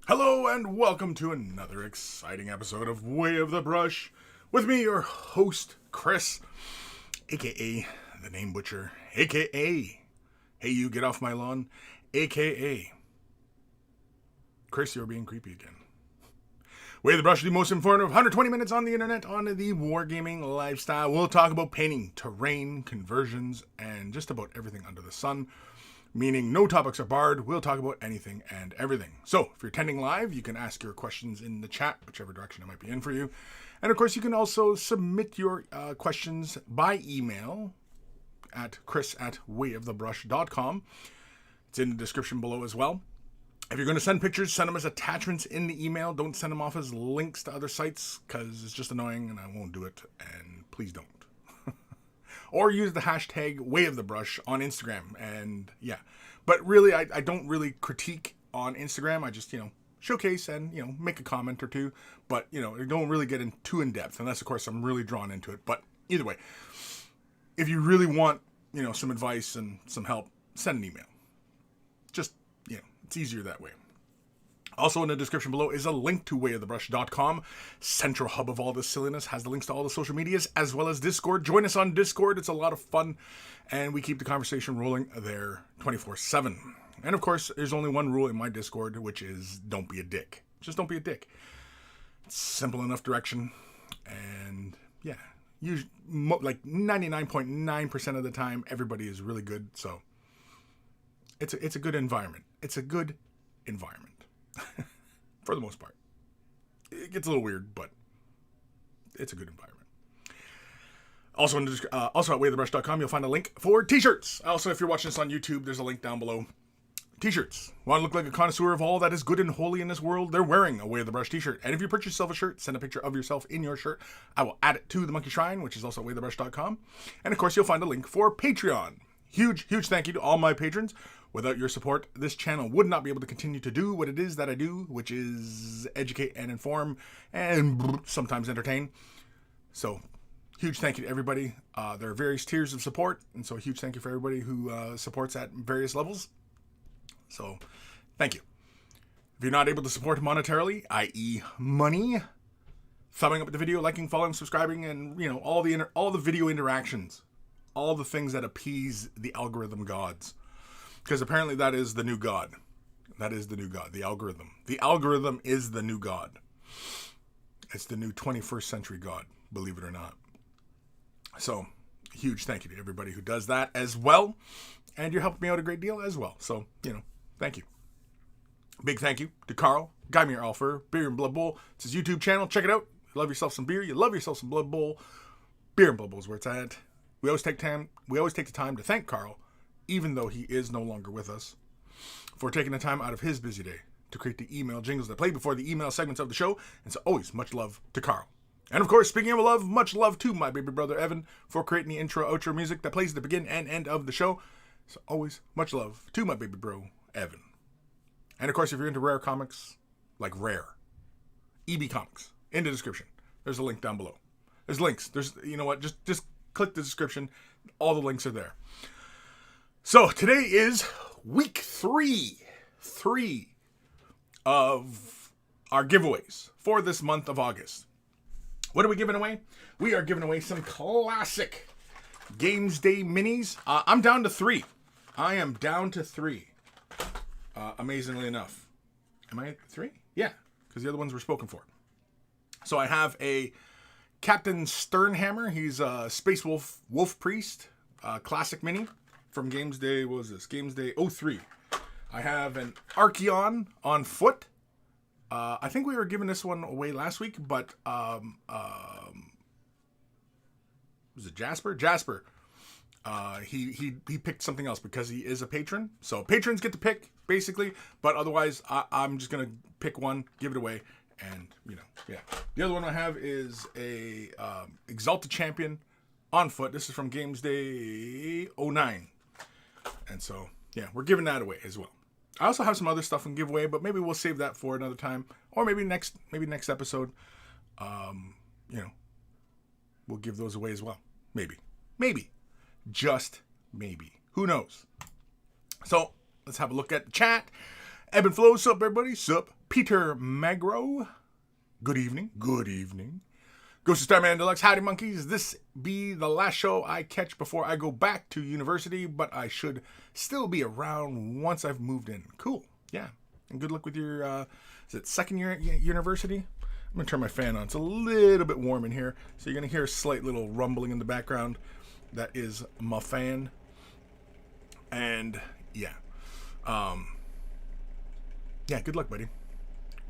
Hello and welcome to another exciting episode of Way of the Brush with me, your host, Kris, aka the Name Butcher, aka Hey You Get Off My Lawn, aka Kris, you're being creepy again. Way of the Brush, the most informative 120 minutes on the internet on the wargaming lifestyle. We'll talk about painting, terrain, conversions, and just about everything under the sun. Meaning no topics are barred. We'll talk about anything and everything. So if you're attending live, you can ask your questions in the chat, whichever direction it might be in for you. And of course, you can also submit your questions by email at kris@wayofthebrush.com. It's in the description below as well. If you're going to send pictures, send them as attachments in the email. Don't send them off as links to other sites because it's just annoying and I won't do it. And please don't. Or use the hashtag WayOfTheBrush on Instagram. And yeah, but really, I don't really critique on Instagram. I just, showcase and, make a comment or two. But, I don't really get too in depth unless, of course, I'm really drawn into it. But either way, if you really want, some advice and some help, send an email. Just, it's easier that way. Also in the description below is a link to wayofthebrush.com, central hub of all this silliness, has the links to all the social medias as well as Discord. Join us on Discord. It's a lot of fun and we keep the conversation rolling there 24/7. And of course, there's only one rule in my Discord, which is don't be a dick. Just don't be a dick. It's simple enough direction. And yeah, usually, like 99.9% of the time, everybody is really good. So it's a good environment. It's a good environment. For the most part. It gets a little weird, but it's a good environment. Also, also at wayofthebrush.com, you'll find a link for t-shirts. Also, if you're watching this on YouTube, there's a link down below. T-shirts. Want to look like a connoisseur of all that is good and holy in this world? They're wearing a Way of the Brush t-shirt. And if you purchase yourself a shirt, send a picture of yourself in your shirt. I will add it to the Monkey Shrine, which is also at wayofthebrush.com. And of course, you'll find a link for Patreon. Huge thank you to all my patrons. Without your support, this channel would not be able to continue to do what it is that I do, which is educate and inform and sometimes entertain. So, huge thank you to everybody. There are various tiers of support, and so a huge thank you for everybody who supports at various levels. So, thank you. If you're not able to support monetarily, i.e. money, thumbing up the video, liking, following, subscribing, and all the video interactions, all the things that appease the algorithm gods. Because apparently that is the new god. That is the new god, the algorithm. The algorithm is the new god. It's the new 21st century god, believe it or not. So, huge thank you to everybody who does that as well. And you're helping me out a great deal as well. So, thank you. Big thank you to Carl, Guymere Alfer, Beer and Blood Bowl. It's his YouTube channel. Check it out. You love yourself some beer. You love yourself some Blood Bowl. Beer and Blood Bowl is where it's at. We always take the time to thank Carl, even though he is no longer with us, for taking the time out of his busy day to create the email jingles that play before the email segments of the show. And so always much love to Carl. And of course, speaking of love, much love to my baby brother Evan for creating the intro-outro music that plays at the begin and end of the show. So always much love to my baby bro Evan. And of course, if you're into rare comics, like Rare, EB Comics, in the description. There's a link down below. There's links. There's, just click the description. All the links are there. So today is week three of our giveaways for this month of August. What are we giving away? We are giving away some classic Games Day minis. I'm down to 3. I am down to 3. Amazingly enough. Am I at 3? Yeah, because the other ones were spoken for. So I have a Captain Sternhammer. He's a Space Wolf Priest, classic mini. From Games Day, what was this? Games Day 03. I have an Archeon on foot. I think we were giving this one away last week, but was it Jasper? Jasper. He picked something else because he is a patron. So patrons get to pick, basically. But otherwise, I'm just going to pick one, give it away, and, yeah. The other one I have is a Exalted Champion on foot. This is from Games Day 09. And so, yeah, we're giving that away as well. I also have some other stuff in giveaway, but maybe we'll save that for another time, or maybe next episode. We'll give those away as well. Maybe, just maybe. Who knows? So let's have a look at the chat. Ebb and Flow, sup everybody? Sup? Peter Magro. Good evening. Good evening. Ghost of Starman Deluxe. Howdy, monkeys. This be the last show I catch before I go back to university, but I should still be around once I've moved in. Cool. Yeah. And good luck with your, is it second year at university? I'm going to turn my fan on. It's a little bit warm in here, so you're going to hear a slight little rumbling in the background. That is my fan. And, yeah. Yeah, good luck, buddy.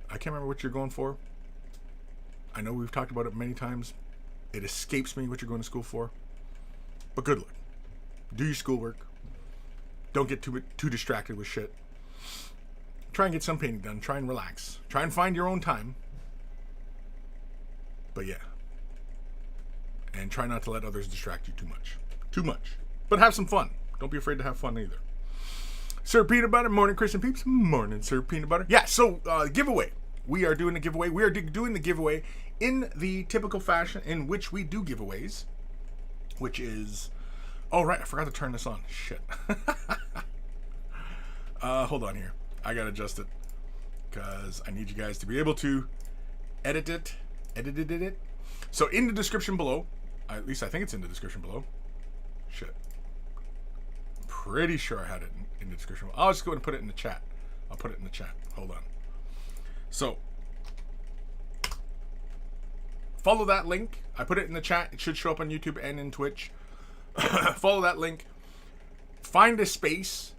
I can't remember what you're going for. I know we've talked about it many times. It escapes me what you're going to school for. But good luck. Do your schoolwork. Don't get too distracted with shit. Try and get some painting done. Try and relax. Try and find your own time. But yeah. And try not to let others distract you too much. Too much. But have some fun. Don't be afraid to have fun either. Sir Peanut Butter. Morning, Kris and peeps. Morning, Sir Peanut Butter. Yeah, so giveaway. We are doing a giveaway. We are doing the giveaway in the typical fashion in which we do giveaways. Which is... Oh, right. I forgot to turn this on. Shit. Hold on here. I gotta adjust it. Because I need you guys to be able to edit it. So in the description below, at least I think it's in the description below. Shit. Pretty sure I had it in the description. I'll just go ahead and put it in the chat. I'll put it in the chat. Hold on. So, follow that link. I put it in the chat. It should show up on YouTube and in Twitch. Follow that link. Find a space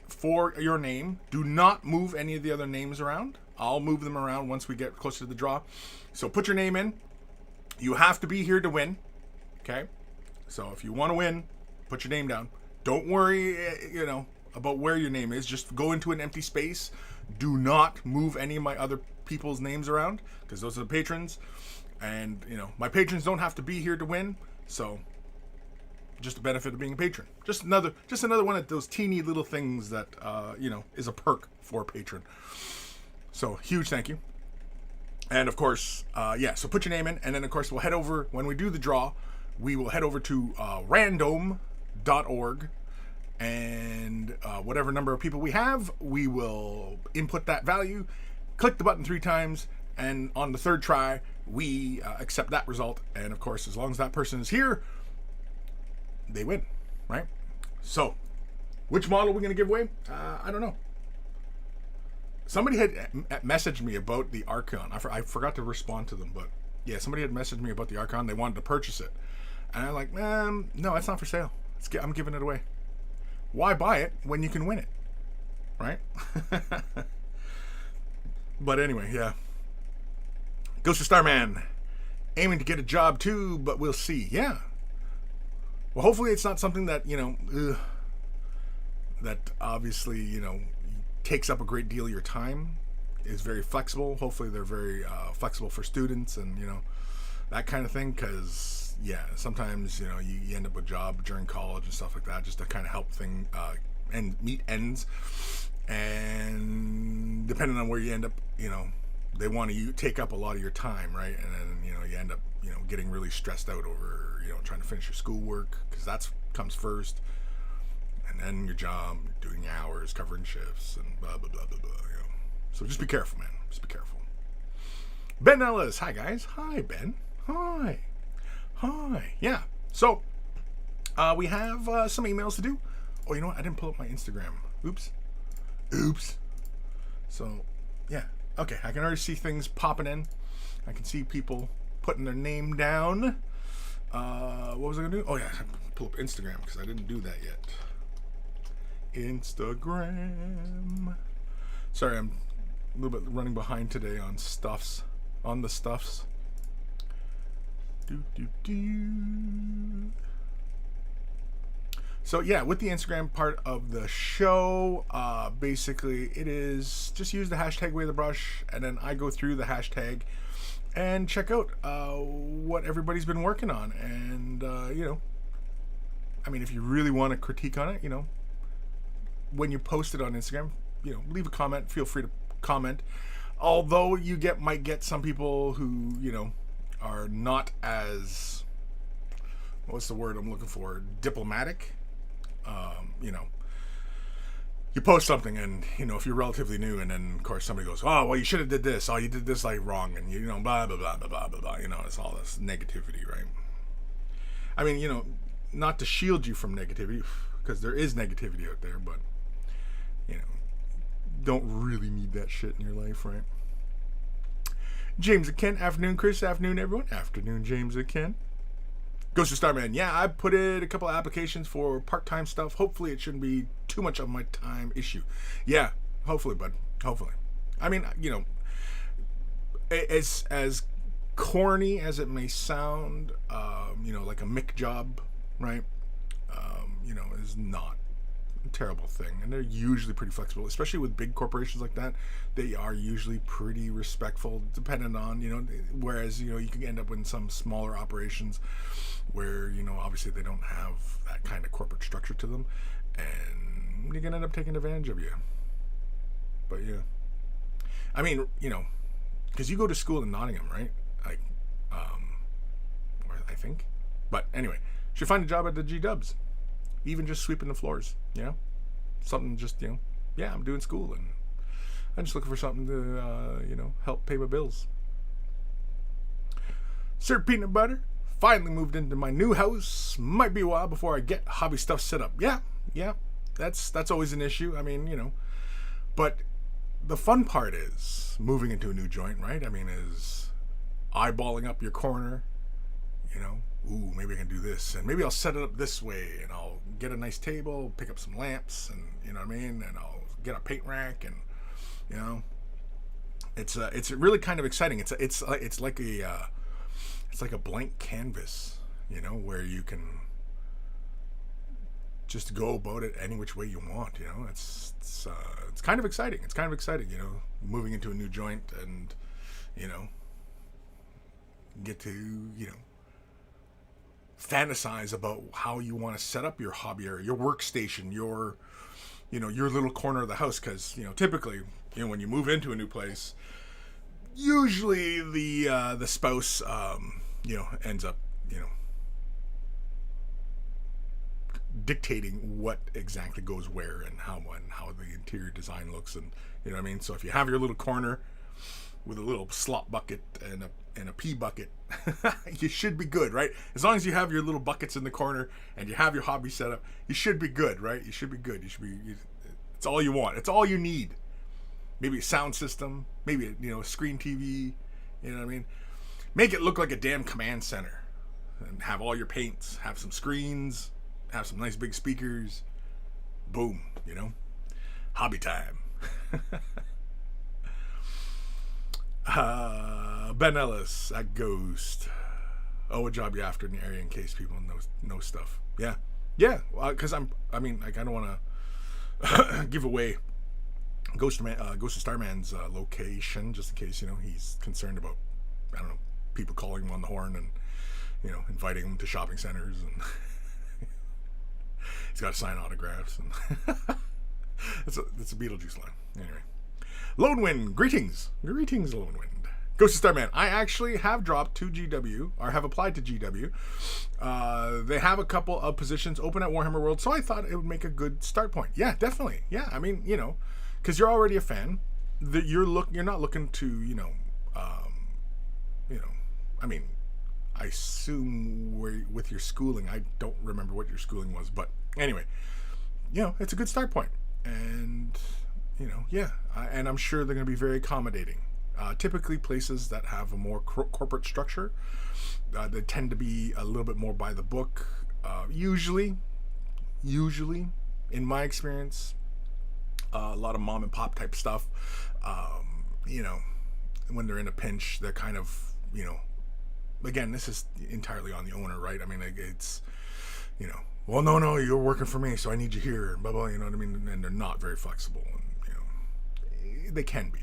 for your name. Do not move any of the other names around. I'll move them around once we get closer to the draw. So put your name in. You have to be here to win. Okay? So if you want to win, put your name down. Don't worry, about where your name is. Just go into an empty space. Do not move any of my other people's names around, because those are the patrons. And, my patrons don't have to be here to win. So, just the benefit of being a patron. Just another one of those teeny little things that, is a perk for a patron. So, huge thank you. And, of course, so put your name in. And then, of course, we'll head over, when we do the draw, we will head over to random.org. And whatever number of people we have, we will input that value, click the button 3 times, and on the 3rd try, we accept that result. And of course, as long as that person is here, they win, right? So, which model are we going to give away? I don't know. Somebody had messaged me about the Archon. I forgot to respond to them, but yeah, somebody had messaged me about the Archon. They wanted to purchase it. And I'm like, no, it's not for sale. I'm giving it away. Why buy it when you can win it? Right? But anyway, yeah. Ghost of Starman. Aiming to get a job too, but we'll see. Yeah. Well, hopefully it's not something that, that obviously, takes up a great deal of your time. Is very flexible. Hopefully they're very flexible for students and, that kind of thing, because... Yeah, sometimes, you end up with a job during college and stuff like that, just to kind of help and meet ends. And depending on where you end up, they want to take up a lot of your time, right? And then, you end up, getting really stressed out over, trying to finish your schoolwork, because that comes first. And then your job, doing hours, covering shifts, and blah, blah, blah, blah, blah. So just be careful, man. Just be careful. Ben Ellis. Hi, guys. Hi, Ben. Hi. Yeah. So, we have some emails to do. Oh, you know what? I didn't pull up my Instagram. Oops. So, yeah. Okay, I can already see things popping in. I can see people putting their name down. What was I going to do? Oh, yeah. I pull up Instagram because I didn't do that yet. Instagram. Sorry, I'm a little bit running behind today on the stuffs. So yeah, with the Instagram part of the show, basically it is just use the hashtag Way of the Brush, and then I go through the hashtag and check out what everybody's been working on. And if you really want to critique on it, when you post it on Instagram, leave a comment. Feel free to comment. Although you might get some people who are not as, what's the word I'm looking for, diplomatic. you post something, and if you're relatively new, and then of course somebody goes, oh well, you should have did this, oh you did this like wrong, and blah blah blah blah blah blah blah, it's all this negativity, right? I mean, not to shield you from negativity, because there is negativity out there, but don't really need that shit in your life, right? James and Ken, afternoon Chris, afternoon everyone, afternoon James and Ken. Ghost of Starman, yeah, I put in a couple of applications for part-time stuff. Hopefully it shouldn't be too much of my time issue. Yeah, hopefully, bud, hopefully. I mean, as corny as it may sound, like a Mick job, right? Is not a terrible thing, and they're usually pretty flexible, especially with big corporations like that. They are usually pretty respectful, depending on whereas you can end up in some smaller operations where obviously they don't have that kind of corporate structure to them, and you can end up taking advantage of you. But yeah, I mean, because you go to school in Nottingham, right? Like, I think. But anyway, should find a job at the G-Dubs. Even just sweeping the floors, something just, yeah, I'm doing school, and I'm just looking for something to, help pay my bills. Sir Peanut Butter, finally moved into my new house. Might be a while before I get hobby stuff set up. Yeah, that's always an issue. I mean, but the fun part is moving into a new joint, right? I mean, is eyeballing up your corner, ooh, maybe I can do this, and maybe I'll set it up this way, and I'll get a nice table, pick up some lamps, and and I'll get a paint rack, and it's really kind of exciting. It's like a blank canvas, where you can just go about it any which way you want. It's kind of exciting. It's kind of exciting, moving into a new joint, and get to fantasize about how you want to set up your hobby area, your workstation, your little corner of the house, because typically when you move into a new place, usually the spouse ends up dictating what exactly goes where, and how the interior design looks, and so if you have your little corner with a little slop bucket and a pee bucket, you should be good, right? As long as you have your little buckets in the corner and you have your hobby set up, you should be good, right? You should be good. It's all you want. It's all you need. Maybe a sound system, maybe a screen TV, Make it look like a damn command center, and have all your paints, have some screens, have some nice big speakers. Boom, hobby time. Ben Ellis at Ghost. Oh, a job you after in the area in case people know stuff. Yeah. Because I don't want to give away Ghost of Starman's location, just in case he's concerned about people calling him on the horn and inviting him to shopping centers, and he's got to sign autographs, and it's a Beetlejuice line. Anyway. Lone Wind, greetings, Lone Wind. Ghost of Starman, I actually have dropped to GW, or have applied to GW. They have a couple of positions open at Warhammer World, so I thought it would make a good start point. Yeah, definitely. Yeah, I mean, because you're already a fan. You're not looking to, I mean, I assume with your schooling, I don't remember what your schooling was, but anyway, it's a good start point, and and I'm sure they're going to be very accommodating. Typically, places that have a more corporate structure, they tend to be a little bit more by the book. Usually, in my experience, a lot of mom and pop type stuff. When they're in a pinch, they're kind of, again, this is entirely on the owner, right? I mean, it's, well, no, you're working for me, so I need you here, and blah, blah, you know what I mean? And they're not very flexible, and, they can be,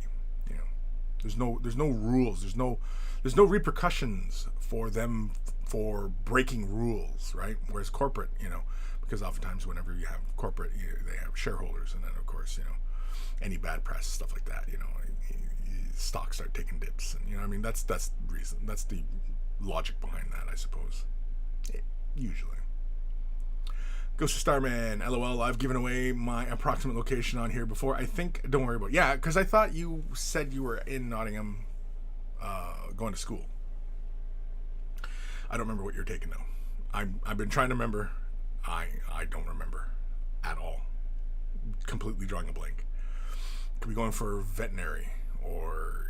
There's no rules, there's no repercussions for them for breaking rules, right? Whereas corporate, because oftentimes whenever you have corporate, they have shareholders, and then of course, any bad press, stuff like that, stocks start taking dips, and that's the reason, that's the logic behind that, I suppose. Usually. Ghost of Starman, LOL. I've given away my approximate location on here before. I think, don't worry about it. Yeah, because I thought you said you were in Nottingham going to school. I don't remember what you're taking now. I've been trying to remember. I don't remember at all. Completely drawing a blank. Could be going for veterinary or,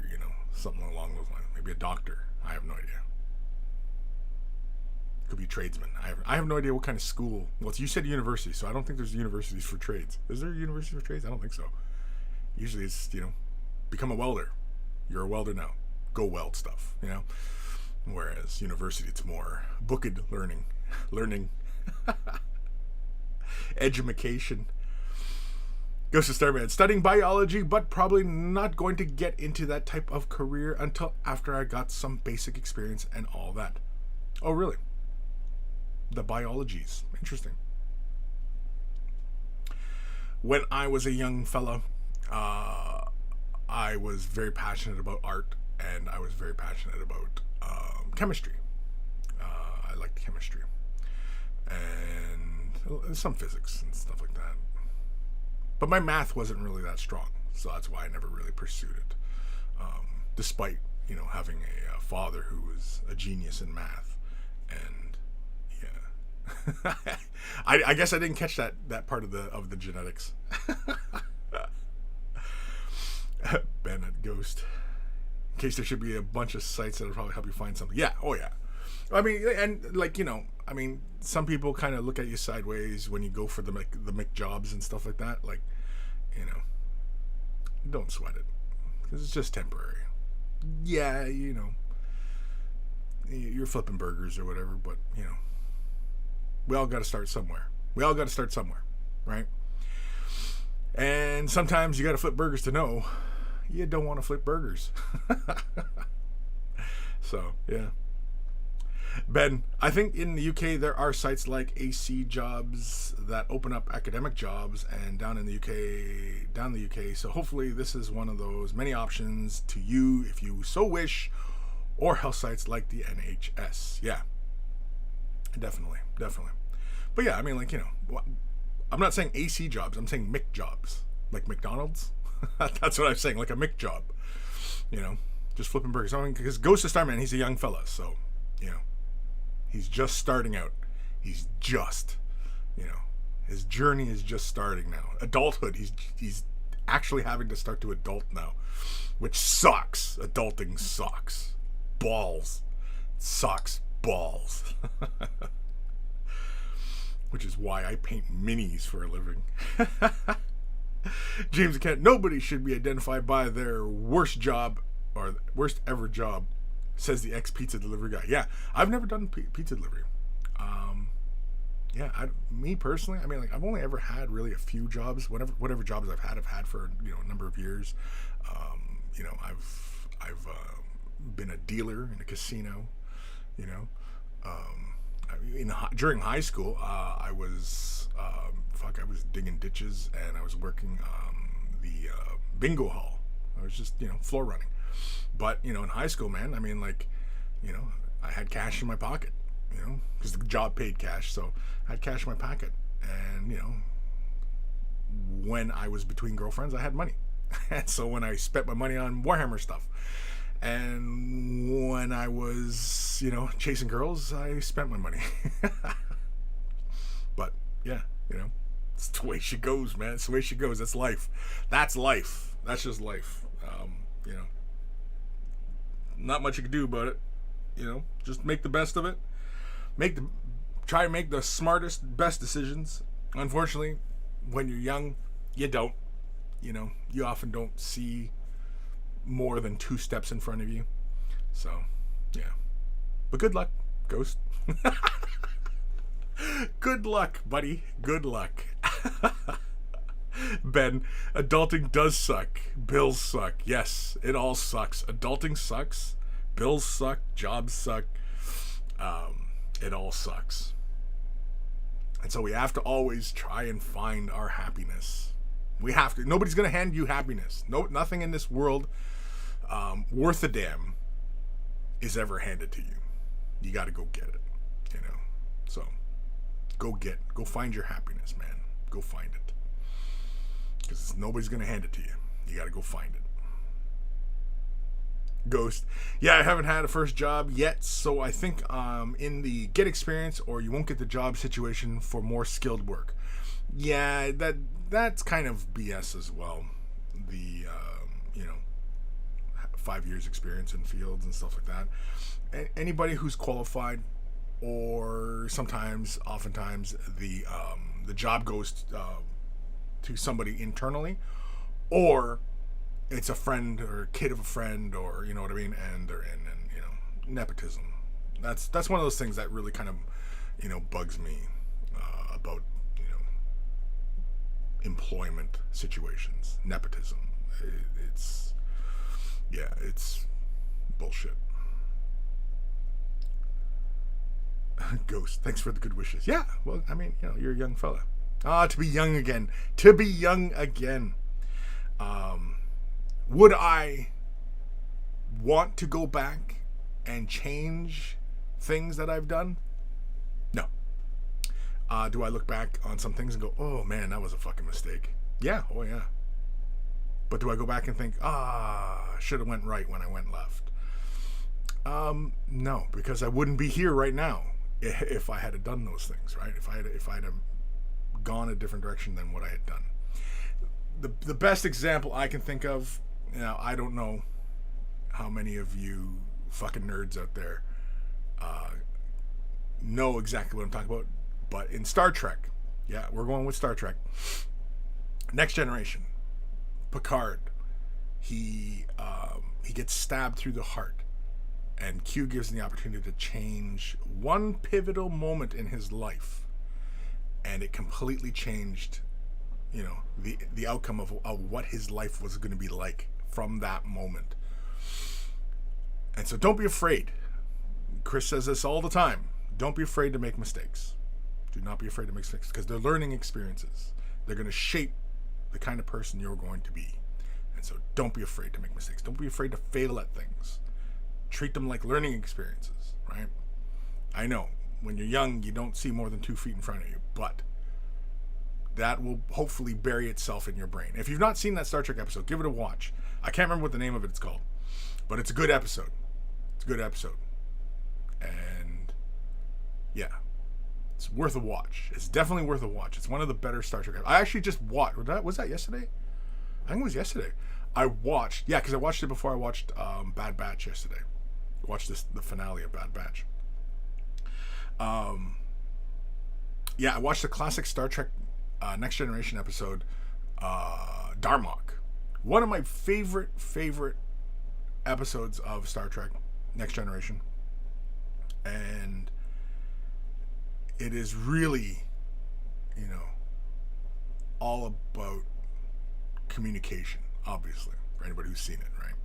something along those lines. Maybe a doctor. I have no idea. Could be tradesman. I have no idea what kind of school. Well, you said university, so I don't think there's universities for trades. Is there a university for trades? I don't think so. Usually it's, become a welder. You're a welder now. Go weld stuff, Whereas university, it's more booked learning. Edumacation. Ghost of Starman. Studying biology, but probably not going to get into that type of career until after I got some basic experience and all that. Oh, really? The biologies. Interesting. When I was a young fella, I was very passionate about art, and I was very passionate about chemistry. I liked chemistry. And some physics and stuff like that. But my math wasn't really that strong, so that's why I never really pursued it. Despite, having a father who was a genius in math. And, yeah. I guess I didn't catch that part of the genetics. Bennett Ghost. In case there should be a bunch of sites that'll probably help you find something. Yeah, oh yeah. I mean, and some people kind of look at you sideways when you go for the Mick jobs and stuff like that. Like, don't sweat it, because it's just temporary. Yeah, you're flipping burgers or whatever, but we all got to start somewhere. Right? And sometimes you got to flip burgers to know you don't want to flip burgers. So, yeah. Ben, I think in the UK there are sites like AC Jobs that open up academic jobs, and down in the UK, so hopefully this is one of those many options to you if you so wish, or health sites like the NHS. Yeah. Definitely. But yeah, I'm not saying AC Jobs, I'm saying Mick jobs. Like McDonald's. That's what I'm saying, like a Mick job. Just flipping burgers. Because Ghost of Starman, he's a young fella, so, he's just starting out. He's just, his journey is just starting now. Adulthood, he's actually having to start to adult now, which sucks. Adulting sucks. Balls. Sucks balls. Which is why I paint minis for a living. James Kent, nobody should be identified by their worst job or worst ever job, says the ex-pizza delivery guy. Yeah, I've never done pizza delivery. Me personally, I've only ever had really a few jobs. Whatever jobs I've had for a number of years. I've been a dealer in a casino. During high school, I was digging ditches, and I was working the bingo hall. I was just floor running. But in high school, man, I had cash in my pocket, because the job paid cash, so I had cash in my pocket, and when I was between girlfriends, I had money, and so when I spent my money on Warhammer stuff, and when I was chasing girls, I spent my money. But yeah, it's the way she goes, man. It's the way she goes. That's life. That's just life. Not much you can do about it. Just make the best of it. Try and make the smartest, best decisions. Unfortunately, when you're young, you don't. You often don't see more than 2 steps in front of you. So, yeah. But good luck, Ghost. Good luck, buddy. Good luck. Ben, adulting does suck. Bills suck. Yes, it all sucks. Adulting sucks. Bills suck. Jobs suck. It all sucks. And so we have to always try and find our happiness. We have to. Nobody's going to hand you happiness. Nothing in this world worth a damn is ever handed to you. You got to go get it. So Go find your happiness, man. Go find it. Because nobody's going to hand it to you. You got to go find it. Ghost. Yeah, I haven't had a first job yet, so I think in the get experience or you won't get the job situation for more skilled work. Yeah, that's kind of BS as well. The 5 years experience in fields and stuff like that. Anybody who's qualified, or oftentimes the job goes to somebody internally, or it's a friend or a kid of a friend, or you know what I mean, and they're in, and nepotism. That's one of those things that really kind of bugs me about employment situations. Nepotism. It's bullshit. Ghost, thanks for the good wishes. Yeah, well, I mean, you're a young fella. To be young again. Would I want to go back and change things that I've done? No. Do I look back on some things and go, oh man, that was a fucking mistake? Yeah, oh yeah. But do I go back and think, should have went right when I went left? No, because I wouldn't be here right now if I had done those things, right? If I had gone a different direction than what I had done. The best example I can think of, I don't know how many of you fucking nerds out there know exactly what I'm talking about, but in Star Trek, yeah, we're going with Star Trek. Next Generation, Picard, he gets stabbed through the heart, and Q gives him the opportunity to change one pivotal moment in his life, and it completely changed, the outcome of what his life was going to be like from that moment. And so don't be afraid. Kris says this all the time. Don't be afraid to make mistakes. Do not be afraid to make mistakes, because they're learning experiences. They're going to shape the kind of person you're going to be. And so don't be afraid to make mistakes. Don't be afraid to fail at things. Treat them like learning experiences, right? I know, when you're young, you don't see more than 2 feet in front of you, but that will hopefully bury itself in your brain. If you've not seen that Star Trek episode, give it a watch. I can't remember what the name of it's called, but it's a good episode. And yeah, it's worth a watch. It's definitely worth a watch. It's one of the better Star Trek. I actually just watched. Was that yesterday? I think it was yesterday. I watched. Yeah, because I watched it before I watched Bad Batch yesterday. I watched the finale of Bad Batch. Yeah, I watched the classic Star Trek Next Generation episode, Darmok. One of my favorite episodes of Star Trek Next Generation. And it is really, all about communication, obviously, for anybody who's seen it, right?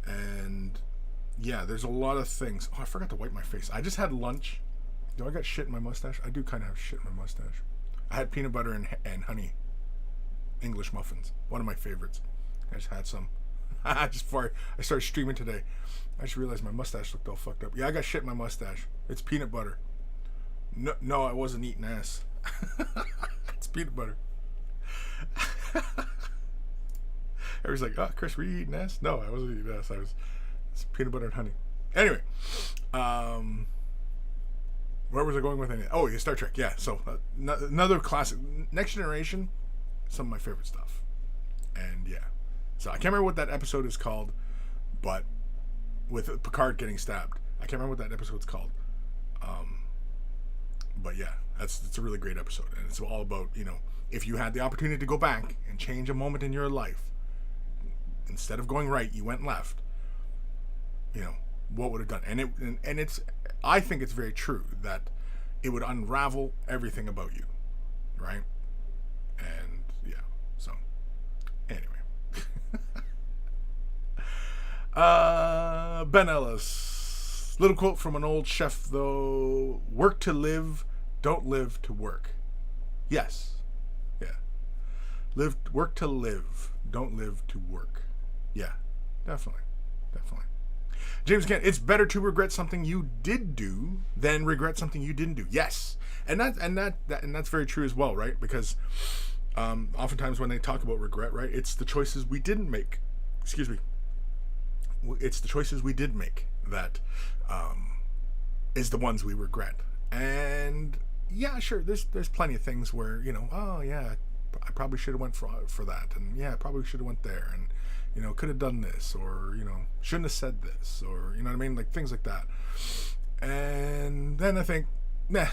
And yeah, there's a lot of things. Oh, I forgot to wipe my face. I just had lunch. Do I got shit in my mustache? I do kind of have shit in my mustache. I had peanut butter and honey English muffins. One of my favorites. I just had some. Just before I started streaming today, I just realized my mustache looked all fucked up. Yeah, I got shit in my mustache. It's peanut butter. No, I wasn't eating ass. It's peanut butter. Everybody's like, oh, Kris, were you eating ass? No, I wasn't eating ass. It's peanut butter and honey. Anyway, where was I going with anything? Oh, yeah, Star Trek. Yeah, so another classic. Next Generation, some of my favorite stuff. And yeah, so I can't remember what that episode is called, but with Picard getting stabbed, I can't remember what that episode's called. But yeah, it's a really great episode, and it's all about, if you had the opportunity to go back and change a moment in your life, instead of going right, you went left. What would have done? And it's, I think it's very true that it would unravel everything about you, right? And yeah, so anyway. Ben Ellis, little quote from an old chef though: "Work to live, don't live to work." Yes, yeah. Work to live, don't live to work. Yeah, definitely. James again, it's better to regret something you did do than regret something you didn't do. Yes, and that's very true as well, right? Because oftentimes when they talk about regret, right, it's the choices we didn't make. Excuse me. It's the choices we did make that is the ones we regret. And yeah, sure, there's plenty of things where, you know, oh yeah, I probably should have went for that, and yeah, I probably should have went there, and you know, could have done this, or you know, shouldn't have said this, or you know what I mean, like things like that. And then I think, nah,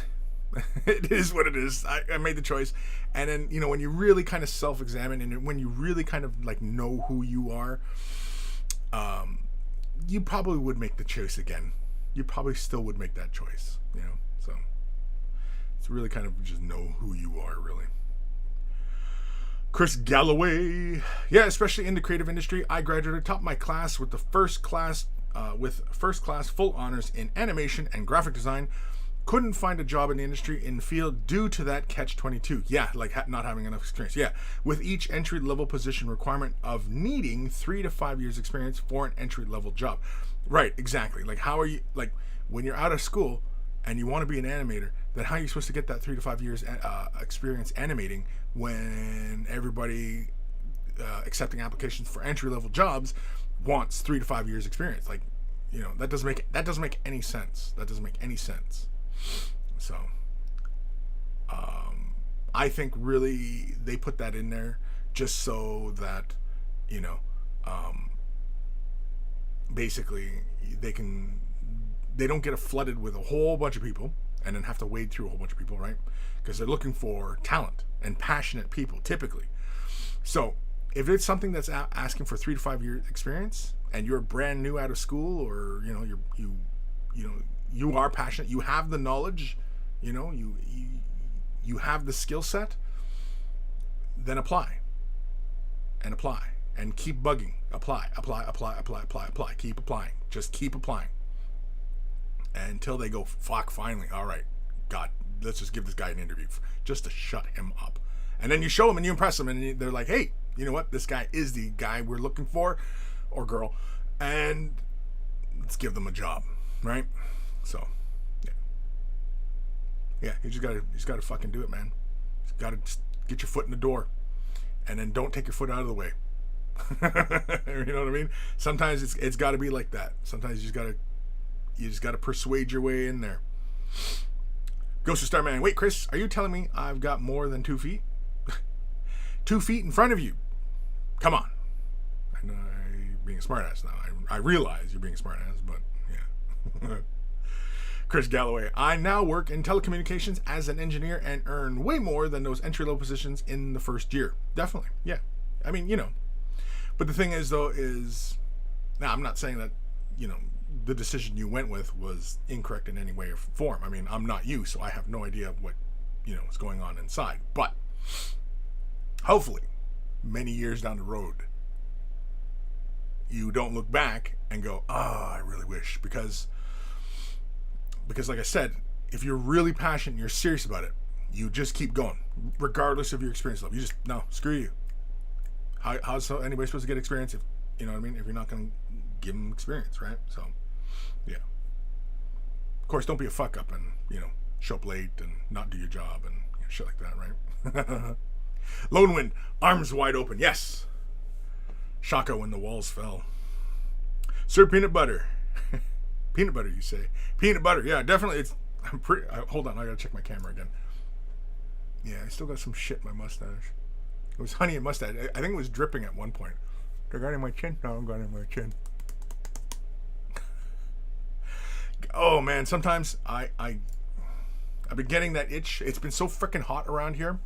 it is what it is. I made the choice. And then, you know, when you really kind of self-examine, and when you really kind of like know who you are, you probably would make the choice again. You probably still would make that choice, you know. So it's really kind of just know who you are, really. Chris Galloway, yeah, especially in the creative industry. I graduated top of my class with first class full honors in animation and graphic design. Couldn't find a job in the industry in the field due to that catch-22. Yeah, like not having enough experience. Yeah, with each entry-level position requirement of needing 3 to 5 years experience for an entry-level job. Right, exactly. Like, how are you, like, when you're out of school and you want to be an animator, then how are you supposed to get that 3 to 5 years experience animating when everybody accepting applications for entry-level jobs wants 3 to 5 years experience? Like, you know, that doesn't make any sense. That doesn't make any sense. So, I think really they put that in there just so that, you know, basically they don't get flooded with a whole bunch of people and then have to wade through a whole bunch of people, right? Because they're looking for talent and passionate people typically. So if it's something that's asking for 3 to 5 years experience and you're brand new out of school, or you know you are passionate, you have the knowledge, you know, you have the skill set, then apply and keep bugging. Apply. Keep applying. Just keep applying until they go, fuck, finally, all right, God, let's just give this guy an interview just to shut him up. And then you show them and you impress them, and they're like, hey, you know what, this guy is the guy we're looking for, or girl, and let's give them a job, right? So yeah, you just gotta fucking do it, man. You gotta just get your foot in the door, and then don't take your foot out of the way. You know what I mean? Sometimes it's got to be like that. Sometimes you just gotta persuade your way in there. Ghost of Starman. Wait, Chris, are you telling me I've got more than 2 feet? 2 feet in front of you. Come on. I know you're being a smartass now. I realize you're being a smartass, but yeah. Chris Galloway. I now work in telecommunications as an engineer and earn way more than those entry-level positions in the first year. Definitely. Yeah. I mean, you know. But the thing is, though, now I'm not saying that, you know, the decision you went with was incorrect in any way or form. I mean, I'm not you, so I have no idea what, you know, is going on inside. But hopefully, many years down the road, you don't look back and go, I really wish. Because like I said, if you're really passionate and you're serious about it, you just keep going, regardless of your experience level. You just, no, screw you. How's anybody supposed to get experience if, you know what I mean, if you're not going to give them experience, right? So, yeah. Of course, don't be a fuck up and, you know, show up late and not do your job and shit like that, right? Lone Wind, arms wide open. Yes. Shaka when the walls fell. Sir Peanut Butter. Peanut butter, you say? Peanut butter, yeah, definitely. Hold on, I gotta check my camera again. Yeah, I still got some shit in my mustache. It was honey and mustache. I think it was dripping at one point. Did I got in my chin? No, I'm got in my chin. Oh man, sometimes I've been getting that itch. It's been so freaking hot around here.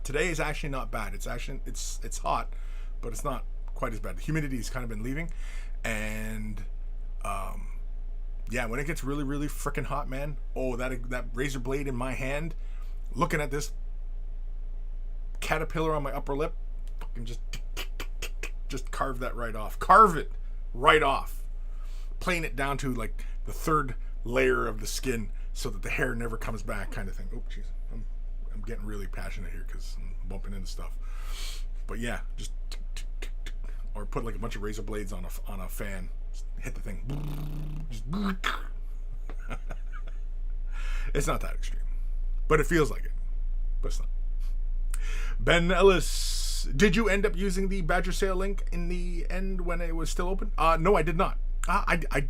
Today is actually not bad. It's hot, but it's not quite as bad. The humidity has kind of been leaving, and yeah, when it gets really, really freaking hot, man. Oh, that razor blade in my hand, looking at this caterpillar on my upper lip, fucking just carve that right off. Carve it right off. Plane it down to like the third layer of the skin so that the hair never comes back, kind of thing. Oh, jeez, I'm getting really passionate here because I'm bumping into stuff. But yeah, just or put like a bunch of razor blades on a fan. hit the thing. Just it's not that extreme, but it feels like it. But it's not. Ben Ellis, did you end up using the Badger sale link in the end when it was still open? No, I did not. I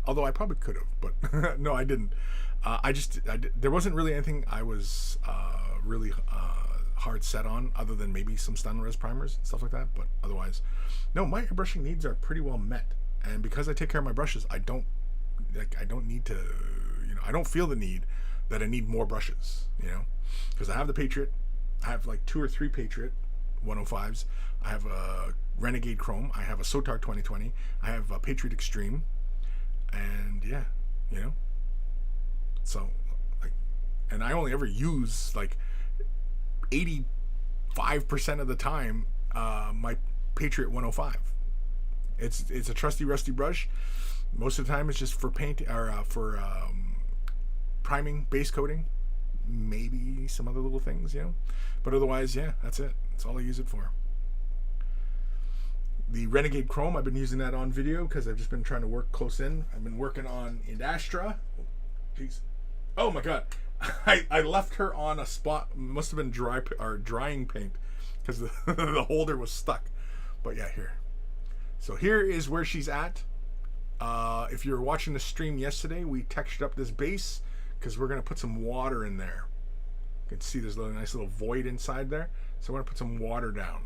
although I probably could have, but no, I didn't. There wasn't really anything I was really hard set on, other than maybe some stun res primers and stuff like that. But otherwise, no, my airbrushing needs are pretty well met. And because I take care of my brushes, I don't need to, I don't feel the need that I need more brushes, because I have the Patriot. I have like 2 or 3 Patriot 105s. I have a Renegade Chrome. I have a Sotar 2020. I have a Patriot Extreme. And yeah, so and I only ever use like 85% of the time my Patriot 105. It's a trusty rusty brush. Most of the time it's just for paint or for priming, base coating, maybe some other little things, but otherwise, yeah, that's it. That's all I use it for. The Renegade Chrome, I've been using that on video because I've just been trying to work close in. I've been working on Indastra. Jeez. Oh my god. I left her on a spot. Must have been drying paint because the holder was stuck. But yeah, here. So here is where she's at. If you were watching the stream yesterday, we textured up this base because we're going to put some water in there. You can see there's a nice little void inside there. So we're going to put some water down.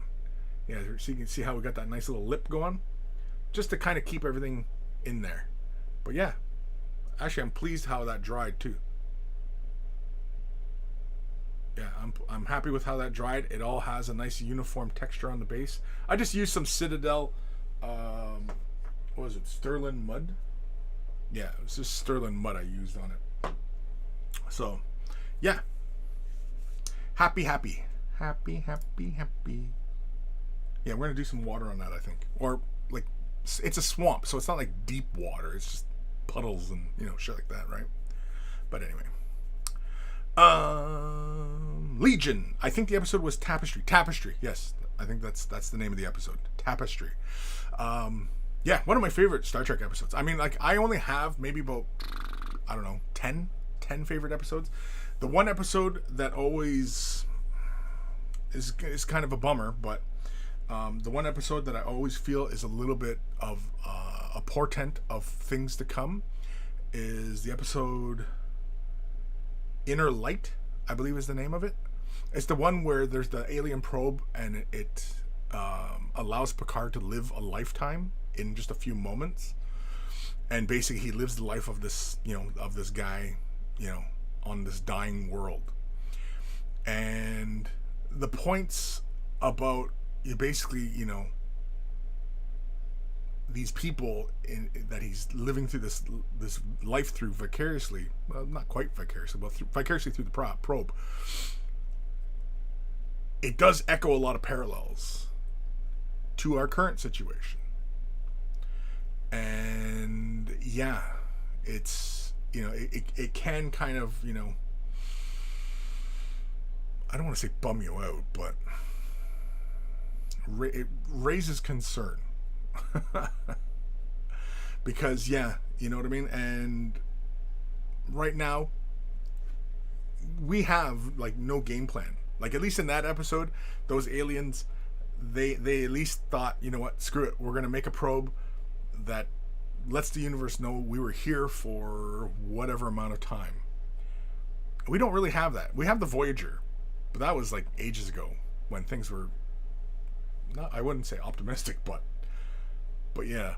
Yeah, so you can see how we got that nice little lip going. Just to kind of keep everything in there. But yeah, actually I'm pleased how that dried too. Yeah, I'm happy with how that dried. It all has a nice uniform texture on the base. I just used some Citadel, what was it, Sterling Mud? Yeah, it was just Sterling Mud I used on it. So, yeah. Happy. Yeah, we're going to do some water on that, I think. Or, like, it's a swamp, so it's not like deep water. It's just puddles and, shit like that, right? But anyway. Legion. I think the episode was Tapestry. Tapestry, yes. I think that's the name of the episode. Tapestry. Yeah, one of my favorite Star Trek episodes. I mean, like, I only have maybe about, I don't know, 10 favorite episodes. The one episode that always is kind of a bummer, but the one episode that I always feel is a little bit of a portent of things to come is the episode Inner Light, I believe is the name of it. It's the one where there's the alien probe and it allows Picard to live a lifetime in just a few moments. And basically he lives the life of this, of this guy, on this dying world. And the points about basically, these people that he's living through this life through vicariously, well, not quite vicariously, but vicariously through the probe. It does echo a lot of parallels to our current situation. And yeah, it's, it can kind of, I don't want to say bum you out, but it raises concern. Because yeah, you know what I mean? And right now we have like no game plan. Like at least in that episode, those aliens, they at least thought, you know what, screw it, we're gonna make a probe that lets the universe know we were here for whatever amount of time. We don't really have that. We have the Voyager, but that was like ages ago when things were not, I wouldn't say optimistic, but yeah.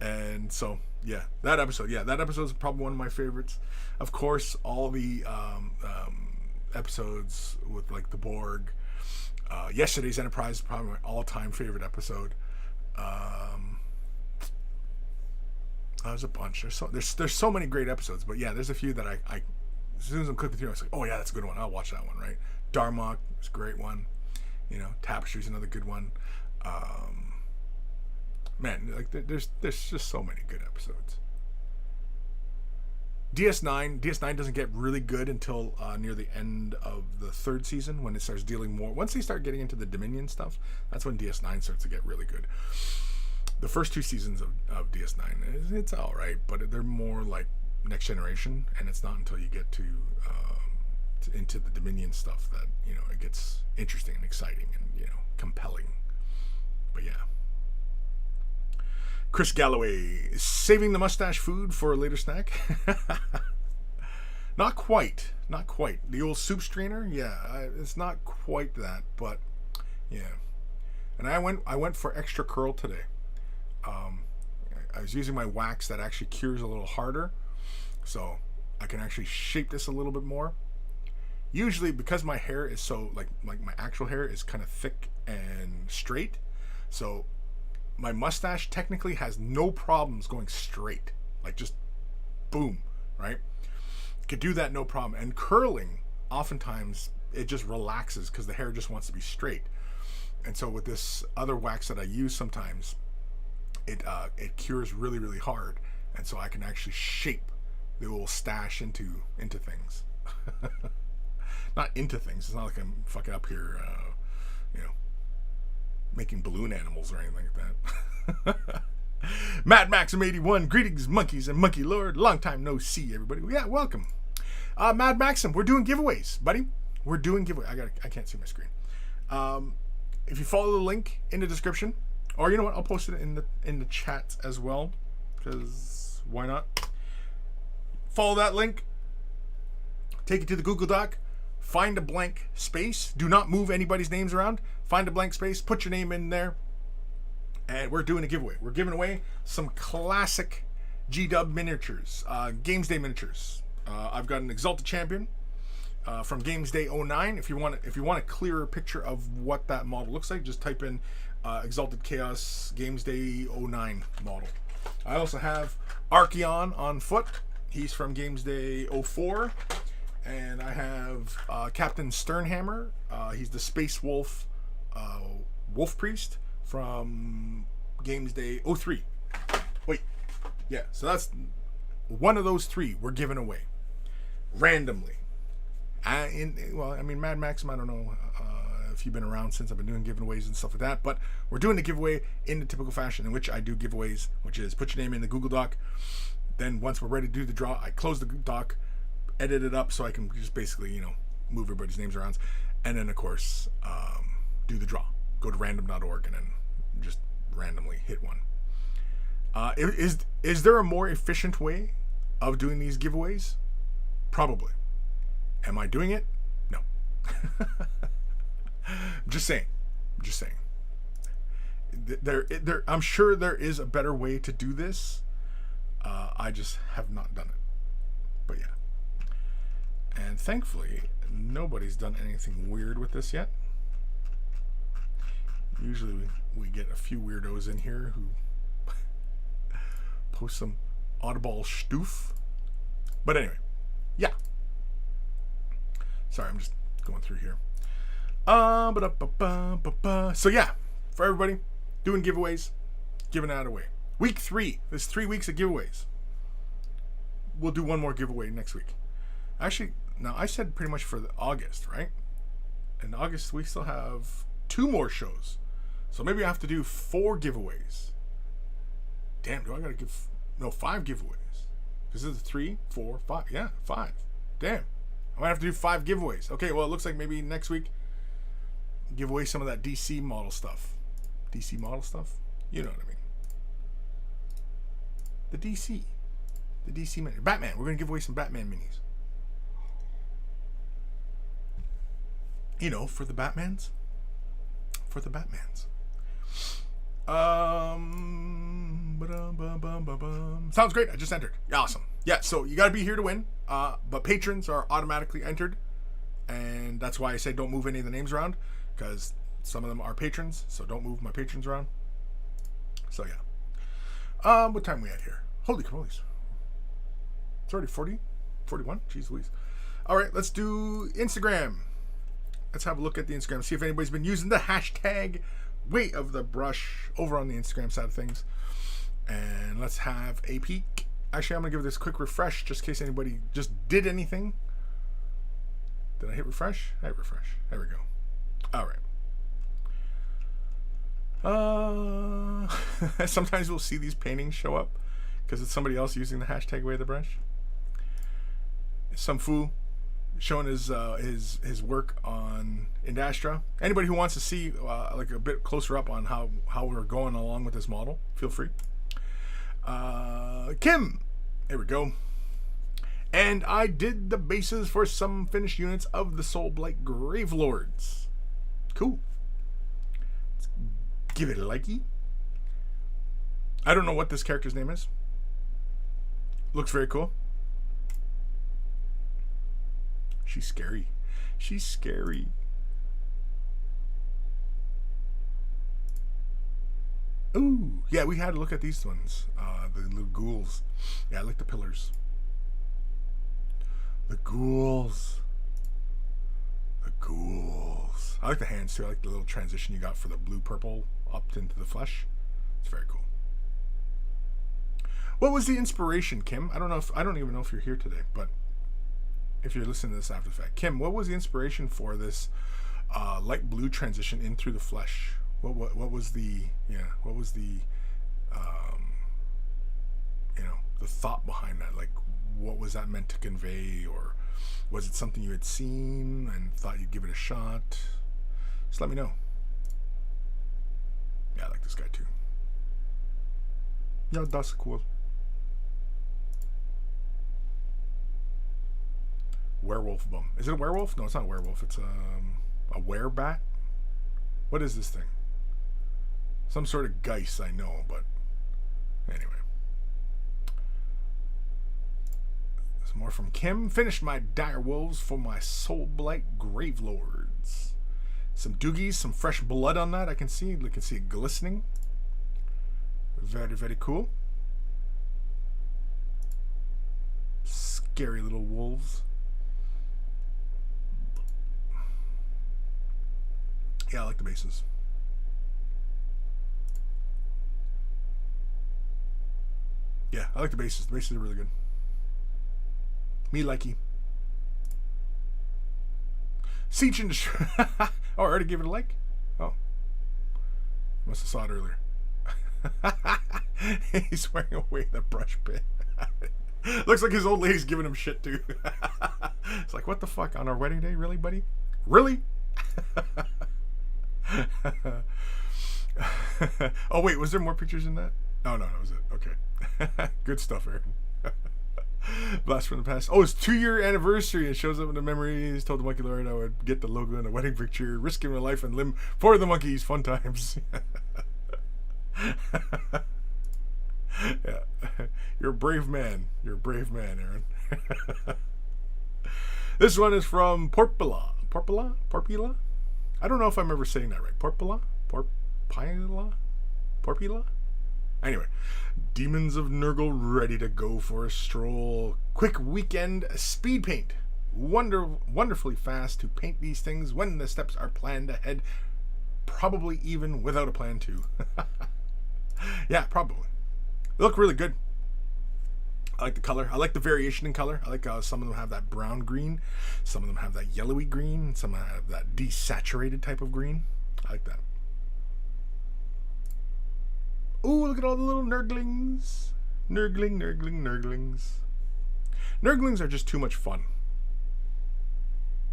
And so yeah, that episode is probably one of my favorites. Of course, all the episodes with like the Borg, yesterday's Enterprise is probably my all-time favorite episode. There's a bunch. There's so many great episodes, but yeah, there's a few that I as soon as I'm clicking through, I was like, oh yeah, that's a good one. I'll watch that one, right? Darmok is a great one. Tapestry's another good one. Man, like there's just so many good episodes. DS9 doesn't get really good until near the end of the third season, when it starts dealing more. Once they start getting into the Dominion stuff, that's when DS9 starts to get really good. the first 2 seasons of DS9, it's all right, but they're more like next generation, and it's not until you get to into the Dominion stuff that it gets interesting and exciting and compelling. But yeah. Chris Galloway, saving the mustache food for a later snack. Not quite. The old soup strainer, yeah, it's not quite that, but yeah. And I went for extra curl today. I was using my wax that actually cures a little harder, so I can actually shape this a little bit more. Usually, because my hair is so like my actual hair is kind of thick and straight, so my mustache technically has no problems going straight, like just boom, right? Could do that no problem. And curling, oftentimes it just relaxes because the hair just wants to be straight. And so with this other wax that I use sometimes, it cures really, really hard, and so I can actually shape the little stash into things. Not into things. It's not like I'm fucking up here, making balloon animals or anything like that. Mad Maxim 81, greetings, monkeys and monkey lord. Long time no see, everybody. Yeah, welcome. Mad Maxim, we're doing giveaways, buddy. We're doing giveaways. I can't see my screen. If you follow the link in the description, or you know what, I'll post it in the chat as well, because why not? Follow that link. Take it to the Google Doc. Find a blank space. Do not move anybody's names around. Find a blank space. Put your name in there. And we're doing a giveaway. We're giving away some classic G-Dub miniatures. Games Day miniatures. I've got an Exalted Champion from Games Day 09. If you want a clearer picture of what that model looks like, just type in Exalted Chaos Games Day 09 model. I also have Archeon on foot. He's from Games Day 04. And I have Captain Sternhammer. He's the Space Wolf Wolf Priest from Games Day 03. Wait. Yeah, so that's one of those 3 we're giving away randomly. Mad Maxim, I don't know if you've been around since I've been doing giveaways and stuff like that, but we're doing the giveaway in the typical fashion in which I do giveaways, which is put your name in the Google Doc. Then once we're ready to do the draw, I close the doc, edit it up so I can just basically, move everybody's names around. And then, of course, do the draw. Go to random.org and then just randomly hit one. Is there a more efficient way of doing these giveaways? Probably. Am I doing it? No. I'm just saying. I'm sure there is a better way to do this. I just have not done it. But yeah. And thankfully, nobody's done anything weird with this yet. Usually we get a few weirdos in here who post some oddball stoof. But anyway, yeah. Sorry, I'm just going through here. So yeah, for everybody, doing giveaways, giving that away. Week 3. There's 3 weeks of giveaways. We'll do one more giveaway next week. Actually, now I said pretty much for August, right? In August, we still have 2 more shows. So maybe I have to do 4 giveaways. Damn, do I gotta give... No, 5 giveaways. This is 3, 4, 5. Yeah, 5. Damn. I might have to do 5 giveaways. Okay, well, it looks like maybe next week, give away some of that DC model stuff. DC model stuff? You know what I mean. The DC mini. Batman. We're going to give away some Batman minis. For the Batmans. Sounds great. I just entered. Awesome. Yeah, so you got to be here to win. But patrons are automatically entered. And that's why I say don't move any of the names around. Because some of them are patrons. So don't move my patrons around. So yeah. What time are we at here? Holy camolies. It's already 40? 41? Jeez Louise. Alright, let's do Instagram. Let's have a look at the Instagram. See if anybody's been using the hashtag Way of the Brush over on the Instagram side of things. And let's have a peek. Actually, I'm going to give this a quick refresh just in case anybody just did anything. Did I hit refresh? I hit refresh. There we go. Alright. Sometimes we'll see these paintings show up because it's somebody else using the hashtag Way of the Brush. Some fool showing his work on Indastra. Anybody who wants to see like a bit closer up on how we're going along with this model, feel free. Kim, there we go. And I did the bases for some finished units of the Soulblight Gravelords. Cool. Let's give it a likey. I don't know what this character's name is. Looks very cool. She's scary. She's scary. Ooh, yeah, we had to look at these ones. The little ghouls. Yeah, I like the pillars. The ghouls. The ghouls. I like the hands too. I like the little transition you got for the blue-purple up into the flesh. It's very cool. What was the inspiration, Kim? I don't even know if you're here today, but if you're listening to this after the fact, Kim, what was the inspiration for this light blue transition in through the flesh? What was the the thought behind that? Like, what was that meant to convey, or was it something you had seen and thought you'd give it a shot? Just let me know. Yeah, I like this guy too. Yeah, that's cool. Werewolf bum. Is it a werewolf? No, it's not a werewolf. It's a werebat. What is this thing? Some sort of geist, I know, but anyway. Some more from Kim. Finished my dire wolves for my Soulblight Gravelords. Some doogies, some fresh blood on that. I can see it glistening. Very, very cool. Scary little wolves. Yeah, I like the bases. Yeah, I like the bases. The bases are really good. Me likey. Siege and Destroy. Oh, I already gave it a like? Oh. Must have saw it earlier. He's wearing away the brush pin. Looks like his old lady's giving him shit too. It's like, what the fuck? On our wedding day? Really, buddy? Really? Oh wait, was there more pictures in that? Oh no, that was it. Okay. Good stuff, Aaron. Blast from the past. Oh, it's 2-year anniversary. It shows up in the memories. Told the Monkey Lord I would get the logo and a wedding picture, risking my life and limb for the monkeys. Fun times. Yeah. You're a brave man. You're a brave man, Aaron. This one is from Porpila. Porpila? I don't know if I'm ever saying that right. Porpila? Porpila? Anyway, Demons of Nurgle ready to go for a stroll. Quick weekend speed paint. Wonderfully fast to paint these things when the steps are planned ahead. Probably even without a plan too. Yeah, probably. They look really good. I like the color. I like the variation in color. I like some of them have that brown green. Some of them have that yellowy green. Some have that desaturated type of green. I like that. Ooh, look at all the little Nurglings. Nurglings. Nurglings are just too much fun.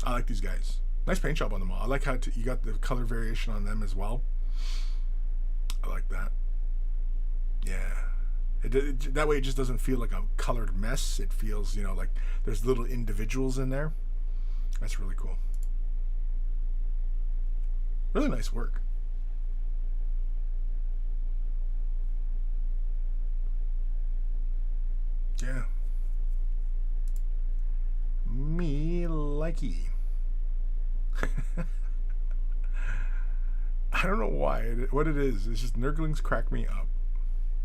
I like these guys. Nice paint job on them all. I like how you got the color variation on them as well. I like that. Yeah. That way it just doesn't feel like a colored mess. It feels, like there's little individuals in there. That's really cool. Really nice work. Yeah. Me likey. I don't know why. What it is. It's just Nurglings crack me up.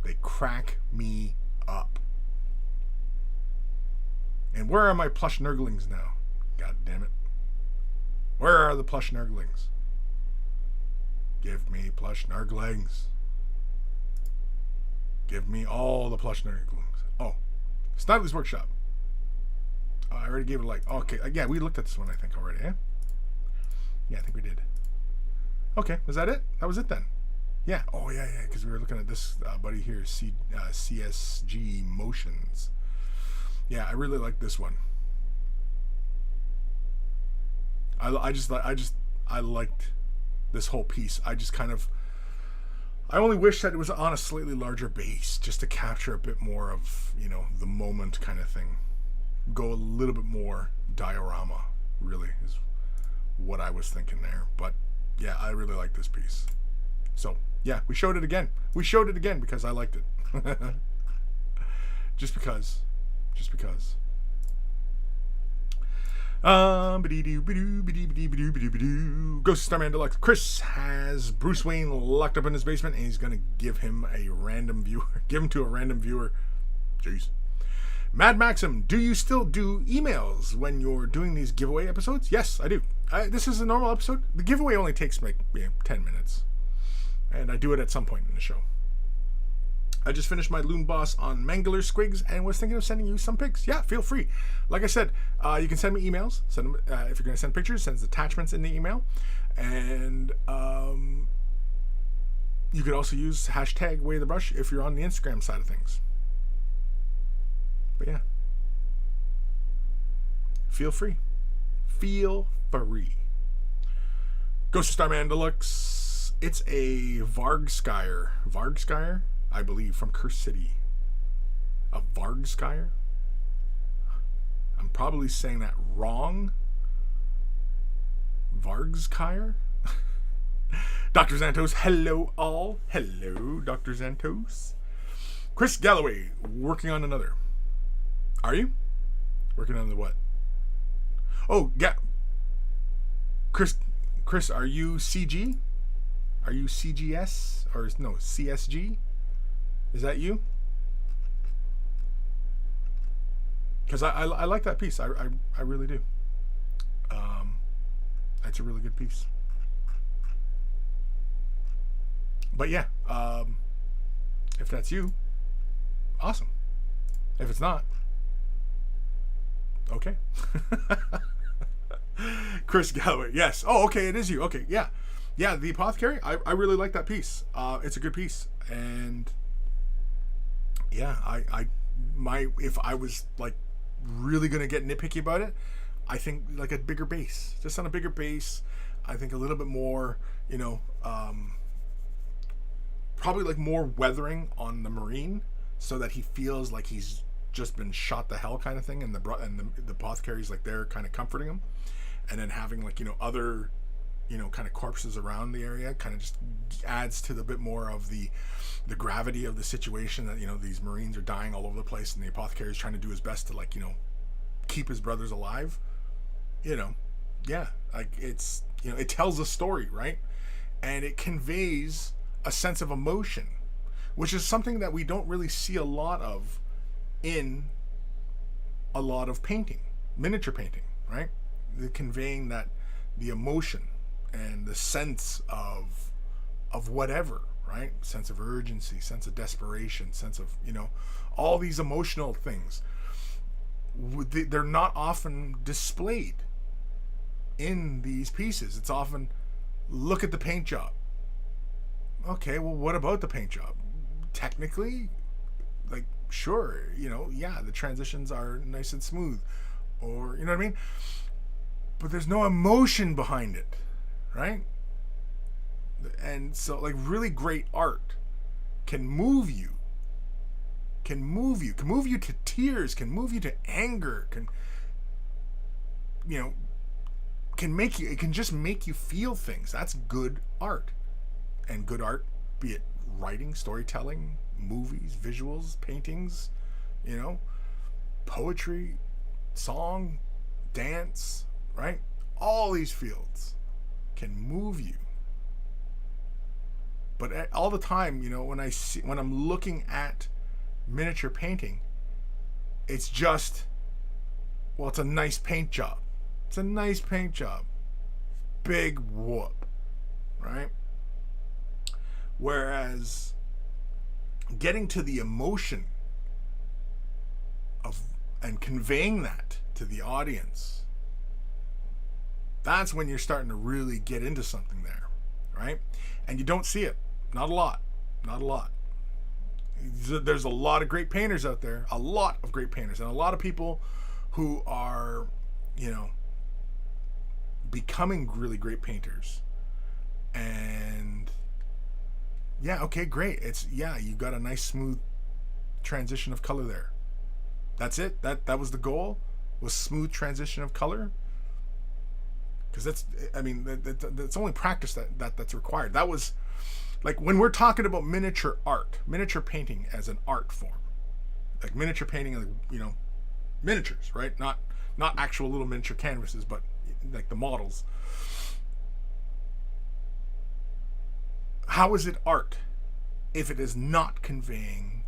They crack me up. And where are my plush Nurglings now? God damn it. Where are the plush Nurglings? Give me plush Nurglings. Give me all the plush Nurglings. Oh. Snidely's Workshop. Oh, I already gave it a like. Okay. Yeah, we looked at this one, I think, already, eh? Yeah, I think we did. Okay. Was that it? That was it then. Yeah. Oh, yeah. Because we were looking at this buddy here, CSG Motions. Yeah, I really like this one. I liked this whole piece. I only wish that it was on a slightly larger base, just to capture a bit more of, the moment kind of thing. Go a little bit more diorama, really, is what I was thinking there. But yeah, I really like this piece. So yeah, we showed it again. We showed it again because I liked it. Just because. Ghost Starman Deluxe. Kris has Bruce Wayne locked up in his basement, and he's gonna give him a random viewer. Give him to a random viewer. Jeez. Mad Maxim, do you still do emails when you're doing these giveaway episodes? Yes, I do. This is a normal episode. The giveaway only takes 10 minutes, and I do it at some point in the show. I just finished my Loom Boss on Mangler Squigs and was thinking of sending you some pics. Yeah, feel free. Like I said, you can send me emails. Send them if you're going to send pictures. Send attachments in the email, and you could also use hashtag Way of the Brush if you're on the Instagram side of things. But yeah, feel free. Feel free. Ghost of Starman Deluxe. It's a Vargskyer, I believe, from Curse City. A Vargskyer? I'm probably saying that wrong. Vargskyer? Dr. Xantos, hello all. Hello, Dr. Xantos. Chris Galloway, working on another. Are you? Working on the what? Oh, yeah. Chris, are you CG? Are you CGS? Or no, CSG? Is that you? Because I like that piece. I really do. It's a really good piece. But yeah, if that's you, awesome. If it's not, okay. Chris Galloway, yes. Oh, okay, it is you. Okay, yeah. Yeah, the Apothecary, I really like that piece. It's a good piece. And yeah, if I was like really gonna get nitpicky about it, I think like a bigger base. Just on a bigger base, I think a little bit more, probably like more weathering on the Marine, so that he feels like he's just been shot to hell kind of thing, and the Apothecary's like there kind of comforting him, and then having like other kind of corpses around the area kind of just adds to the bit more of the gravity of the situation, that these Marines are dying all over the place, and the Apothecary is trying to do his best to keep his brothers alive. Yeah, like it's it tells a story, right? And it conveys a sense of emotion, which is something that we don't really see a lot of in a lot of painting, miniature painting, right? The conveying the emotion and the sense of whatever, right? Sense of urgency, sense of desperation, sense of all these emotional things. They're not often displayed in these pieces. It's often, look at the paint job. Okay, well, what about the paint job? Technically, like, sure, yeah, the transitions are nice and smooth, or what I mean? But there's no emotion behind it, right? And so, like, really great art can move you to tears, can move you to anger, it can just make you feel things. That's good art. And good art, be it writing, storytelling, movies, visuals, paintings, poetry, song, dance, right? All these fields can move you. But all the time, when I'm looking at miniature painting, it's just, well, it's a nice paint job. It's a nice paint job. Big whoop, right? Whereas getting to the emotion of and conveying that to the audience, that's when you're starting to really get into something there, right? And you don't see it Not a lot. Not a lot. There's a lot of great painters out there. A lot of great painters. And a lot of people who are, becoming really great painters. And yeah, okay, great. You got a nice smooth transition of color there. That's it. That was the goal, was smooth transition of color. Because that's only practice that's required. That was like when we're talking about miniature art, miniature painting as an art form, like miniature painting, miniatures, right? Not actual little miniature canvases, but like the models. How is it art if it is not conveying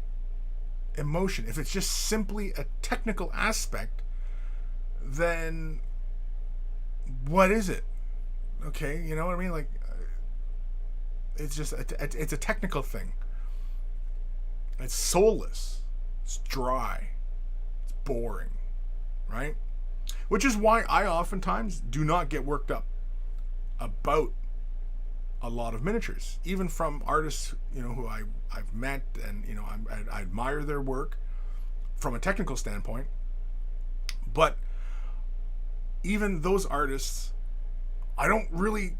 emotion? If it's just simply a technical aspect, then what is it? Okay, you know what I mean? Like, it's just it's a technical thing. It's soulless. It's dry. It's boring, right? Which is why I oftentimes do not get worked up about a lot of miniatures, even from artists who I've met, and I admire their work from a technical standpoint. But even those artists, I don't really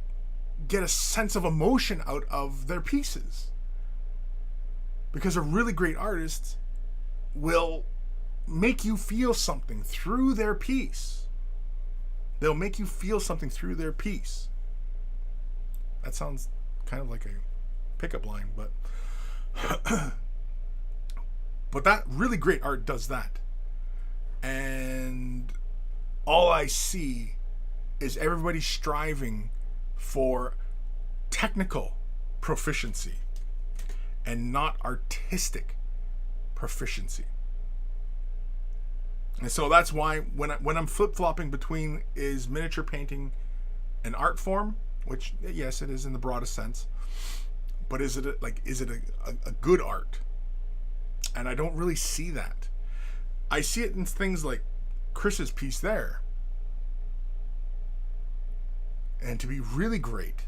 get a sense of emotion out of their pieces, because a really great artist will make you feel something through their piece. They'll make you feel something through their piece. That sounds kind of like a pickup line, but but that really great art does that. And all I see is everybody striving for technical proficiency and not artistic proficiency. And so that's why when I'm flip-flopping between is miniature painting an art form, which yes, it is in the broadest sense, but is it a good art? And I don't really see that. I see it in things like Kris's piece there. And to be really great,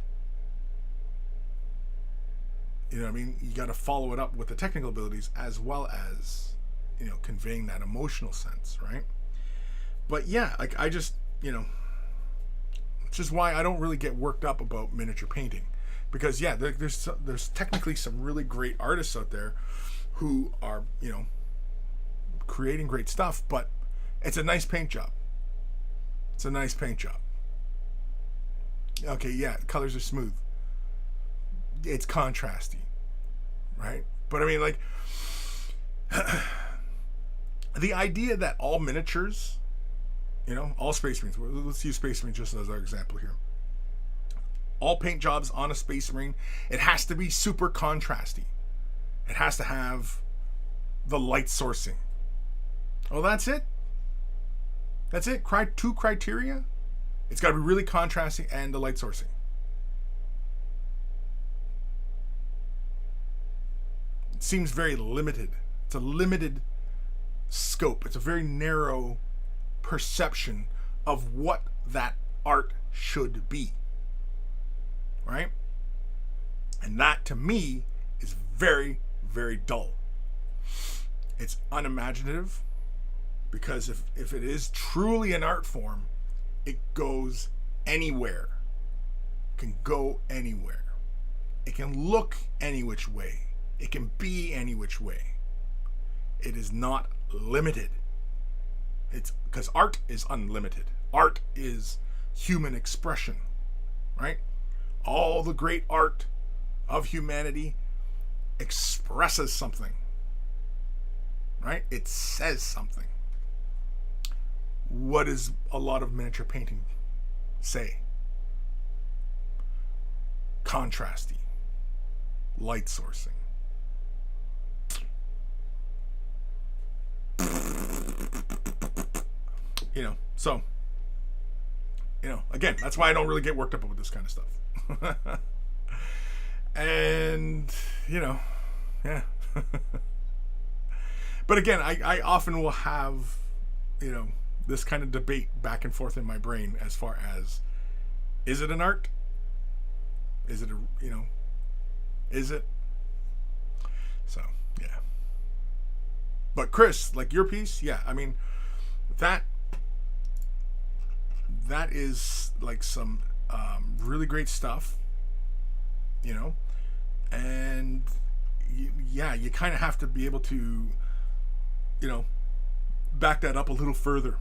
you got to follow it up with the technical abilities as well as, conveying that emotional sense, right? But yeah, like I just, which is why I don't really get worked up about miniature painting, because yeah, there's technically some really great artists out there who are, creating great stuff, but it's a nice paint job. It's a nice paint job. Okay, yeah, colors are smooth. It's contrasty, right? But the idea that all miniatures, all Space Marines, let's use Space Marines just as our example here. All paint jobs on a Space Marine, it has to be super contrasty. It has to have the light sourcing. Oh, that's it? That's it? Two criteria? It's got to be really contrasty and the light sourcing. It seems very limited. It's a limited scope. It's a very narrow perception of what that art should be. Right? And that, to me, is very, very dull. It's unimaginative, because if it is truly an art form, it goes anywhere. It can go anywhere. It can look any which way. It can be any which way. It is not limited. It's because art is unlimited. Art is human expression, right? All the great art of humanity expresses something, right? It says something. What does a lot of miniature painting say? Contrasty, light sourcing. So, again, that's why I don't really get worked up with this kind of stuff. And, yeah. But again, I often will have, this kind of debate back and forth in my brain as far as, is it an art? Is it Is it? So, yeah. But Kris, like your piece, yeah, I mean, that is like some really great stuff, you know, and you kind of have to be able to, you know, back that up a little further.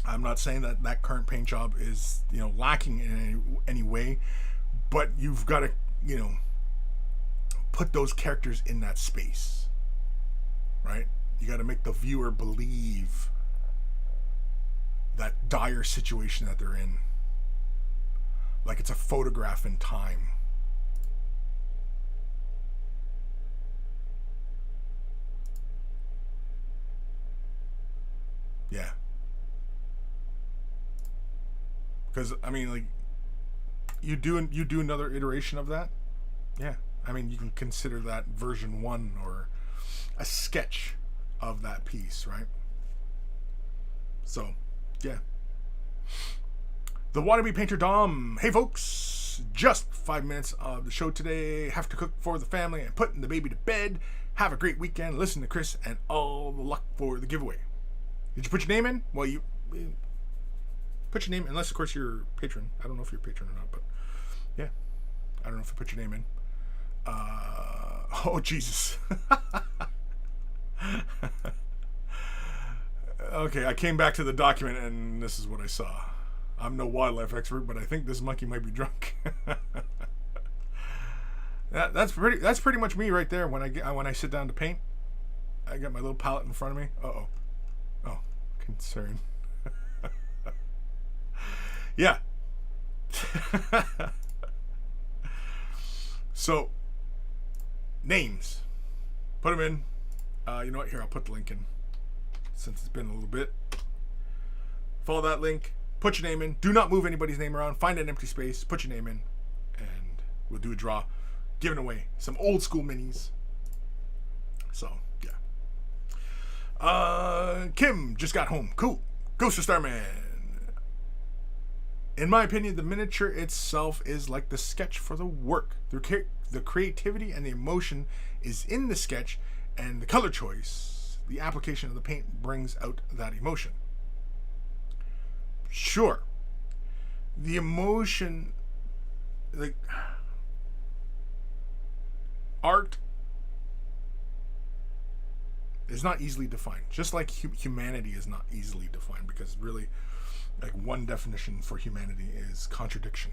I'm not saying that current paint job is, you know, lacking in any way, but you've got to, you know, put those characters in that space, right? You got to make the viewer believe that dire situation that they're in, like it's a photograph in time. Yeah. Because I mean, like, you do another iteration of that. Yeah, I mean, you can consider that version 1 or a sketch of that piece, right? So, yeah. The Wannabe Painter Dom. Hey, folks. Just 5 minutes of the show today. Have to cook for the family and putting the baby to bed. Have a great weekend. Listen to Kris and all the luck for the giveaway. Did you put your name in? Well, you put your name, unless, of course, you're a patron. I don't know if you're a patron or not, but yeah. I don't know if you put your name in. Oh, Jesus. Okay, I came back to the document, and this is what I saw. I'm no wildlife expert, but I think this monkey might be drunk. That's pretty much me right there. When I sit down to paint, I got my little palette in front of me. Oh, concern. Yeah. So, names. Put them in. You know what? Here, I'll put the link in, since it's been a little bit. Follow that link. Put your name in. Do not move anybody's name around. Find an empty space. Put your name in. And we'll do a draw. Giving away some old school minis. So, yeah. Kim just got home. Cool. Ghost of Starman. In my opinion, the miniature itself is like the sketch for the work. The creativity and the emotion is in the sketch, and the color choice, the application of the paint, brings out that emotion. Sure, the emotion, like art, is not easily defined. Just like humanity is not easily defined, because really, like, one definition for humanity is contradiction.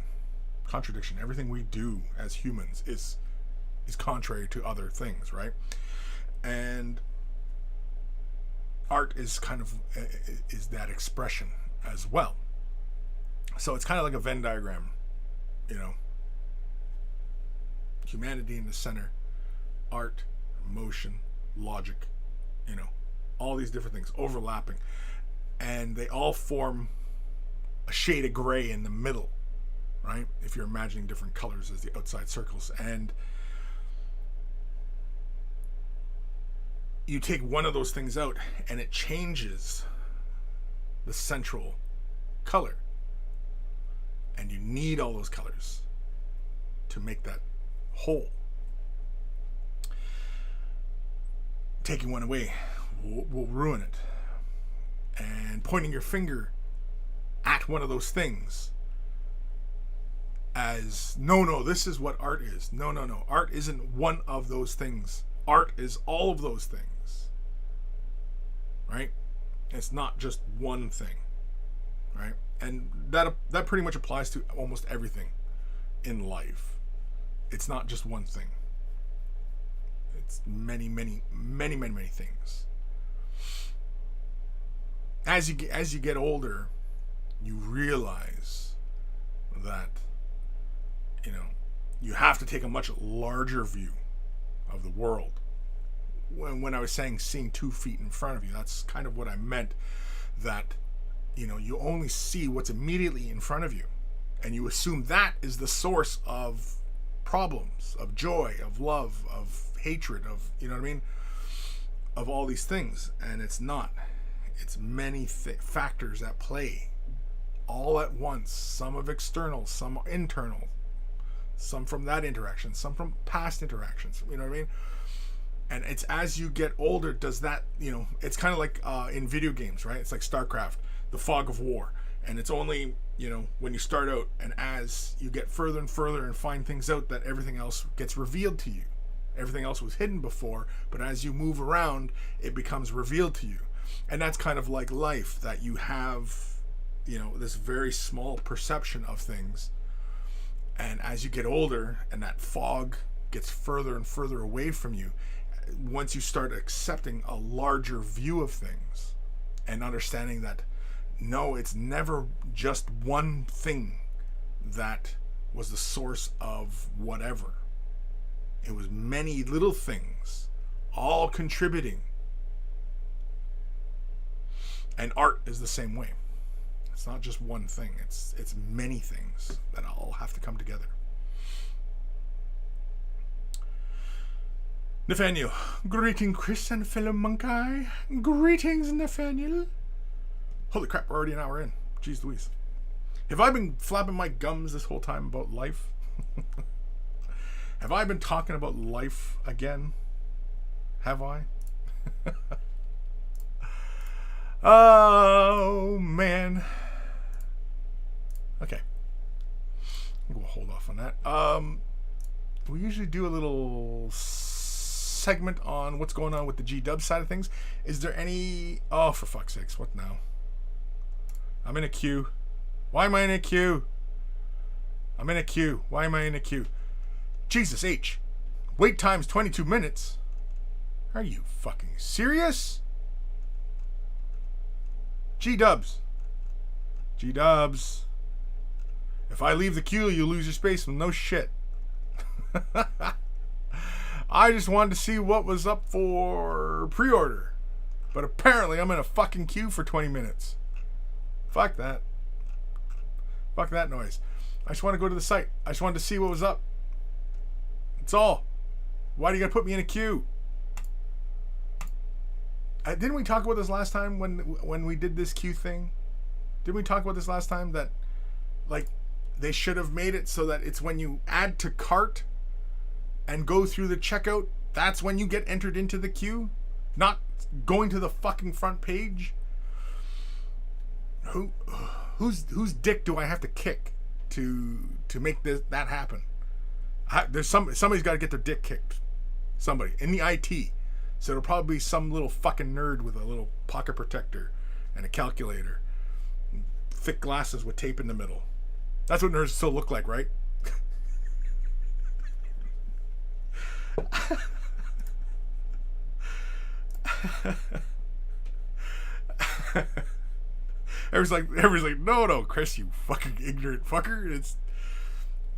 Contradiction. Everything we do as humans is contrary to other things, right? And art is kind of is that expression as well. So it's kind of like a Venn diagram, you know. Humanity in the center, art, emotion, logic, you know, all these different things overlapping, and they all form a shade of gray in the middle, right? If you're imagining different colors as the outside circles, and you take one of those things out and it changes the central color, and you need all those colors to make that whole. Taking one away will ruin it, and pointing your finger at one of those things as no, this is what art is. No, art isn't one of those things. Art is all of those things, right? It's not just one thing, right? And that pretty much applies to almost everything in life. It's not just one thing. It's many things. As you get older, you realize that, you know, you have to take a much larger view of the world. When I was saying seeing 2 feet in front of you, that's kind of what I meant. That, you know, you only see what's immediately in front of you, and you assume that is the source of problems, of joy, of love, of hatred, of, you know what I mean, of all these things. And it's not. It's many factors at play all at once. Some of external, some internal, some from that interaction, some from past interactions. You know what I mean? And it's as you get older, does that, it's kind of like in video games, right? It's like StarCraft, the fog of war. And it's only, when you start out, and as you get further and further and find things out, that everything else gets revealed to you. Everything else was hidden before, but as you move around, it becomes revealed to you. And that's kind of like life, that you have, this very small perception of things. And as you get older and that fog gets further and further away from you, once you start accepting a larger view of things and understanding that, no, it's never just one thing that was the source of whatever. It was many little things, all contributing. And art is the same way. It's not just one thing. It's many things that all have to come together. Nathaniel. Greeting, Kris and fellow monkey. Greetings, Nathaniel. Holy crap, we're already an hour in. Jeez Louise. Have I been flapping my gums this whole time about life? Have I been talking about life again? Have I? Oh, man. Okay. We'll hold off on that. We usually do a little segment on what's going on with the G-Dub side of things. Is there any... Oh, for fuck's sakes, what now? I'm in a queue. Why am I in a queue? I'm in a queue. Why am I in a queue? Jesus H. Wait time's 22 minutes. Are you fucking serious? G-Dubs. G-Dubs. If I leave the queue, you lose your space. Well, no shit. I just wanted to see what was up for pre-order. But apparently I'm in a fucking queue for 20 minutes. Fuck that. Fuck that noise. I just want to go to the site. I just wanted to see what was up. That's all. Why do you gotta put me in a queue? Didn't we talk about this last time when we did this queue thing? Didn't we talk about this last time that, like, they should have made it so that it's when you add to cart and go through the checkout, that's when you get entered into the queue? Not going to the fucking front page? Whose dick do I have to kick to make that happen? Somebody's got to get their dick kicked. Somebody in the IT. So it'll probably be some little fucking nerd with a little pocket protector and a calculator, and thick glasses with tape in the middle. That's what nerds still look like, right? Everybody's like, no, Kris, you fucking ignorant fucker.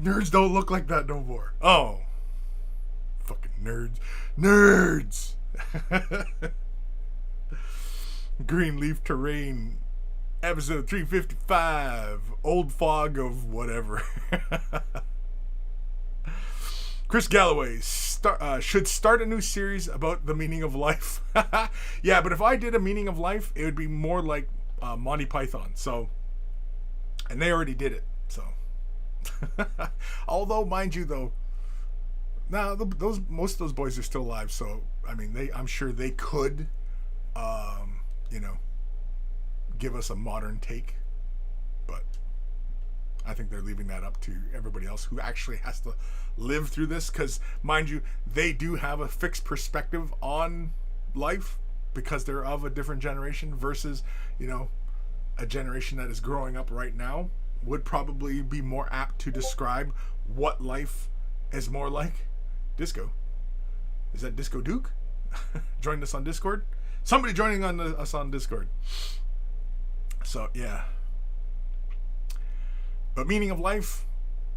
Nerds don't look like that no more. Oh, fucking nerds. Greenleaf Terrain, episode 355. Old fog of whatever. Chris Galloway should start a new series about the meaning of life. Yeah, but if I did a meaning of life, it would be more like Monty Python. So, and they already did it. So, although, mind you, though, now most of those boys are still alive. So, I mean, I'm sure they could, give us a modern take. But I think they're leaving that up to everybody else who actually has to live through this. Because, mind you, they do have a fixed perspective on life because they're of a different generation versus, a generation that is growing up right now would probably be more apt to describe what life is more like. Disco. Is that Disco Duke? Joining us on Discord? Somebody joining us on Discord. So, yeah. But meaning of life,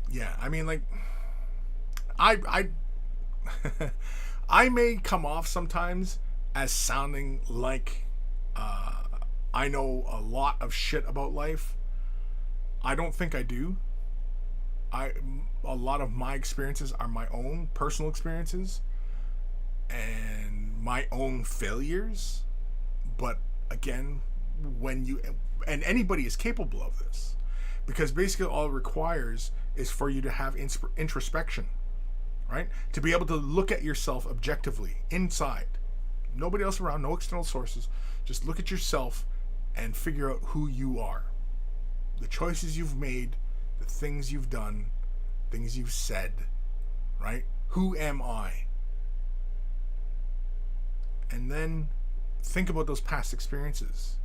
yeah. I mean, like, I I may come off sometimes as sounding like I know a lot of shit about life. I don't think I do. A lot of my experiences are my own personal experiences and my own failures. But again, and anybody is capable of this, because basically all it requires is for you to have introspection, right? To be able to look at yourself objectively inside. Nobody else around, no external sources. Just look at yourself and figure out who you are. The choices you've made, the things you've done, things you've said, right? Who am I? And then think about those past experiences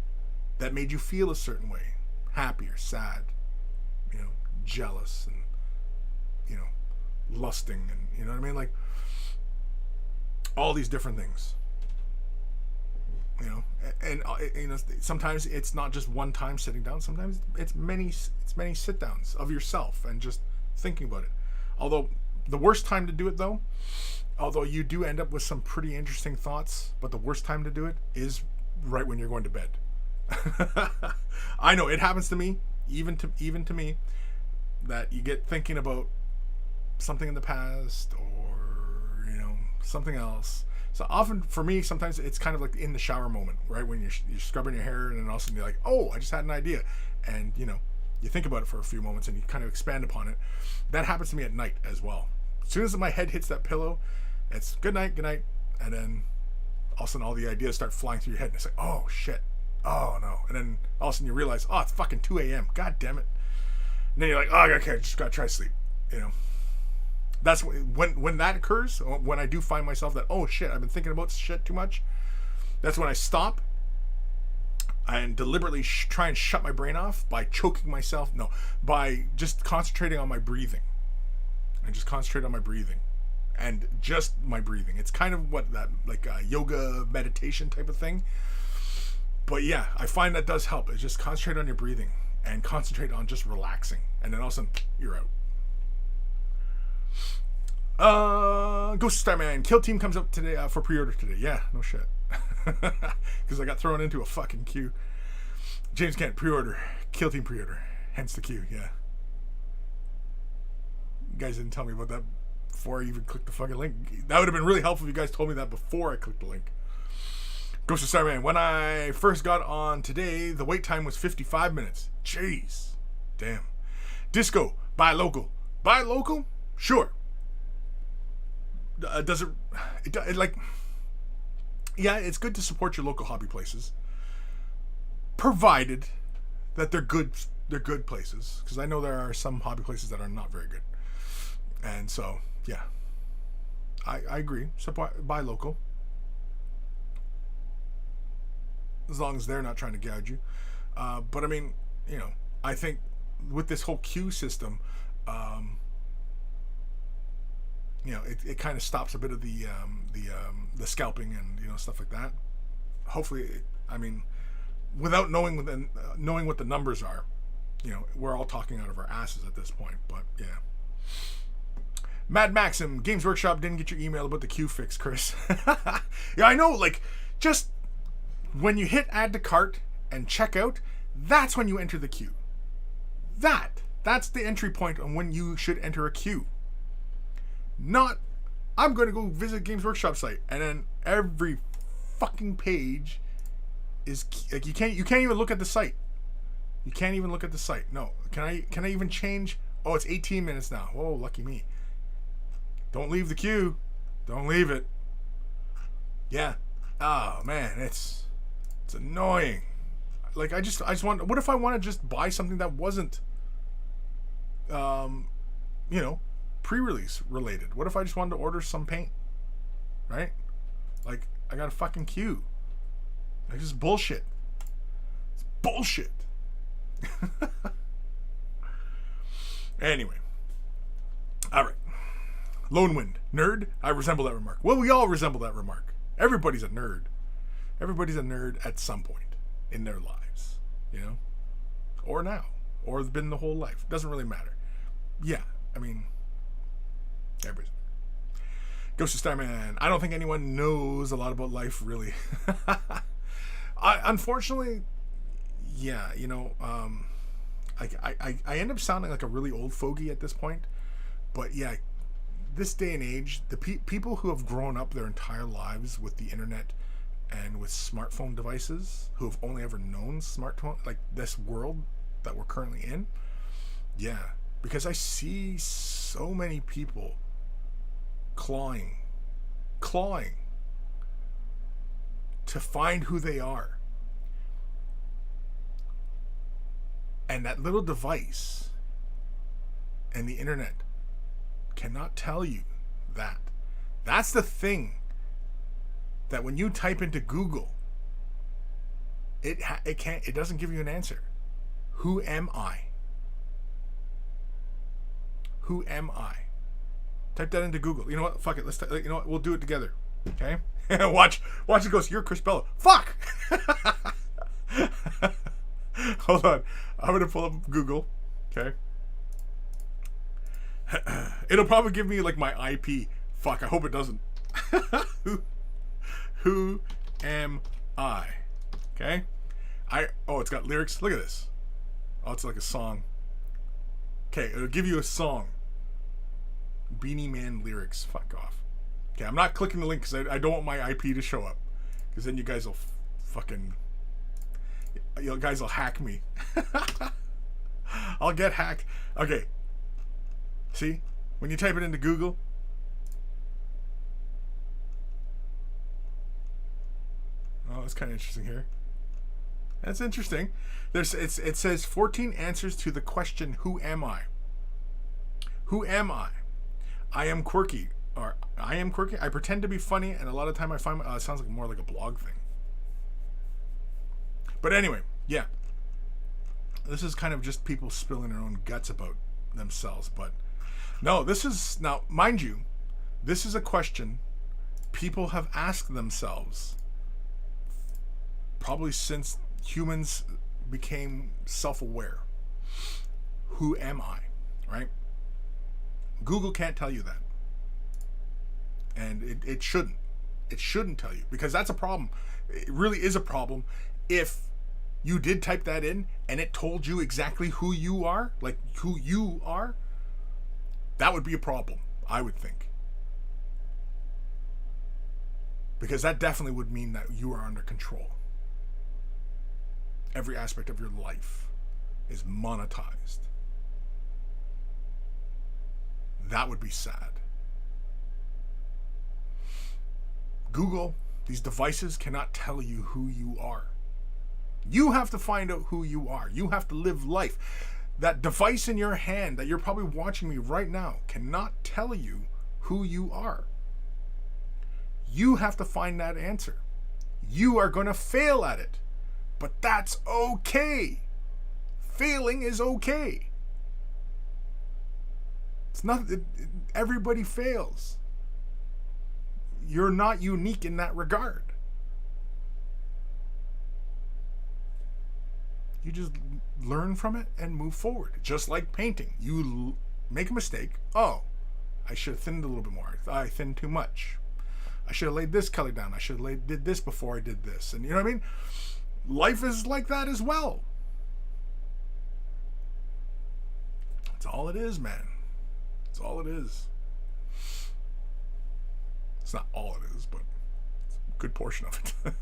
that made you feel a certain way. Happy or sad, jealous and, lusting and, you know what I mean? Like, all these different things. And sometimes it's not just one time sitting down. Sometimes it's many sit downs of yourself and just thinking about it. Although the worst time to do it, though, although you do end up with some pretty interesting thoughts, but the worst time to do it is right when you're going to bed. I know it happens to me, even to me, that you get thinking about something in the past or something else. So often for me, sometimes it's kind of like in the shower moment, right? When you're scrubbing your hair and then all of a sudden you're like, oh, I just had an idea. And, you think about it for a few moments and you kind of expand upon it. That happens to me at night as well. As soon as my head hits that pillow, it's good night. And then all of a sudden all the ideas start flying through your head. And it's like, oh, shit. Oh, no. And then all of a sudden you realize, oh, it's fucking 2 a.m. God damn it. And then you're like, oh, okay, I just got to try to sleep, That's when that occurs, when I do find myself that, oh shit, I've been thinking about shit too much. That's when I stop and deliberately try and shut my brain off by choking myself. No, by just concentrating on my breathing. And just concentrate on my breathing. And just my breathing. It's kind of what that, like a yoga meditation type of thing. But yeah, I find that does help. It's just concentrate on your breathing and concentrate on just relaxing. And then all of a sudden, you're out. Ghost Starman Kill Team comes up today for pre-order today. Yeah, no shit. Because I got thrown into a fucking queue. James Kent pre-order, Kill Team pre-order, hence the queue. Yeah, you guys didn't tell me about that before I even clicked the fucking link. That would have been really helpful if you guys told me that before I clicked the link. Ghost Starman, when I first got on today, the wait time was 55 minutes. Jeez, damn. Disco, buy local. Buy local? Sure. Does it like, yeah, it's good to support your local hobby places, provided that they're good places, because I know there are some hobby places that are not very good. And so yeah, I agree, support, buy local, as long as they're not trying to gouge you. But I mean, I think with this whole queue system, it kind of stops a bit of the scalping and stuff like that. Hopefully, without knowing what the numbers are, we're all talking out of our asses at this point. But yeah, Mad Maxim Games Workshop didn't get your email about the queue fix, Kris. Yeah, I know. Like, just when you hit add to cart and check out, that's when you enter the queue. That's the entry point on when you should enter a queue. Not, I'm going to go visit Games Workshop site, and then every fucking page is like, you can't even look at the site. You can't even look at the site. No, can I even change? Oh, it's 18 minutes now. Whoa, lucky me. Don't leave the queue. Don't leave it. Yeah. Oh man, it's annoying. Like, I just want. What if I want to just buy something that wasn't, pre-release related? What if I just wanted to order some paint? Right? Like, I got a fucking queue. Like, this is bullshit. It's bullshit. Anyway. Alright. Lone Wind. Nerd? I resemble that remark. Well, we all resemble that remark. Everybody's a nerd. Everybody's a nerd at some point in their lives. Or now. Or it's been the whole life. Doesn't really matter. Yeah. Everybody's. Ghost of Starman. I don't think anyone knows a lot about life, really. Unfortunately, yeah, I end up sounding like a really old fogey at this point. But yeah, this day and age, the people who have grown up their entire lives with the internet and with smartphone devices, who have only ever known smartphone, like this world that we're currently in, yeah, Because I see so many people clawing to find who they are. And that little device and the internet cannot tell you that. That's the thing, that when you type into Google, it doesn't give you an answer. Who am I? Who am I? Type that into Google. You know what? Fuck it. You know what? We'll do it together. Okay? watch it goes, you're Kris Belleau. Fuck! Hold on. I'm going to pull up Google. Okay? It'll probably give me like my IP. Fuck, I hope it doesn't. Who am I? Okay? It's got lyrics. Look at this. Oh, it's like a song. Okay, it'll give you a song. Beanie Man lyrics. Fuck off. Okay, I'm not clicking the link because I don't want my IP to show up. Because then you guys will you guys will hack me. I'll get hacked. Okay. See? When you type it into Google. Oh, that's kind of interesting here. That's interesting. It says 14 answers to the question, who am I? Who am I? I am quirky. Or I am quirky. I pretend to be funny, and a lot of time I find it sounds like more like a blog thing. But anyway, yeah. This is kind of just people spilling their own guts about themselves. But no, now, mind you, this is a question people have asked themselves probably since humans became self-aware. Who am I? Right? Google can't tell you that. And it shouldn't. It shouldn't tell you, because that's a problem. It really is a problem if you did type that in and it told you exactly who you are, like who you are. That would be a problem, I would think. Because that definitely would mean that you are under control. Every aspect of your life is monetized. That would be sad. Google, these devices cannot tell you who you are. You have to find out who you are. You have to live life. That device in your hand that you're probably watching me right now cannot tell you who you are. You have to find that answer. You are going to fail at it. But that's okay. Failing is okay. It's not. Everybody fails. You're not unique in that regard. You just learn from it and move forward. Just like painting. You make a mistake. Oh, I should have thinned a little bit more. I thinned too much. I should have laid this color down. I should have did this before I did this. And you know what I mean? Life is like that as well. That's all it is, man. That's all it is. It's not all it is, but it's a good portion of it.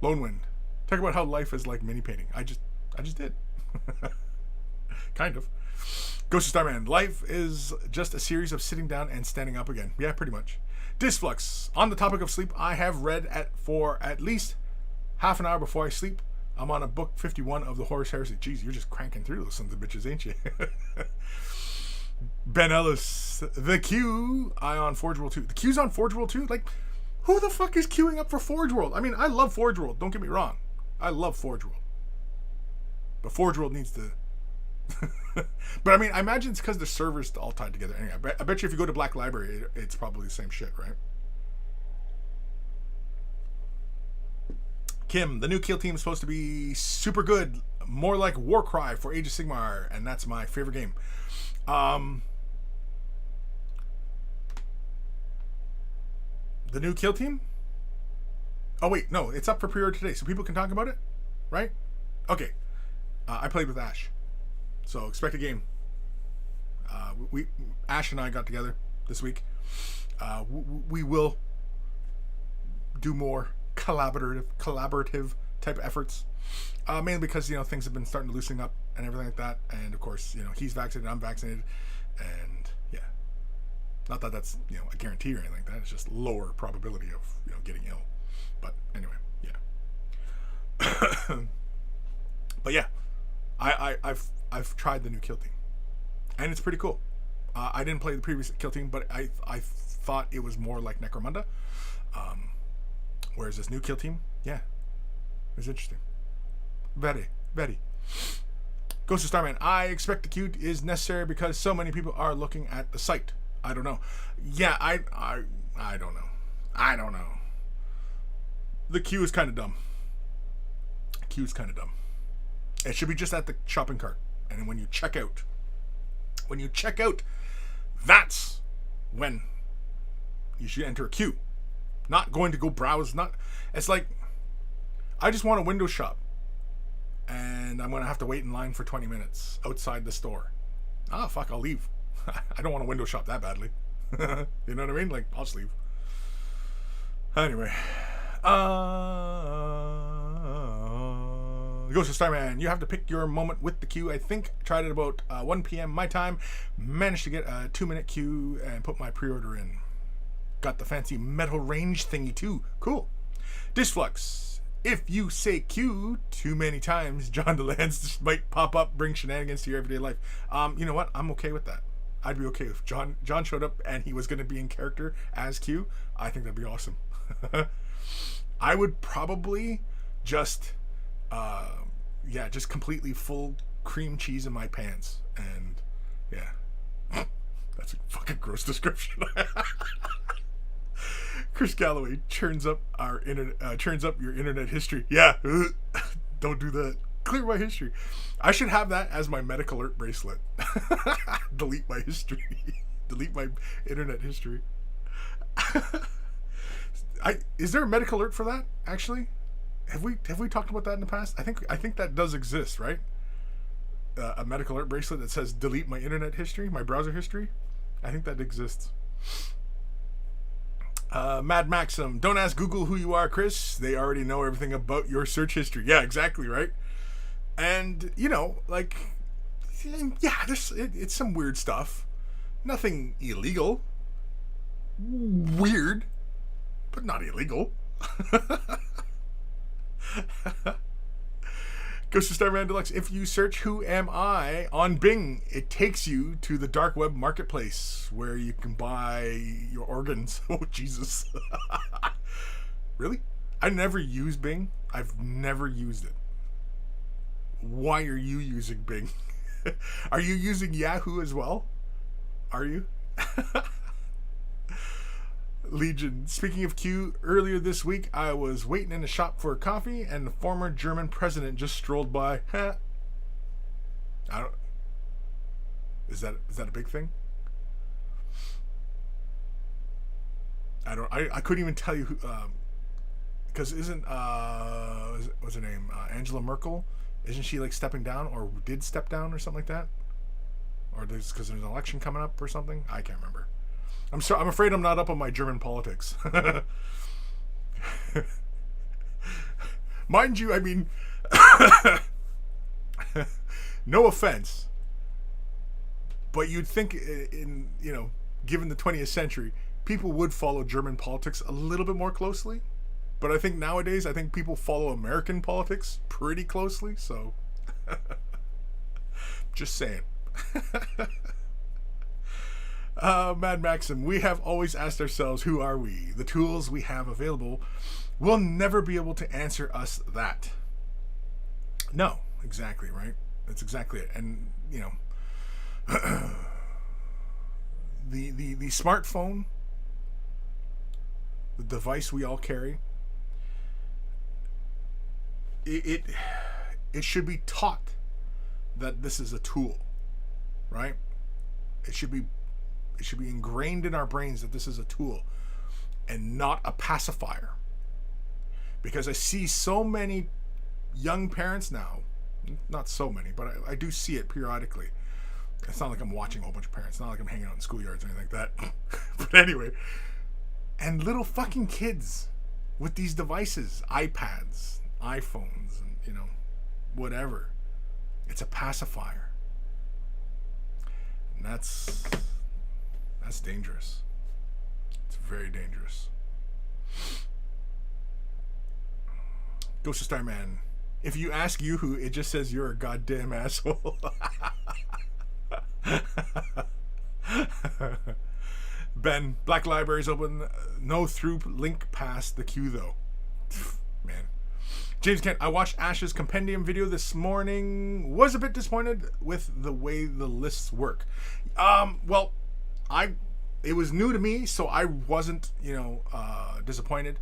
Lone Wind. Talk about how life is like mini painting. I just did. Kind of. Ghost of Starman. Life is just a series of sitting down and standing up again. Yeah, pretty much. Disflux. On the topic of sleep, I have read for at least half an hour before I sleep. I'm on a book 51 of the Horus Heresy. Jeez, you're just cranking through those sons of bitches, ain't you? Ben Ellis. The Q. I on Forge World 2. The Q's on Forge World 2? Like, who the fuck is queuing up for Forge World? I mean, I love Forge World. Don't get me wrong. I love Forge World. But Forge World needs to... But I mean, I imagine it's because the servers all tied together. Anyway, I bet you if you go to Black Library, it's probably the same shit, right? Kim, the new Kill Team is supposed to be super good, more like Warcry for Age of Sigmar, and that's my favorite game. The new Kill Team? Oh wait, no, it's up for pre-order today, so people can talk about it, right? Okay, I played with Ash, so expect a game. Ash and I got together this week. We will do more collaborative type efforts. Mainly because, things have been starting to loosen up and everything like that. And of course, he's vaccinated, I'm vaccinated. And yeah, not that that's, a guarantee or anything like that. It's just lower probability of, getting ill. But anyway, yeah. But yeah, I've tried the new Kill Team. And it's pretty cool. I didn't play the previous Kill Team, but I thought it was more like Necromunda. Whereas this new Kill Team, yeah, it was interesting. Very. Ghost of Starman. I expect the queue is necessary because so many people are looking at the site. I don't know. Yeah, I don't know. The queue is kind of dumb. It should be just at the shopping cart. And then when you check out, that's when you should enter a queue. Not going to go browse. It's like, I just want a window shop. And I'm going to have to wait in line for 20 minutes outside the store. Fuck, I'll leave. I don't want to window shop that badly. You know what I mean? Like, I'll just leave. Anyway. Ghost of Starman, you have to pick your moment with the queue. I think tried it about 1 p.m. my time. Managed to get a 2-minute queue and put my pre-order in. Got the fancy metal range thingy too. Cool. Dishflux. If you say Q too many times, John DeLance might pop up, bring shenanigans to your everyday life. You know what? I'm okay with that. I'd be okay if John showed up and he was going to be in character as Q. I think that'd be awesome. I would probably just completely full cream cheese in my pants. And yeah, that's a fucking gross description. Chris Galloway turns up your internet history. Yeah, don't do that. Clear my history. I should have that as my medic alert bracelet. Delete my history. Delete my internet history. Is there a medic alert for that? Actually, have we talked about that in the past? I think that does exist, right? A medic alert bracelet that says delete my internet history, my browser history. I think that exists. Mad Maxim, don't ask Google who you are, Chris. They already know everything about your search history. Yeah, exactly, right? And, it's some weird stuff. Nothing illegal. Weird, but not illegal. Ghost of Starman Deluxe, if you search Who Am I on Bing, it takes you to the dark web marketplace where you can buy your organs. Oh, Jesus. Really? I never use Bing. I've never used it. Why are you using Bing? Are you using Yahoo as well? Are you? Legion. Speaking of Q, earlier this week I was waiting in a shop for a coffee and the former German president just strolled by. Is that a big thing? I couldn't even tell you who, because isn't what's her name, Angela Merkel? Isn't she like stepping down or did step down or something like that? Or because there's an election coming up or something? I can't remember. I'm afraid I'm not up on my German politics. Mind you, I mean, no offense, but you'd think in given the 20th century, people would follow German politics a little bit more closely. But I think nowadays, people follow American politics pretty closely. So, just saying. Mad Maxim, we have always asked ourselves, who are we? The tools we have available will never be able to answer us that. No, exactly, right? That's exactly it. And, the smartphone, the device we all carry, it should be taught that this is a tool, right? It should be ingrained in our brains that this is a tool and not a pacifier. Because I see so many young parents now, not so many, but I do see it periodically. It's not like I'm watching a whole bunch of parents. It's not like I'm hanging out in schoolyards or anything like that. But anyway, and little fucking kids with these devices, iPads, iPhones, and, you know, whatever. It's a pacifier. And that's dangerous. It's very dangerous. Ghost of Starman. If you ask Yoo-Hoo, it just says you're a goddamn asshole. Ben, Black Library's open. No through link past the queue, though. Man. James Kent, I watched Ash's compendium video this morning. Was a bit disappointed with the way the lists work. Well, it was new to me, so I wasn't, disappointed.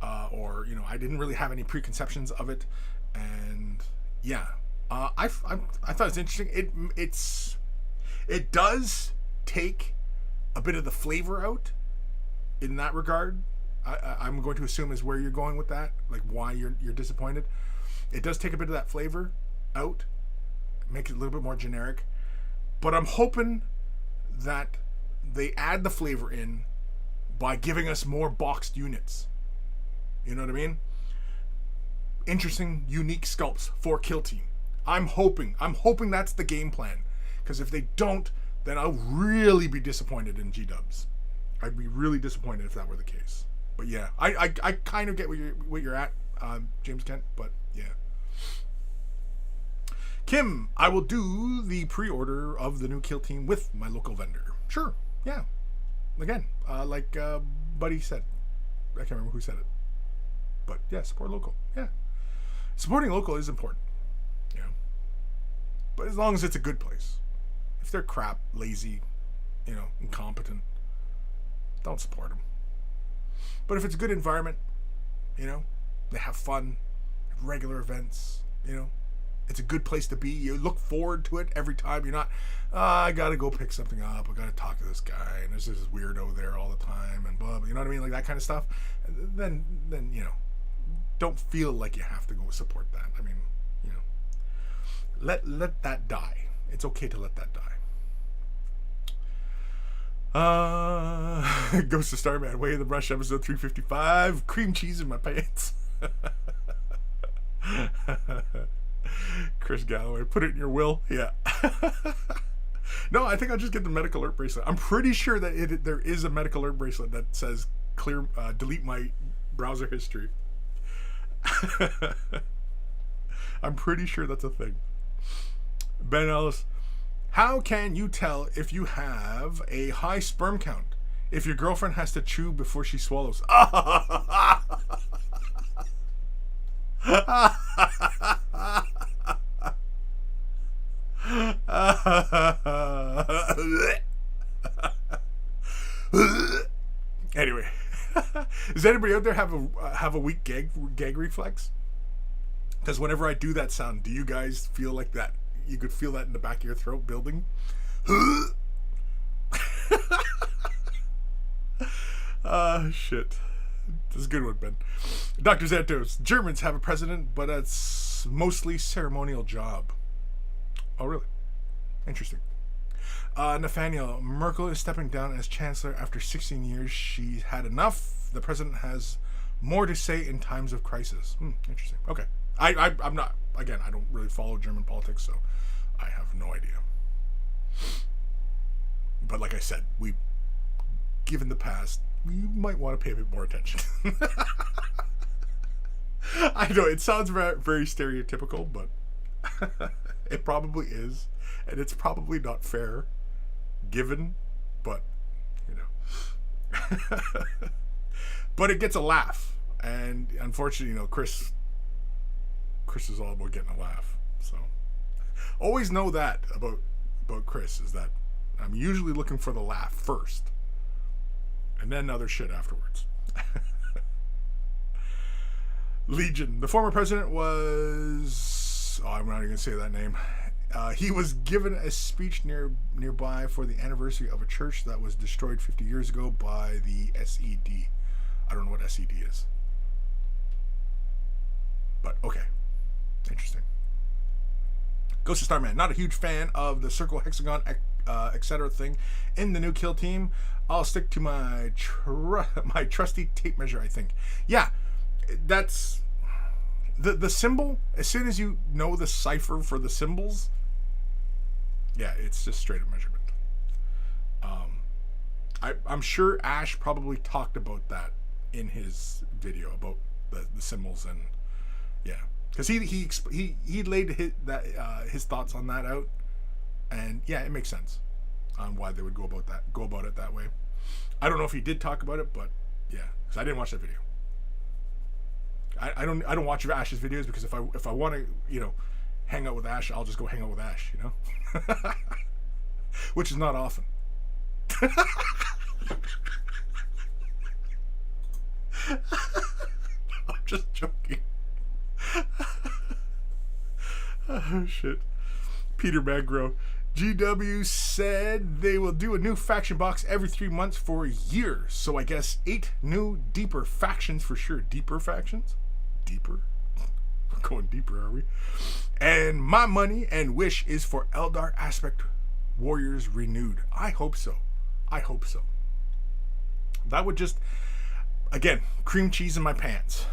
Or, I didn't really have any preconceptions of it. And, yeah. I thought it was interesting. It does take a bit of the flavor out in that regard. I'm going to assume is where you're going with that, like why you're disappointed. It does take a bit of that flavor out, make it a little bit more generic, but I'm hoping that they add the flavor in by giving us more boxed units. You know what I mean? Interesting, unique sculpts for Kill Team. I'm hoping that's the game plan, because if they don't, then I'll really be disappointed in G-dubs. I'd be really disappointed if that were the case. But yeah, I kind of get what you're at, James Kent, but yeah. Kim, I will do the pre-order of the new Kill Team with my local vendor. Sure, yeah. Again, like Buddy said. I can't remember who said it. But yeah, support local. Yeah. Supporting local is important. Yeah. But as long as it's a good place. If they're crap, lazy, incompetent, don't support them. But if it's a good environment, they have fun, have regular events, it's a good place to be. You look forward to it every time. You're not, I got to go pick something up. I got to talk to this guy, and there's this weirdo there all the time, and blah, blah, you know what I mean? Like that kind of stuff. Then don't feel like you have to go support that. I mean, let that die. It's okay to let that die. Ghost of Starman, Way of the Brush, episode 355. Cream cheese in my pants. Chris Galloway, put it in your will. Yeah. No, I think I'll just get the medical alert bracelet. I'm pretty sure that there is a medical alert bracelet that says delete my browser history. I'm pretty sure that's a thing. Ben Ellis, how can you tell if you have a high sperm count if your girlfriend has to chew before she swallows? Anyway, does anybody out there have a weak gag reflex? Because whenever I do that sound, do you guys feel like that? You could feel that in the back of your throat building. Shit. This is a good one, Ben. Dr. Zantos, Germans have a president, but it's mostly ceremonial job. Oh, really? Interesting. Nathaniel, Merkel is stepping down as chancellor after 16 years. She had enough. The president has more to say in times of crisis. Interesting. Okay. I'm not, again, I don't really follow German politics, so I have no idea. But like I said, given the past, we might want to pay a bit more attention. I know, it sounds very, very stereotypical, but it probably is. And it's probably not fair, given, but, But it gets a laugh. And unfortunately, Kris is all about getting a laugh. So always know that about Kris, is that I'm usually looking for the laugh first and then other shit afterwards. Legion, the former president was, I'm not even gonna say that name. He was given a speech nearby for the anniversary of a church that was destroyed 50 years ago by the SED. I don't know what SED is, but okay. Interesting. Ghost of Starman, not a huge fan of the circle, hexagon, etc. thing in the new Kill Team. I'll stick to my trusty tape measure, I think. Yeah, that's the symbol. As soon as you know the cipher for the symbols, yeah, it's just straight up measurement. I'm sure Ash probably talked about that in his video about the symbols, and yeah, because he laid his thoughts on that out, and yeah, it makes sense on why they would go about it that way. I don't know if he did talk about it, but yeah, because I didn't watch that video. I don't watch Ash's videos, because if I want to hang out with Ash, I'll just go hang out with Ash, which is not often. I'm just joking. Oh shit. Peter Magro. GW said they will do a new faction box every 3 months for a year. So I guess 8 new deeper factions for sure. Deeper factions? Deeper? We're going deeper, are we? And my money and wish is for Eldar Aspect Warriors Renewed. I hope so. That would just, again, cream cheese in my pants.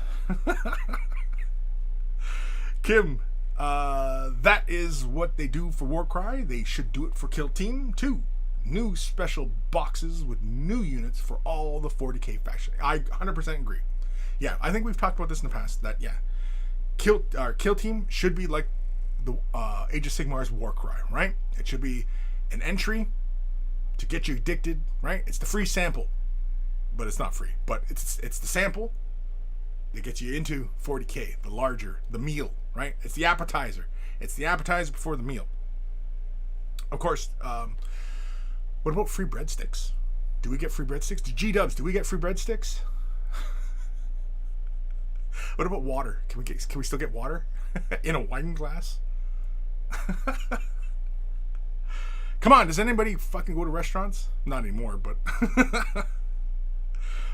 Kim, that is what they do for Warcry. They should do it for Kill Team too. New special boxes with new units for all the 40k factions. I 100% agree. Yeah, I think we've talked about this in the past. That Kill Team should be like the Age of Sigmar's Warcry, right? It should be an entry to get you addicted, right? It's the free sample, but it's not free. But it's the sample that gets you into 40k, the meal, right? It's the appetizer. It's the appetizer before the meal. Of course, what about free breadsticks? Do we get free breadsticks? G-dubs, do we get free breadsticks? What about water? Can we still get water in a wine glass? Come on, does anybody fucking go to restaurants? Not anymore, but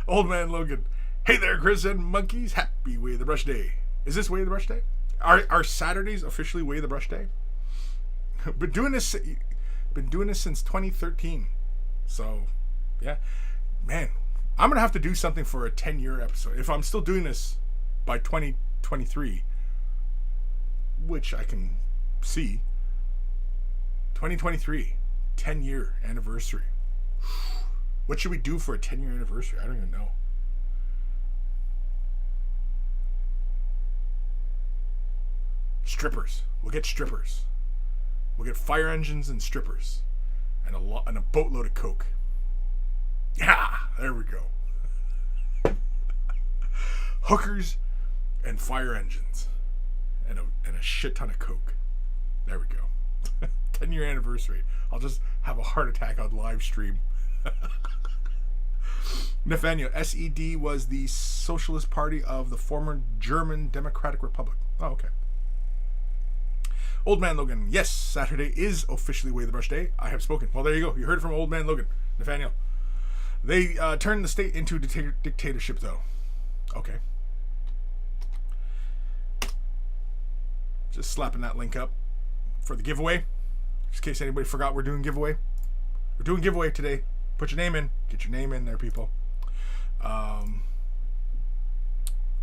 Old Man Logan. Hey there, Kris and monkeys. Happy Way of the Brush Day. Is this Way of the Brush Day? Are Saturdays officially Way of the Brush Day? Been doing this since 2013. So, yeah. Man, I'm going to have to do something for a 10-year episode. If I'm still doing this by 2023, which I can see. 2023, 10-year anniversary. What should we do for a 10-year anniversary? I don't even know. Strippers. We'll get strippers. We'll get fire engines and strippers. And a boatload of coke. Yeah, there we go. Hookers and fire engines. And a shit ton of coke. There we go. 10-year anniversary. I'll just have a heart attack on live stream. Nathaniel, SED was the Socialist Party of the former German Democratic Republic. Oh, okay. Old Man Logan, yes, Saturday is officially Way of the Brush Day. I have spoken. Well, there you go. You heard it from Old Man Logan. Nathaniel. They turned the state into dictatorship, though. Okay. Just slapping that link up for the giveaway. Just in case anybody forgot we're doing giveaway. We're doing giveaway today. Put your name in. Get your name in there, people.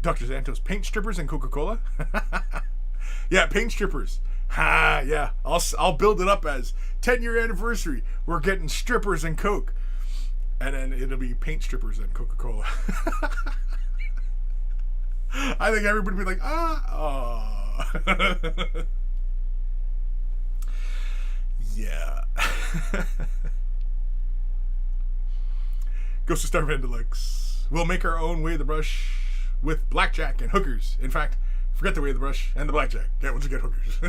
Dr. Santos, paint strippers and Coca-Cola. Yeah, paint strippers. Ha, yeah. I'll build it up as 10-year anniversary. We're getting strippers and Coke. And then it'll be paint strippers and Coca-Cola. I think everybody will be like, oh. Yeah. Ghost of Starman Deluxe. We'll make our own Way of the Brush with blackjack and hookers. In fact, forget the Way of the Brush and the blackjack. Yeah, we'll just get hookers.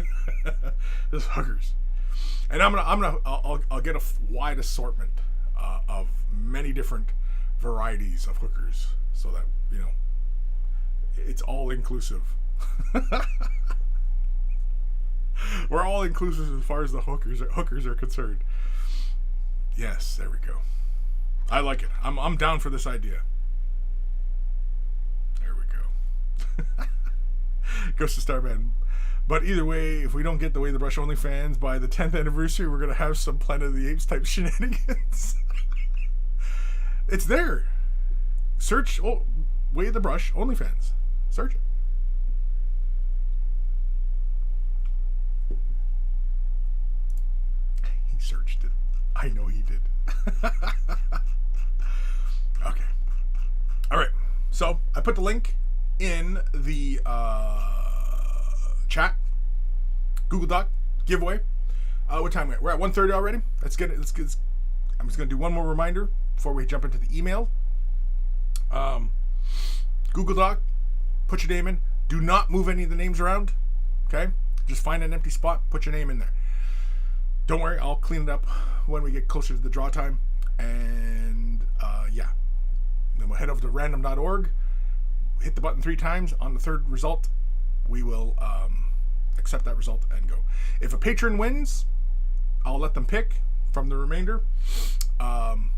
Just hookers. And I'll get a wide assortment of many different varieties of hookers, so that it's all inclusive. We're all inclusive as far as the hookers are concerned. Yes, there we go. I like it. I'm down for this idea. There we go. Ghost of Starman. But either way, if we don't get the Way of the Brush OnlyFans by the 10th anniversary, we're going to have some Planet of the Apes type shenanigans. It's there. Search Way of the Brush OnlyFans. Search it. He searched it. I know he did. Okay. All right. So I put the link in the chat. Google Doc giveaway. What time we're at? 1:30 already. Let's get it. I'm just gonna do one more reminder before we jump into the email. Google Doc. Put your name in. Do not move any of the names around. Okay. Just find an empty spot. Put your name in there. Don't worry. I'll clean it up when we get closer to the draw time. And yeah. Then we'll head over to random.org. Hit the button 3 times. On the third result, we will accept that result and go. If a patron wins, I'll let them pick from the remainder. And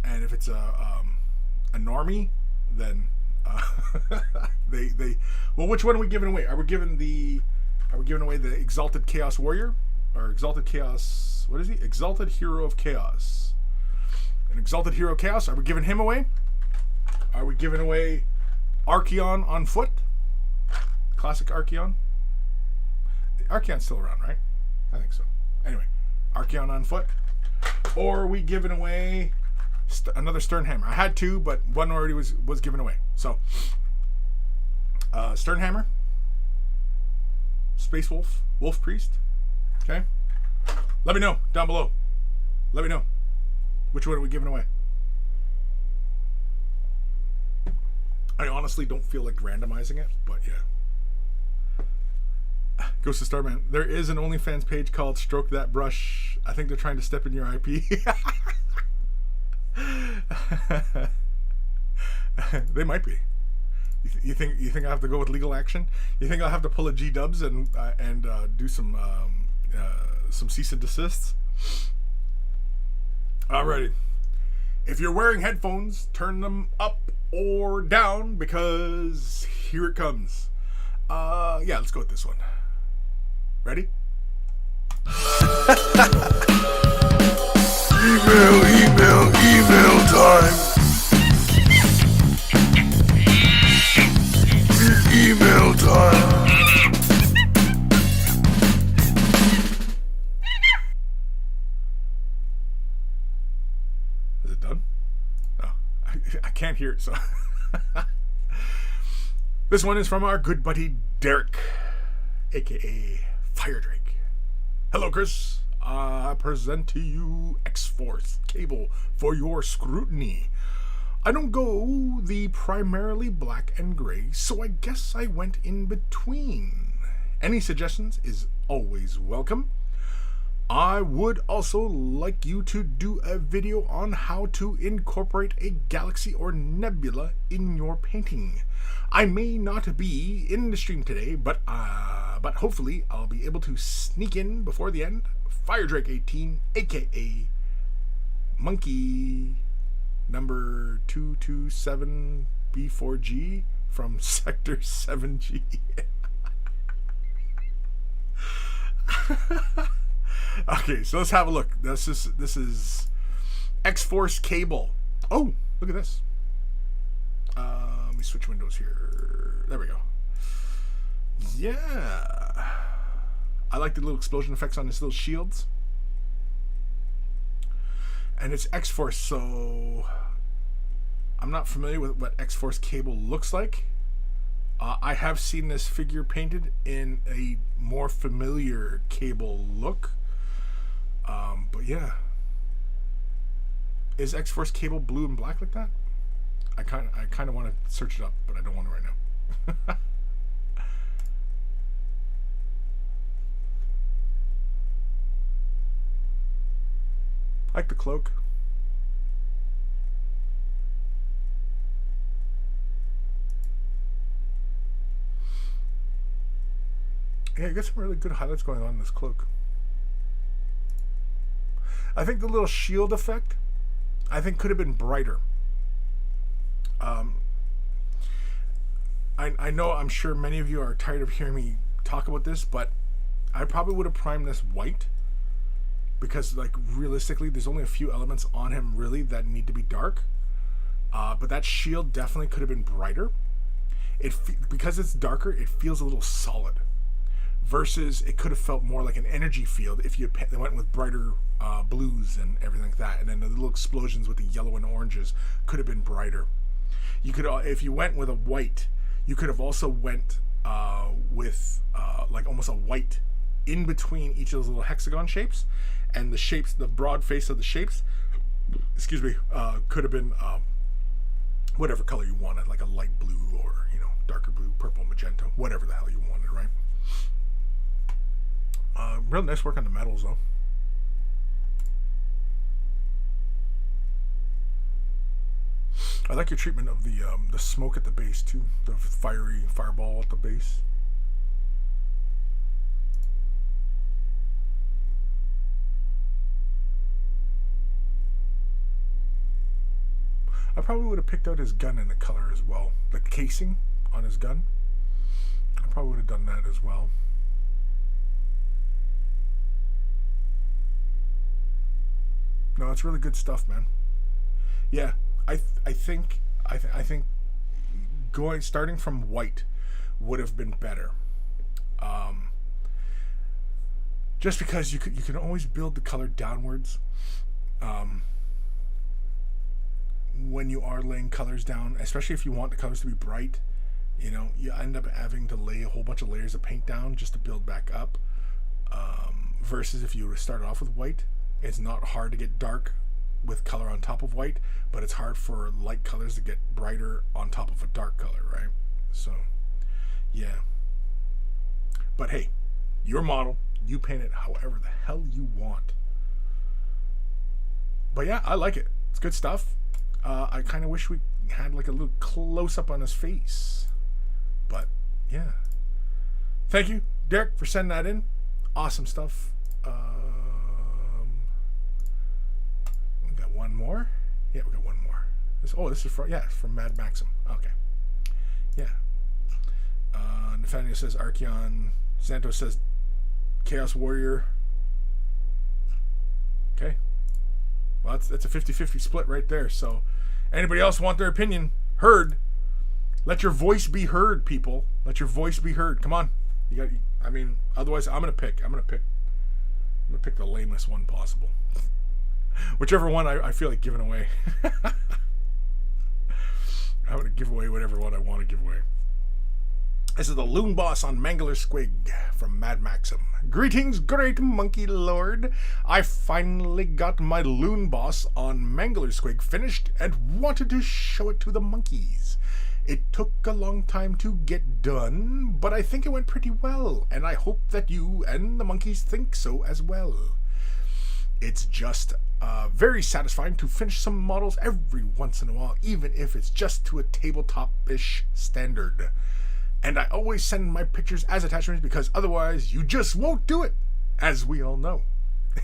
if it's a normie, then well, which one are we giving away? Are we giving away the Exalted Chaos Warrior or Exalted Chaos? What is he? Exalted Hero of Chaos. An Exalted Hero of Chaos. Are we giving him away? Are we giving away Archeon on foot? Classic Archeon. Archeon's still around, right? I think so. Anyway, Archeon on foot. Or are we giving away another Sternhammer? I had 2, but one already was given away. So, Sternhammer, Space Wolf, Wolf Priest. Okay. Let me know down below. Let me know which one are we giving away. I honestly don't feel like randomizing it, but yeah. Ghost of Starman. There is an OnlyFans page called Stroke That Brush. I think they're trying to step in your IP. They might be. You think I have to go with legal action? You think I'll have to pull a G-dubs and do some cease and desists? Alrighty. If you're wearing headphones, turn them up or down because here it comes. Yeah, let's go with this one. Ready? Email time. Email time. Is it done? No, I can't hear it, so. This one is from our good buddy Derek, aka Fire Drake. Hello, Kris. I present to you X-Force cable for your scrutiny. I don't go the primarily black and gray, so I guess I went in between. Any suggestions is always welcome. I would also like you to do a video on how to incorporate a galaxy or nebula in your painting. I may not be in the stream today, but hopefully I'll be able to sneak in before the end. Fire Drake 18, aka Monkey number 227B4G from Sector 7G. Okay, so let's have a look. This is X-Force cable. Oh, look at this. Let me switch windows here. There we go. Yeah. I like the little explosion effects on his little shields. And it's X-Force, so I'm not familiar with what X-Force cable looks like. I have seen this figure painted in a more familiar cable look. But yeah. Is X-Force cable blue and black like that? I kind of want to search it up, but I don't want to right now. I like the cloak. Yeah, I got some really good highlights going on in this cloak. I think the little shield effect, could have been brighter. I know, I'm sure many of you are tired of hearing me talk about this, but I probably would have primed this white because, like, realistically, there's only a few elements on him really that need to be dark. But that shield definitely could have been brighter. Because it's darker, it feels a little solid. Versus, it could have felt more like an energy field if you went with brighter blues and everything like that. And then the little explosions with the yellow and oranges could have been brighter. You could, if you went with a white, you could have also went with like almost a white in between each of those little hexagon shapes, and the shapes, the broad face of the shapes, could have been whatever color you wanted, like a light blue or darker blue, purple, magenta, whatever the hell you wanted, right? Real nice work on the metals though. I like your treatment of the smoke at the base too, the fiery fireball at the base. I probably would have picked out his gun in the color as well, the casing on his gun. I probably would have done that as well. No, it's really good stuff, man. Yeah, I think starting from white would have been better. Just because you can always build the color downwards. When you are laying colors down, especially if you want the colors to be bright, you end up having to lay a whole bunch of layers of paint down just to build back up. Versus if you were to start off with white, it's not hard to get dark with color on top of white, but it's hard for light colors to get brighter on top of a dark color, right? So, yeah. But hey, your model, you paint it however the hell you want. But yeah, I like it. It's good stuff. I kind of wish we had like a little close-up on his face. But, yeah. Thank you, Derek, for sending that in. Awesome stuff. We got one more. Yeah, we got one more. This is from Mad Maxim. Okay. Yeah. Nathaniel says Archeon. Santos says Chaos Warrior. Okay. Well, that's a 50-50 split right there. So, anybody else want their opinion heard? Let your voice be heard, people. Let your voice be heard. Come on. Otherwise, I'm gonna pick the lamest one possible. Whichever one I feel like giving away. I'm gonna give away whatever one I want to give away. This is the Loon Boss on Mangler Squig from Mad Maxim. Greetings, great monkey lord. I finally got my Loon Boss on Mangler Squig finished and wanted to show it to the monkeys. It took a long time to get done, but I think it went pretty well, and I hope that you and the monkeys think so as well. It's just very satisfying to finish some models every once in a while, even if it's just to a tabletop-ish standard. And I always send my pictures as attachments because otherwise you just won't do it, as we all know.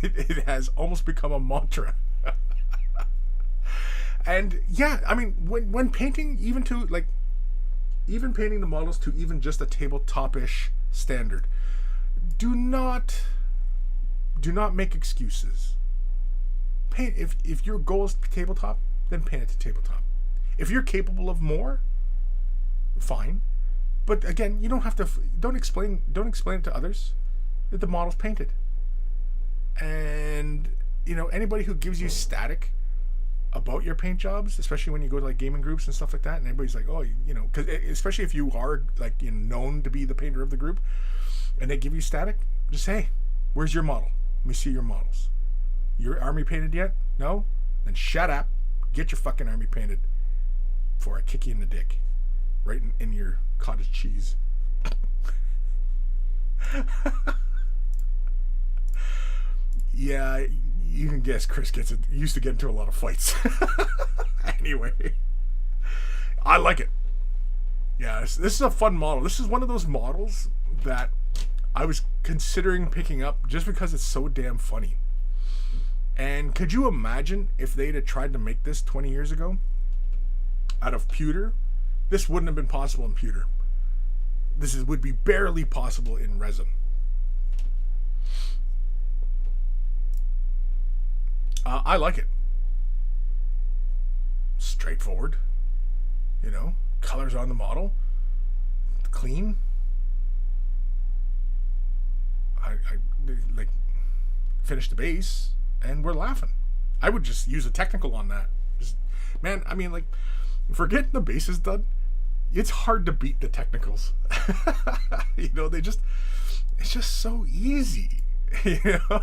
It has almost become a mantra. And yeah, when painting, even painting the models to even just a tabletop-ish standard, do not make excuses. Paint if your goal is tabletop, then paint it to tabletop. If you're capable of more, fine. But again, you don't have to. Don't explain it to others that the model's painted. And anybody who gives you static about your paint jobs, especially when you go to like gaming groups and stuff like that, and everybody's like, oh, because especially if you are like known to be the painter of the group, and they give you static, just say, hey, where's your model? Let me see your models. Your army painted yet? No? Then shut up. Get your fucking army painted before I kick you in the dick, right in your cottage cheese. Yeah, you can guess Kris used to get into a lot of fights. Anyway, I like it. Yeah, this is a fun model. This is one of those models that I was considering picking up just because it's so damn funny. And could you imagine if they'd have tried to make this 20 years ago out of pewter? This wouldn't have been possible in pewter. Would be barely possible in resin. I like it. straightforward. You know, colors on the model, clean. I like finish the base and we're laughing. I would just use a technical on that. Just, man, I mean, like, for getting the bases done, it's hard to beat the technicals. You know, it's just so easy. You know,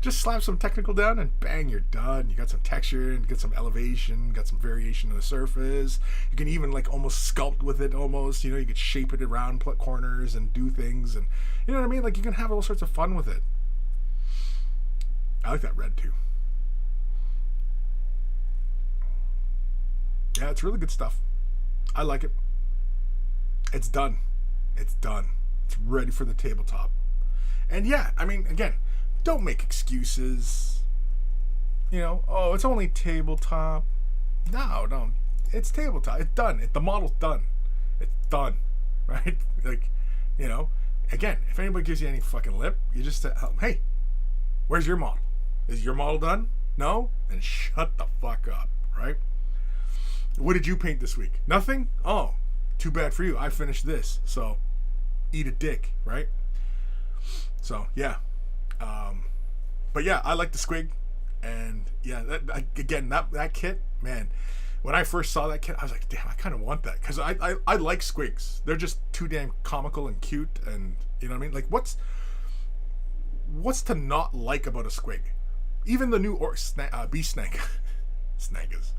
just slap some technical down and bang, you're done. You got some texture and get some elevation, got some variation of the surface. You can even like almost sculpt with it almost, you know, you could shape it around corners and do things, and you know what I mean? Like, you can have all sorts of fun with it. I like that red too. Yeah, it's really good stuff. I like it. It's done. It's done. It's ready for the tabletop. And yeah, I mean, again, don't make excuses. You know, oh, it's only tabletop. No. It's tabletop. It's done. The model's done. It's done. Right? Like, you know, again, if anybody gives you any fucking lip, you just say, hey, where's your model? Is your model done? No? Then shut the fuck up. Right? What did you paint this week? Nothing? Oh, too bad for you. I finished this. So, eat a dick. Right? So, yeah. But yeah, I like the squig. And yeah, that kit, man, when I first saw that kit, I was like, damn, I kind of want that. Because I like squigs. They're just too damn comical and cute. And, you know what I mean? Like, what's to not like about a squig? Even the new bee snag. Snagas.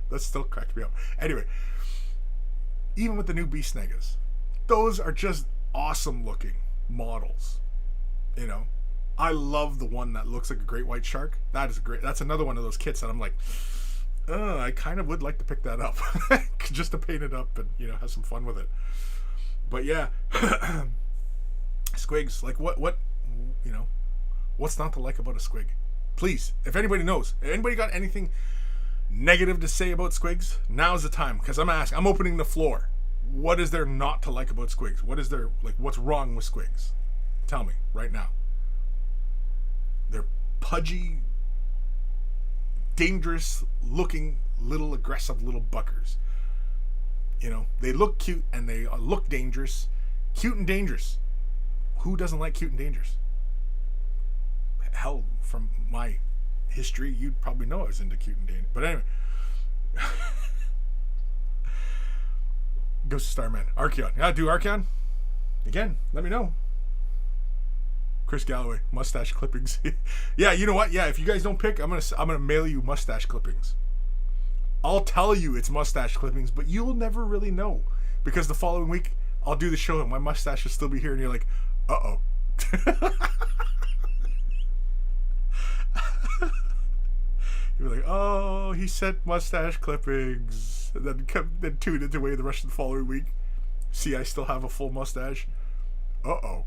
That still cracked me up. Anyway, even with the new bee snagas, those are just awesome looking models. You know, I love the one that looks like a great white shark. That's another one of those kits that I'm like, I kind of would like to pick that up just to paint it up and, you know, have some fun with it. But yeah, squigs, like what, you know, what's not to like about a squig? Please, if anybody knows, anybody got anything negative to say about squigs, now's the time, because I'm opening the floor. What is there not to like about squigs? What's wrong with squigs? Tell me right now. They're pudgy, dangerous looking, little aggressive little buckers. You know, they look cute and they look dangerous. Cute and dangerous. Who doesn't like cute and dangerous? Hell, from my history, you'd probably know I was into cute and dangerous. But anyway. Ghost of Starman. Archeon. Yeah, do Archeon. Again, let me know. Chris Galloway, mustache clippings. Yeah, you know what? Yeah, if you guys don't pick, I'm gonna mail you mustache clippings. I'll tell you it's mustache clippings, but you'll never really know, because the following week I'll do the show and my mustache will still be here, and you're like, uh-oh. You're like, oh, he sent mustache clippings, and then tune it away the rest of the following week. See, I still have a full mustache. Uh-oh.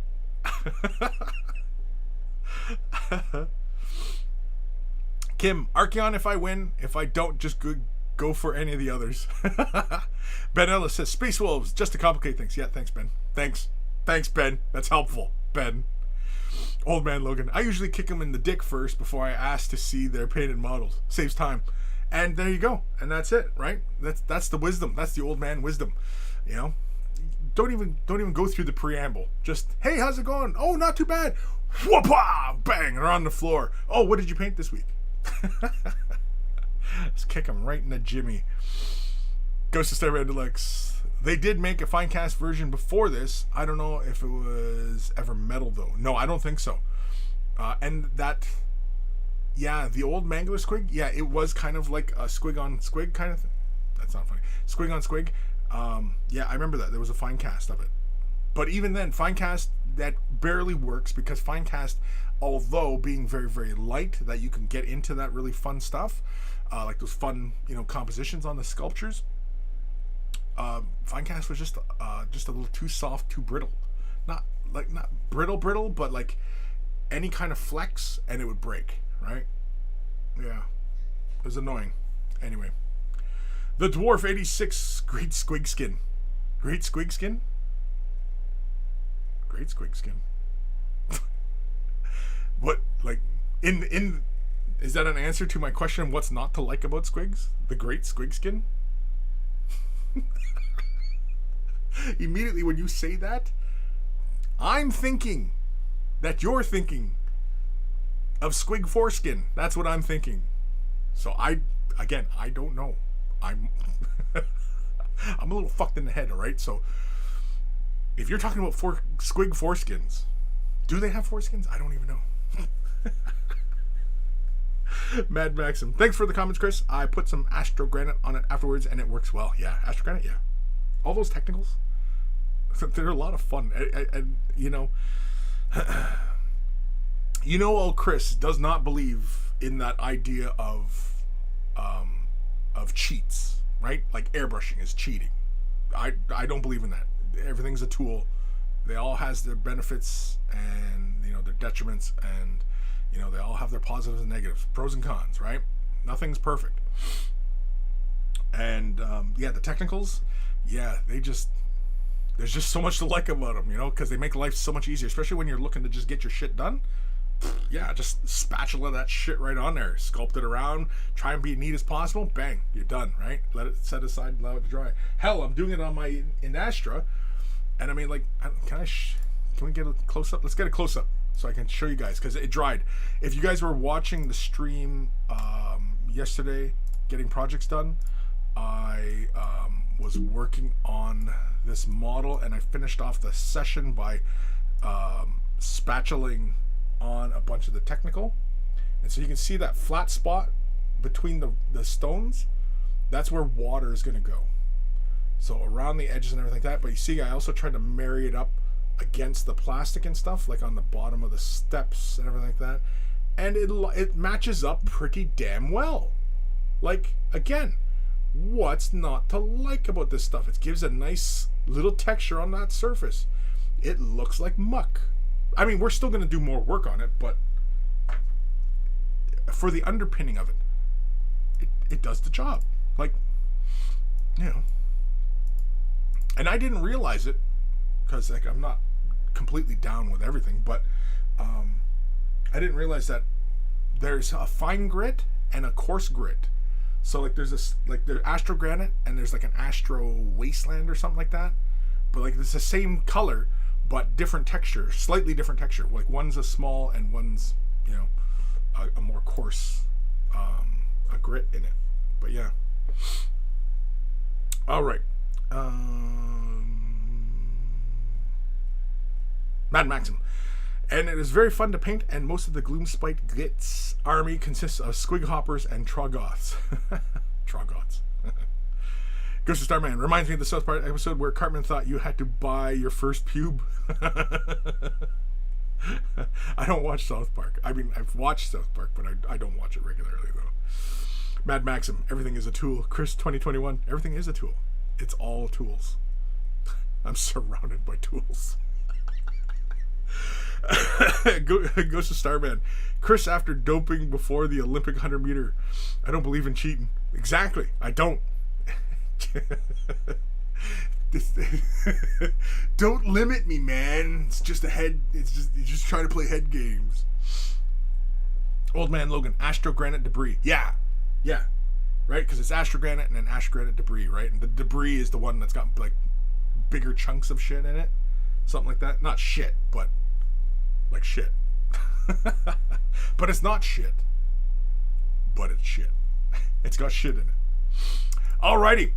Kim, Archeon if I win. If I don't, just go for any of the others. Ben Ellis says, Space Wolves, just to complicate things. Yeah, thanks, Ben. Thanks, Ben. That's helpful, Ben. Old Man Logan. I usually kick them in the dick first before I ask to see their painted models. Saves time. And there you go. And that's it, right? That's the wisdom. That's the old man wisdom. You know? Don't even go through the preamble. Just, hey, how's it going? Oh, not too bad. Whoop-ah! Bang! They're on the floor. Oh, what did you paint this week? Let's kick them right in the jimmy. Ghost of Starman Deluxe. They did make a fine cast version before this. I don't know if it was ever metal, though. No, I don't think so. And that, yeah, the old Mangler squig, yeah, it was kind of like a squig on squig kind of thing. That's not funny. Squig on squig. Yeah, I remember that. There was a fine cast of it. But even then, fine cast, that barely works, because fine cast, although being very, very light, that you can get into that really fun stuff, like those fun, you know, compositions on the sculptures, fine cast was just a little too soft, too brittle. Not brittle, but like any kind of flex and it would break, right? Yeah. It was annoying. Anyway. The Dwarf 86 Great Squig Skin. Great Squig Skin? Great Squig Skin. What, like, in Is that an answer to my question, what's not to like about squigs? The great squig skin? Immediately when you say that, I'm thinking that you're thinking of squig foreskin. That's what I'm thinking. So I don't know. I'm I'm a little fucked in the head, alright? So if you're talking about squig foreskins, do they have foreskins? I don't even know. Mad Maxim. Thanks for the comments, Kris. I put some Astro Granite on it afterwards and it works well. Yeah, Astro Granite, yeah. All those technicals, they're a lot of fun. And you know, old Kris does not believe in that idea of cheats, right? Like airbrushing is cheating. I don't believe in that. Everything's a tool. They all has their benefits and, you know, their detriments, and, you know, they all have their positives and negatives, pros and cons, right? Nothing's perfect. And yeah, the technicals, yeah, there's just so much to like about them, you know, because they make life so much easier, especially when you're looking to just get your shit done. Yeah, just spatula that shit right on there, sculpt it around, try and be neat as possible, bang, you're done, right? Let it set aside and allow it to dry. Hell, I'm doing it on my Astra, and I mean, like, can we get a close-up? Let's get a close-up so I can show you guys, because it dried. If you guys were watching the stream yesterday, getting projects done, I was working on this model, and I finished off the session by spatulaing on a bunch of the technical, and so you can see that flat spot between the stones. That's where water is going to go, so around the edges and everything like that. But you see, I also tried to marry it up against the plastic and stuff, like on the bottom of the steps and everything like that, and it matches up pretty damn well. Like, again, what's not to like about this stuff? It gives a nice little texture on that surface. It looks like muck. I mean, we're still going to do more work on it, but for the underpinning of it does the job. Like, you know. And I didn't realize it, because, like, I'm not completely down with everything, but I didn't realize that there's a fine grit and a coarse grit. So, like, there's Astro Granite, and there's like an Astro Wasteland or something like that. But, like, it's the same color, but different texture, slightly different texture. Like, one's a small and one's, you know, a more coarse, a grit in it. But yeah. All right. Mad Maxim. And it is very fun to paint, and most of the Gloomspite Glitz army consists of squig hoppers and Troggoths. Troggoths. Ghost of Starman reminds me of the South Park episode where Cartman thought you had to buy your first pube. I don't watch South Park. I mean, I've watched South Park, but I don't watch it regularly, though. Mad Maxim, everything is a tool. Kris 2021, everything is a tool. It's all tools. I'm surrounded by tools. Ghost of Starman. Kris after doping before the Olympic 100 meter. I don't believe in cheating. Exactly. I don't. Don't limit me, man. It's just you're just trying to play head games. Old Man Logan, Astro Granite debris. Yeah, right, because it's Astro Granite and then Astro Granite debris, right? And the debris is the one that's got like bigger chunks of shit in it, something like that. Not shit, but like shit. But it's not shit, but it's shit. It's got shit in it. Alrighty.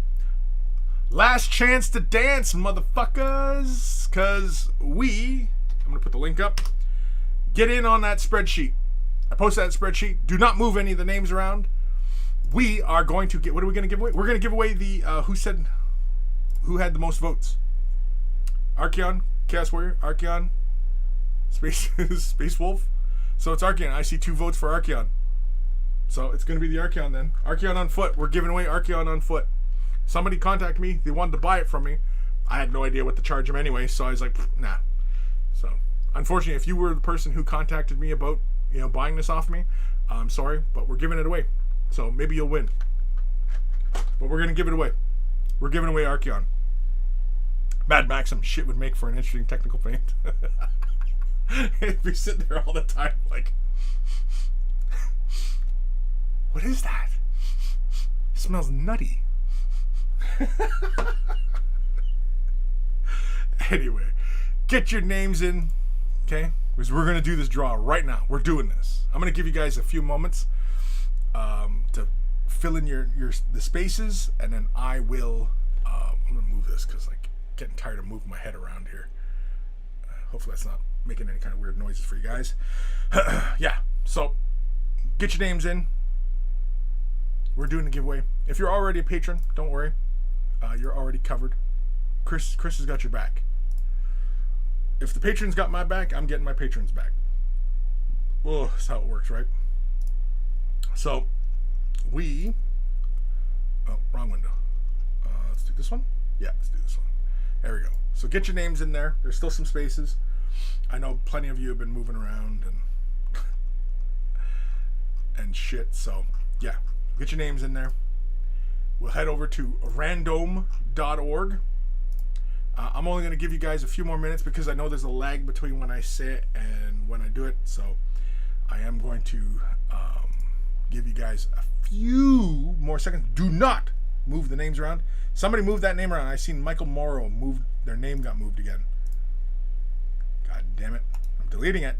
Last chance to dance, motherfuckers, because I'm going to put the link up, get in on that spreadsheet. I posted that spreadsheet. Do not move any of the names around. We are going to what are we going to give away? We're going to give away the, who had the most votes. Archeon, Chaos Warrior, Archeon, Space Wolf. So it's Archeon. I see 2 votes for Archeon. So it's going to be the Archeon then. Archeon on foot. We're giving away Archeon on foot. Somebody contacted me. They wanted to buy it from me. I had no idea what to charge them anyway, so I was like, nah. So, unfortunately, if you were the person who contacted me about, you know, buying this off me, I'm sorry, but we're giving it away. So maybe you'll win. But we're going to give it away. We're giving away Archeon. Mad Maxim shit would make for an interesting technical paint. It'd be sitting there all the time like... What is that? It smells nutty. Anyway, get your names in, okay? Because we're going to do this draw right now. We're doing this. I'm going to give you guys a few moments to fill in the spaces, and then I will. I'm going to move this because like getting tired of moving my head around here. Hopefully that's not making any kind of weird noises for you guys. Yeah, so get your names in. We're doing a giveaway. If you're already a patron, don't worry. You're already covered. Kris has got your back. If the patrons got my back, I'm getting my patrons back. Oh, that's how it works, right? So, wrong window. Let's do this one. Yeah, let's do this one. There we go. So get your names in there. There's still some spaces. I know plenty of you have been moving around and shit. So, yeah, get your names in there. We'll head over to random.org. I'm only going to give you guys a few more minutes because I know there's a lag between when I say it and when I do it. So I am going to give you guys a few more seconds. Do not move the names around. Somebody moved that name around. I seen Michael Morrow move. Their name got moved again. God damn it. I'm deleting it.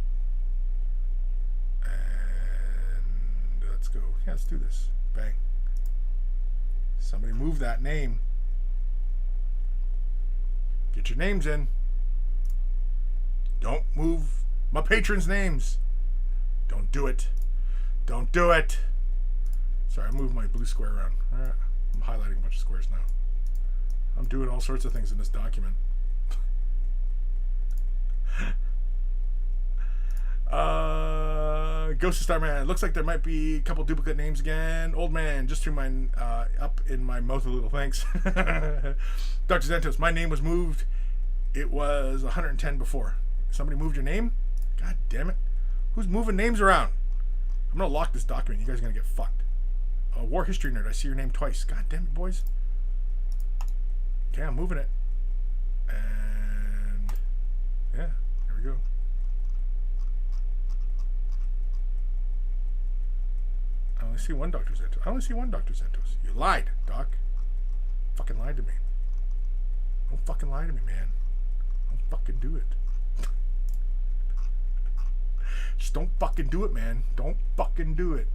And let's go. Yeah, let's do this. Bang. Somebody move that name. Get your names in. Don't move my patrons' names. Don't do it. Don't do it. Sorry, I moved my blue square around. I'm highlighting a bunch of squares now. I'm doing all sorts of things in this document. Ghost of Starman. It looks like there might be a couple duplicate names again. Old man, just threw mine up in my mouth a little. Thanks. Dr. Zentos, my name was moved. It was 110 before. Somebody moved your name? God damn it. Who's moving names around? I'm going to lock this document. You guys are going to get fucked. War History Nerd, I see your name twice. God damn it, boys. Okay, I'm moving it. And yeah, here we go. I only see one Dr. Zentos. I only see one Dr. Zentos. You lied, Doc. Fucking lied to me. Don't fucking lie to me, man. Don't fucking do it. Just don't fucking do it, man. Don't fucking do it.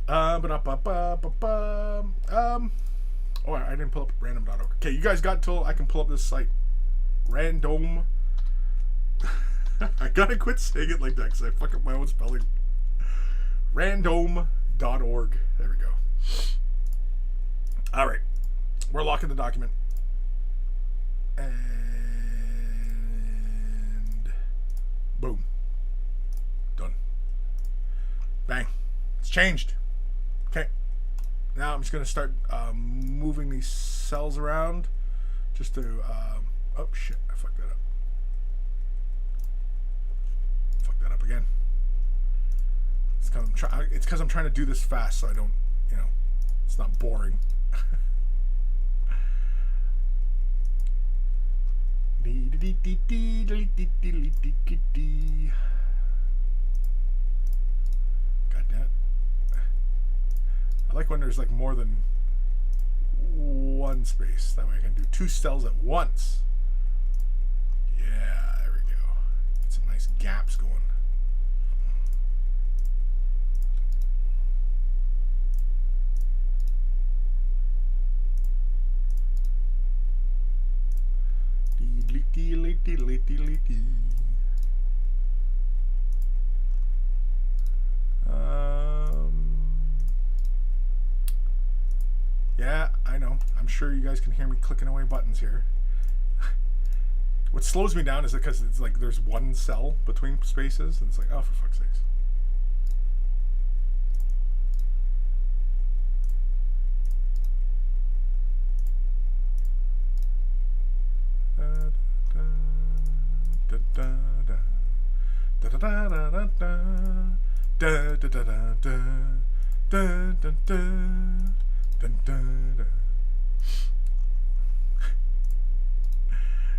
Oh, I didn't pull up random.org. Okay, you guys got till I can pull up this site. Random. I gotta quit saying it like that because I fuck up my own spelling. Random.org. There we go. All right. We're locking the document. And boom. Done. Bang. It's changed. Okay. Now I'm just going to start moving these cells around just to... oh, shit. I fucked that up. Fucked that up again. It's because I'm trying to do this fast so I don't, it's not boring. God damn it. I like when there's like more than one space. That way I can do two cells at once. Yeah, there we go. Get some nice gaps going. Yeah, I know. I'm sure you guys can hear me clicking away buttons here. What slows me down is because it's like there's one cell between spaces, and it's like, oh, for fuck's sakes.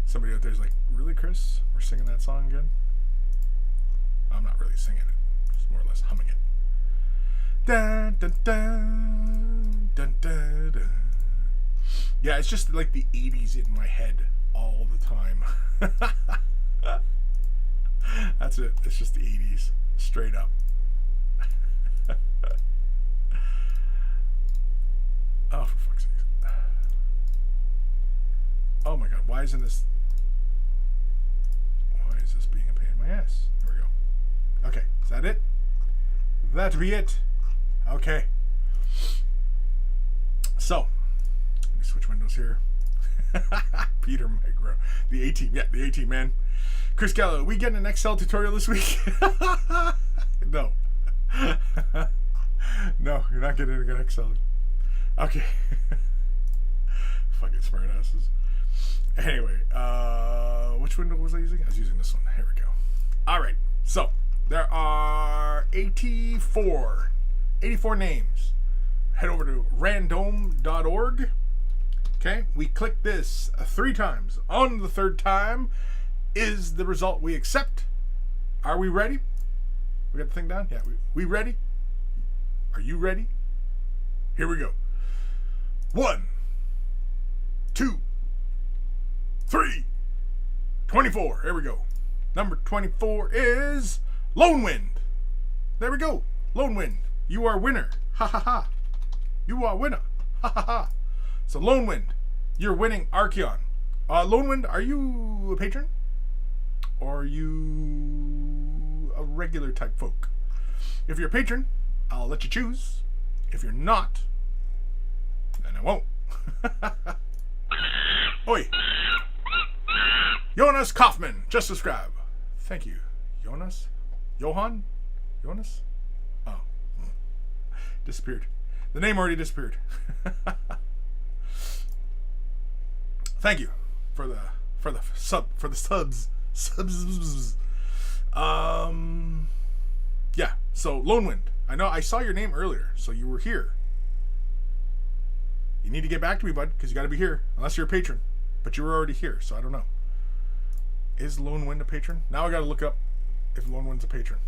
Somebody out there's like, really, Kris? We're singing that song again? I'm not really singing it. Just more or less humming it. Dun, dun, dun, dun, dun, dun. Yeah, it's just like the 80s in my head all the time. That's it. It's just the 80s. Straight up. Oh, for fuck's sake. Oh my god, why isn't this... Why is this being a pain in my ass? There we go. Okay, is that it? That be it. Okay. So, let me switch windows here. Peter Micro. The A-Team. Yeah, the A-Team, man. Kris Gallo, we getting an Excel tutorial this week? No. No, you're not getting a good Excel. Okay. Fucking smart asses. Anyway, which window was I using? I was using this one. Here we go. Alright, so there are 84 names. Head over to random.org. Okay, we click this 3 times. On the 3rd time is the result we accept. Are we ready? We got the thing down? Yeah, we ready? Are you ready? Here we go. 1, 2, 3, 24. Here we go. Number 24 is Lone Wind. There we go. Lone Wind. You are winner. Ha ha ha. You are winner. Ha ha ha. So Lone Wind, you're winning Archeon. Lone Wind, are you a patron? Or are you a regular type folk? If you're a patron, I'll let you choose. If you're not, then I won't. Oi. Jonas Kaufman, just subscribe. Thank you. Jonas? Johan? Jonas? Oh. Disappeared. The name already disappeared. Thank you for the subs. Yeah, so Lone Wind. I know I saw your name earlier, so you were here. You need to get back to me, bud, because you got to be here, unless you're a patron. But you were already here, so I don't know. Is Lone Wind a patron? Now I got to look up if Lone Wind's a patron.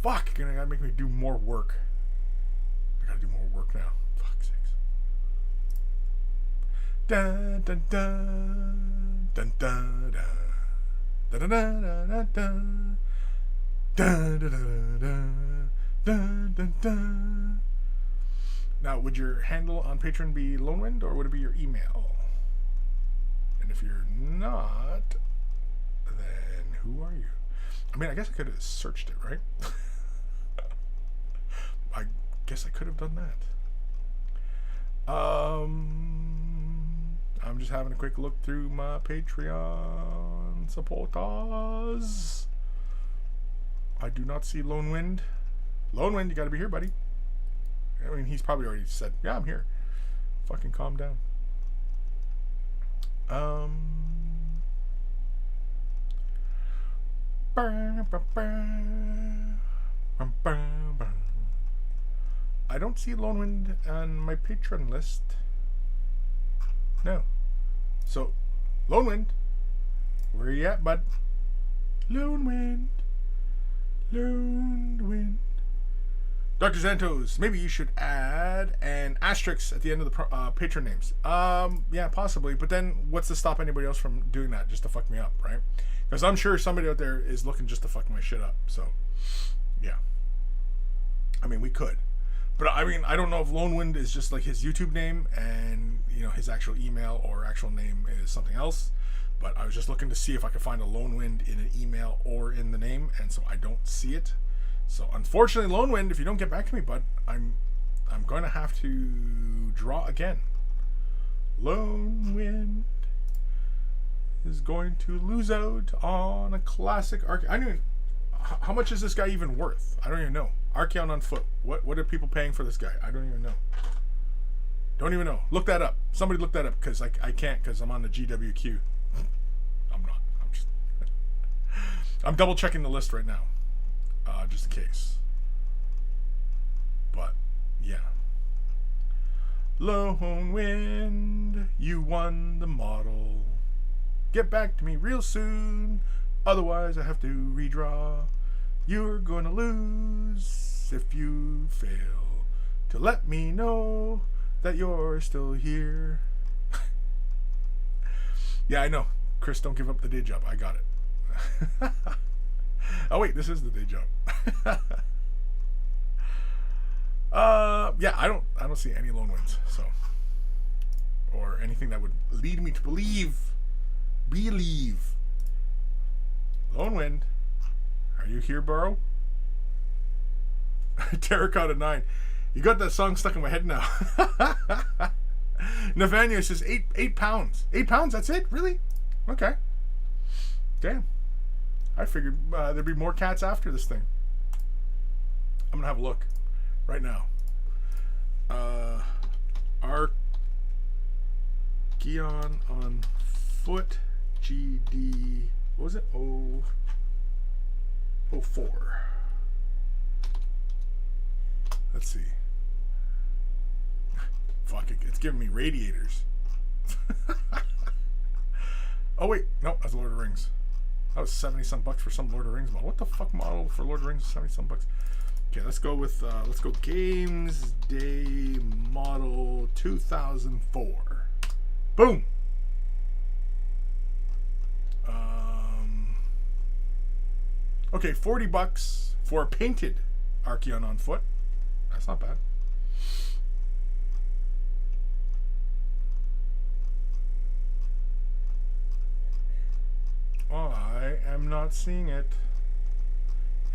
Fuck, you're gonna make me do more work. I gotta do more work now. Fuck's sakes. Dun dun dun dun dun dun dun dun dun dun dun dun dun dun dun. Now, would your handle on Patreon be Lone Wind, or would it be your email? And if you're not, then who are you? I mean, I guess I could have searched it, right? I guess I could have done that. I'm just having a quick look through my Patreon supporters. I do not see Lone Wind. Lone Wind, you gotta be here, buddy. I mean, he's probably already said, yeah, I'm here. Fucking calm down. I don't see Lone Wind on my Patreon list. No. So, Lone Wind, where you at, bud? Lone Wind. Lone Wind. Dr. Zantos, maybe you should add an asterisk at the end of the patron names. Yeah, possibly. But then, what's to stop anybody else from doing that just to fuck me up, right? Because I'm sure somebody out there is looking just to fuck my shit up. So, yeah. I mean, we could. But, I mean, I don't know if Lone Wind is just like his YouTube name and, you know, his actual email or actual name is something else. But I was just looking to see if I could find a Lone Wind in an email or in the name. And so I don't see it. So, unfortunately, Lone Wind, if you don't get back to me, bud, I'm going to have to draw again. Lone Wind is going to lose out on a classic Archeon. I don't even... How much is this guy even worth? I don't even know. Archeon on foot. What are people paying for this guy? I don't even know. Don't even know. Look that up. Somebody look that up, because I can't, because I'm on the GWQ. I'm not. I'm just... I'm double checking the list right now. Just in case. But, yeah. Lone Wind, you won the model. Get back to me real soon. Otherwise, I have to redraw You're gonna lose if you fail to let me know that you're still here. Yeah, I know. Kris, don't give up the day job. I got it. Oh wait, this is the day job. Yeah, I don't see any lone winds, so, or anything that would lead me to believe. Lone wind, are you here, Burrow? Terracotta 9. You got that song stuck in my head now. Nathaniel says 8 pounds. 8 pounds, that's it? Really? Okay. Damn. I figured there'd be more cats after this thing. I'm gonna have a look right now. Archeon on foot. GD. What was it? 04. Let's see. Fuck it. It's giving me radiators. Oh wait, no, that's Lord of the Rings. That was 70 some bucks for some Lord of the Rings model. What the fuck model for Lord of the Rings is 70 some bucks? Okay, let's go with Games Day model 2004. Boom. Okay, 40 bucks for a painted Archeon on foot. That's not bad. I am not seeing it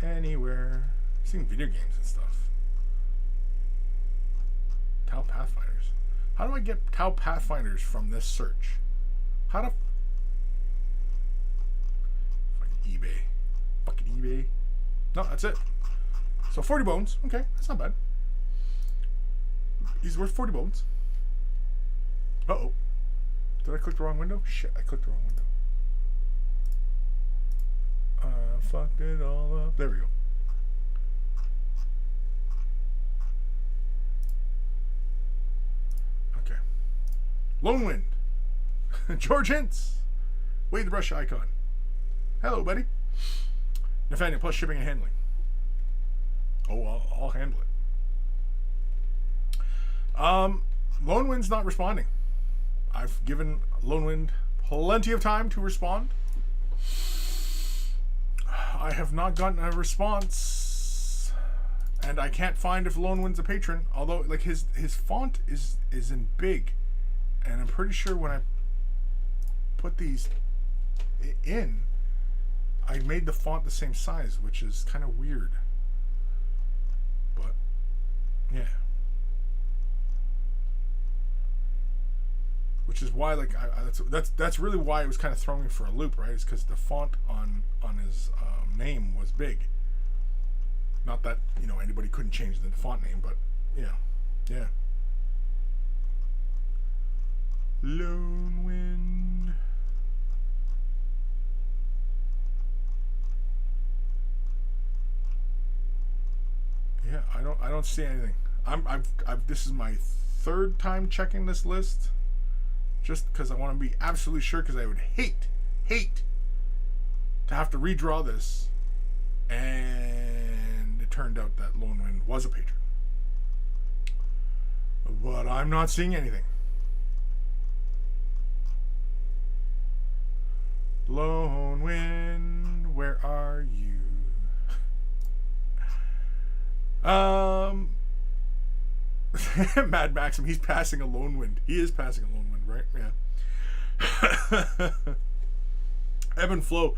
anywhere. I'm seeing video games and stuff. Tau Pathfinders. How do I get Tau Pathfinders from this search? How to... Fucking eBay. Fucking eBay. No, that's it. So 40 bones. Okay, that's not bad. He's worth 40 bones. Uh-oh. Did I click the wrong window? Shit, I clicked the wrong window. Fucked it all up. There we go. Okay. Lone Wind. George Hintz. Wade the Brush icon. Hello, buddy. Nathaniel, plus shipping and handling. Oh, I'll handle it. Lone Wind's not responding. I've given Lone Wind plenty of time to respond. I have not gotten a response, and I can't find if Lone Wind's a patron. Although, like, his font is in big, and I'm pretty sure when I put these in, I made the font the same size, which is kind of weird. But yeah, which is why, like, that's really why it was kind of throwing me for a loop, right? It's because the font on his name was big. Not that, you know, anybody couldn't change the font name, but yeah. Lone Wind. Yeah, I don't see anything. I've this is my third time checking this list, just because I want to be absolutely sure, because I would hate to have to redraw this, and it turned out that Lone Wind was a patron. But I'm not seeing anything. Lone Wind, where are you? Mad Maxim, he's passing a Lone Wind. He is passing a Lone Wind, right? Yeah. Evan Belleau,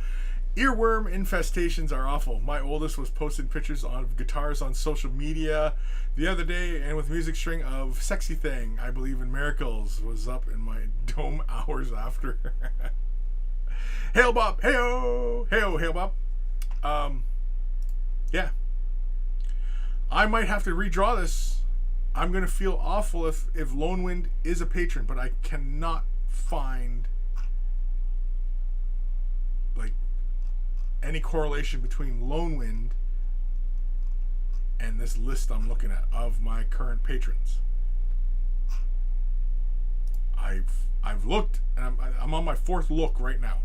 earworm infestations are awful. My oldest was posting pictures of guitars on social media the other day, and with music string of Sexy Thing, I Believe in Miracles, was up in my dome hours after. Hail Bob, heyo, hail Bob. Yeah. I might have to redraw this. I'm going to feel awful if Lone Wind is a patron, but I cannot find, like, any correlation between Lone Wind and this list I'm looking at of my current patrons. I've looked, and I'm on my fourth look right now.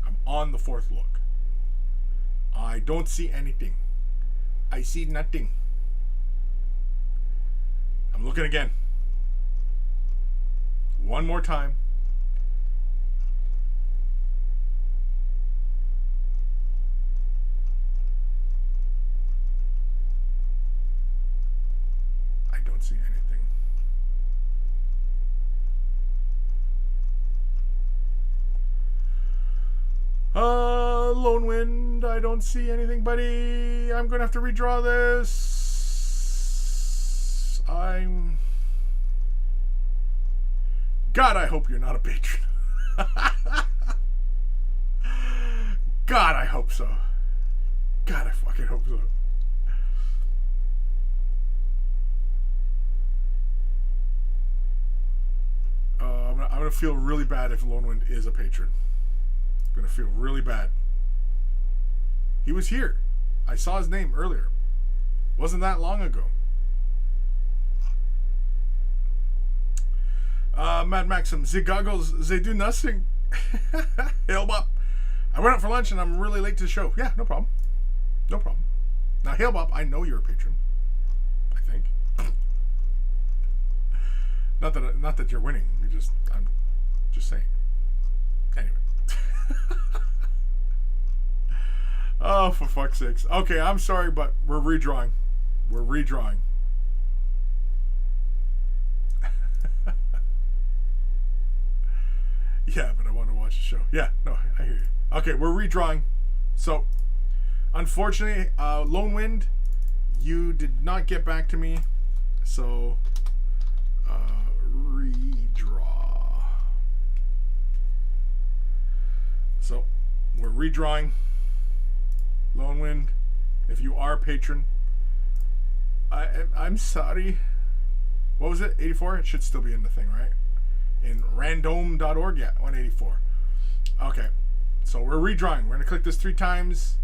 I'm on the fourth look. I don't see anything. I see nothing. I'm looking again. One more time. I don't see anything. Lone Wind, I don't see anything, buddy. I'm gonna have to redraw this. God, I hope you're not a patron. God, I hope so. God, I fucking hope so. I'm gonna feel really bad if Lone Wind is a patron. I'm gonna feel really bad. He was here. I saw his name earlier. Wasn't that long ago. Mad Maxim, the goggles, they do nothing. Hail Bop. I went out for lunch and I'm really late to the show. Yeah, no problem. No problem. Now, Hail Bop, I know you're a patron. I think. Not that you're winning. I'm just saying. Anyway. Oh, for fuck's sakes. Okay, I'm sorry, but we're redrawing. We're redrawing. Yeah, but I want to watch the show. Yeah, no, I hear you. Okay, we're redrawing. So, unfortunately, Lone Wind, you did not get back to me. So, redraw. So, we're redrawing. Lone Wind, if you are a patron, I'm sorry. What was it? 84? It should still be in the thing, right? In random.org, yeah, 184. Okay, so we're redrawing. We're gonna click this 3 times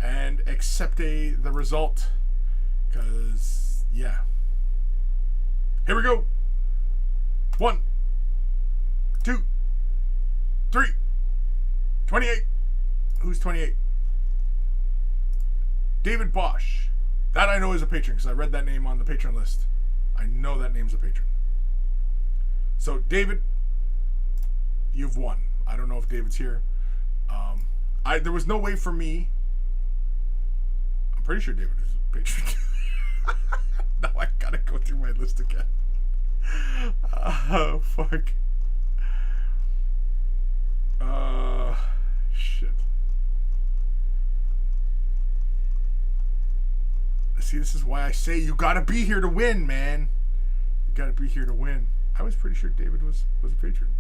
and accept the result. Cause yeah. Here we go. 1, 2, 3. 28. Who's 28? David Bosch. That I know is a patron because I read that name on the patron list. I know that name's a patron. So, David, you've won. I don't know if David's here. There was no way for me. I'm pretty sure David is a patron. Now I gotta go through my list again. Oh, fuck. Shit. See, this is why I say you gotta be here to win, man. You gotta be here to win. I was pretty sure David was a patron.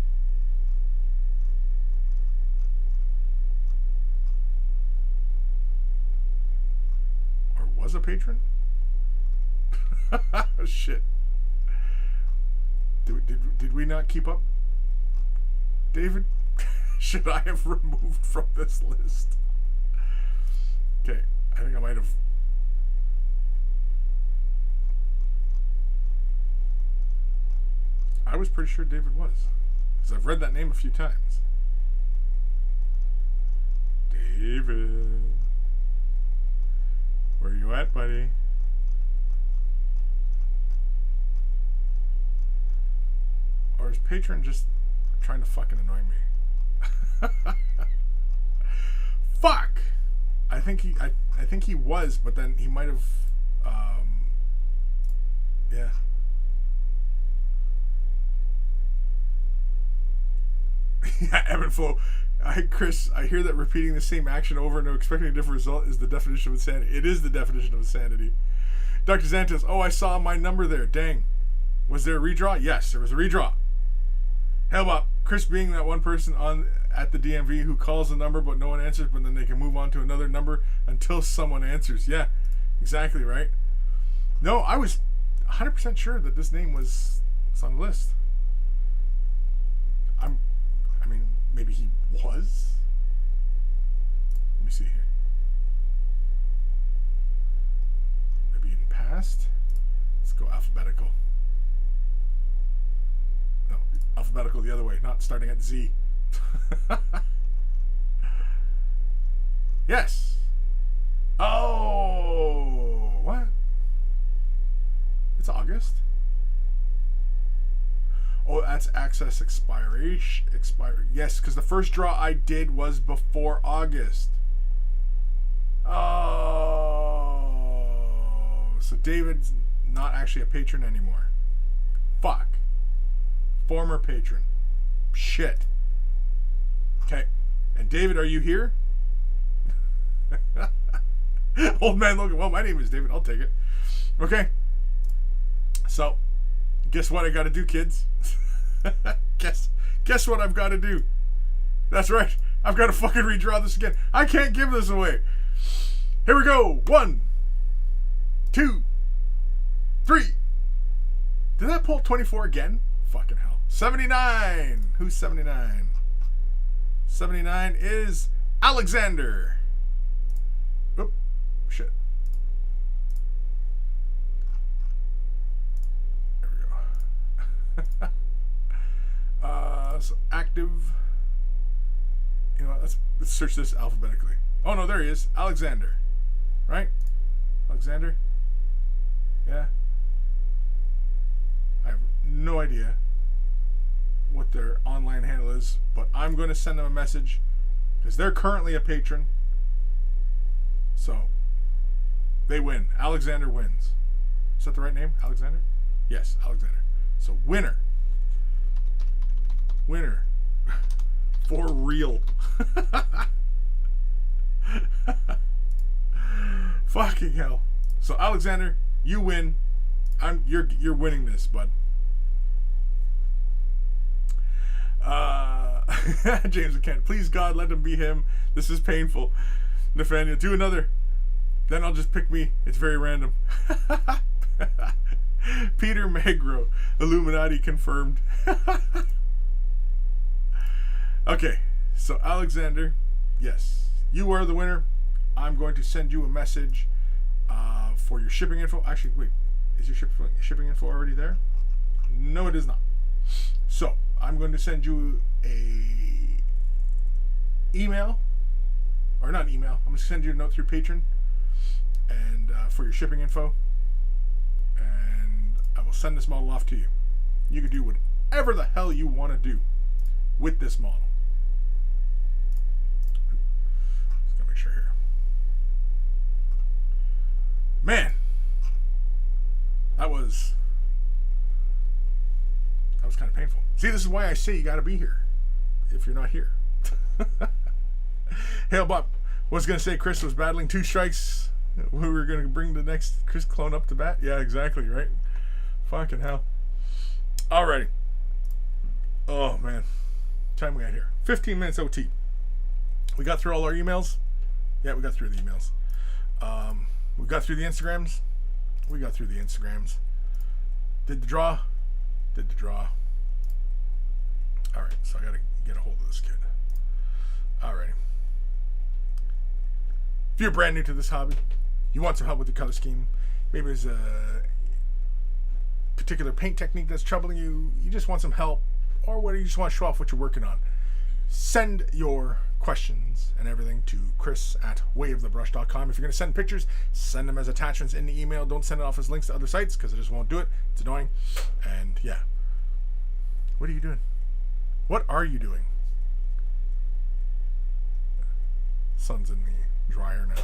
Or was a patron? Shit. Did we not keep up? David? Should I have removed from this list? Okay, I think I might have. I was pretty sure David was. Because I've read that name a few times. David. Where you at, buddy? Or is patron just trying to fucking annoy me? Fuck! I think he was, but then he might have yeah. Yeah, Evan Belleau. Kris, I hear that repeating the same action over and expecting a different result is the definition of insanity. It is the definition of insanity. Dr. Xantos, oh, I saw my number there. Dang. Was there a redraw? Yes, there was a redraw. Hell about Kris being that one person at the DMV who calls a number but no one answers, but then they can move on to another number until someone answers. Yeah, exactly right. No, I was 100% sure that this name was on the list. I mean, maybe he was. Let me see here. Maybe in past. Let's go alphabetical. No, alphabetical the other way, not starting at Z. Yes. that's access expiration. Yes, because the first draw I did was before August. Oh, so David's not actually a patron anymore. Fuck. Former patron. Shit. Okay. And David, are you here? Old man Logan. Well, my name is David. I'll take it. Okay. So, guess what I got to do, kids? Guess what I've got to do? That's right. I've got to fucking redraw this again. I can't give this away. Here we go. 1, 2, 3. Did that pull 24 again? Fucking hell. 79. Who's 79? 79 is Alexander. Oop. Shit. There we go. So active. You know what? Let's search this alphabetically. Oh no, there he is. Alexander. Right? Alexander? Yeah. I have no idea what their online handle is, but I'm going to send them a message because they're currently a patron. So they win. Alexander wins. Is that the right name? Alexander? Yes, Alexander. So winner. Winner. For real. Fucking hell. So Alexander, you win. You're winning this, bud. James and Kent, please God, let him be him. This is painful. Nathaniel, do another. Then I'll just pick me. It's very random. Peter Magro, Illuminati confirmed. Okay, so Alexander, yes, you are the winner. I'm going to send you a message for your shipping info. Actually, wait, is your shipping info already there? No, it is not. So I'm going to send you a email, or not an email. I'm going to send you a note through Patreon, and for your shipping info, and I will send this model off to you. You can do whatever the hell you want to do with this model. Just gotta make sure here. Man, that was kind of painful. See, this is why I say you gotta be here if you're not here. Hail Bob was gonna say Kris was battling 2 strikes. We were gonna bring the next Kris clone up to bat. Yeah, exactly, right? Fucking hell. Alrighty. Oh man. Time we got here. 15 minutes OT. We got through all our emails. Yeah, we got through the emails. We got through the Instagrams. We got through the Instagrams. Did the draw. Did the draw. Alright, so I gotta get a hold of this kid. Alrighty. If you're brand new to this hobby, you want some help with your color scheme, maybe there's a particular paint technique that's troubling you, you just want some help, or whether you just want to show off what you're working on, send your questions and everything to Kris@wayofthebrush.com. If you're going to send pictures, send them as attachments in the email. Don't send it off as links to other sites because I just won't do it. It's annoying. And yeah. What are you doing? What are you doing? Sun's in the dryer now.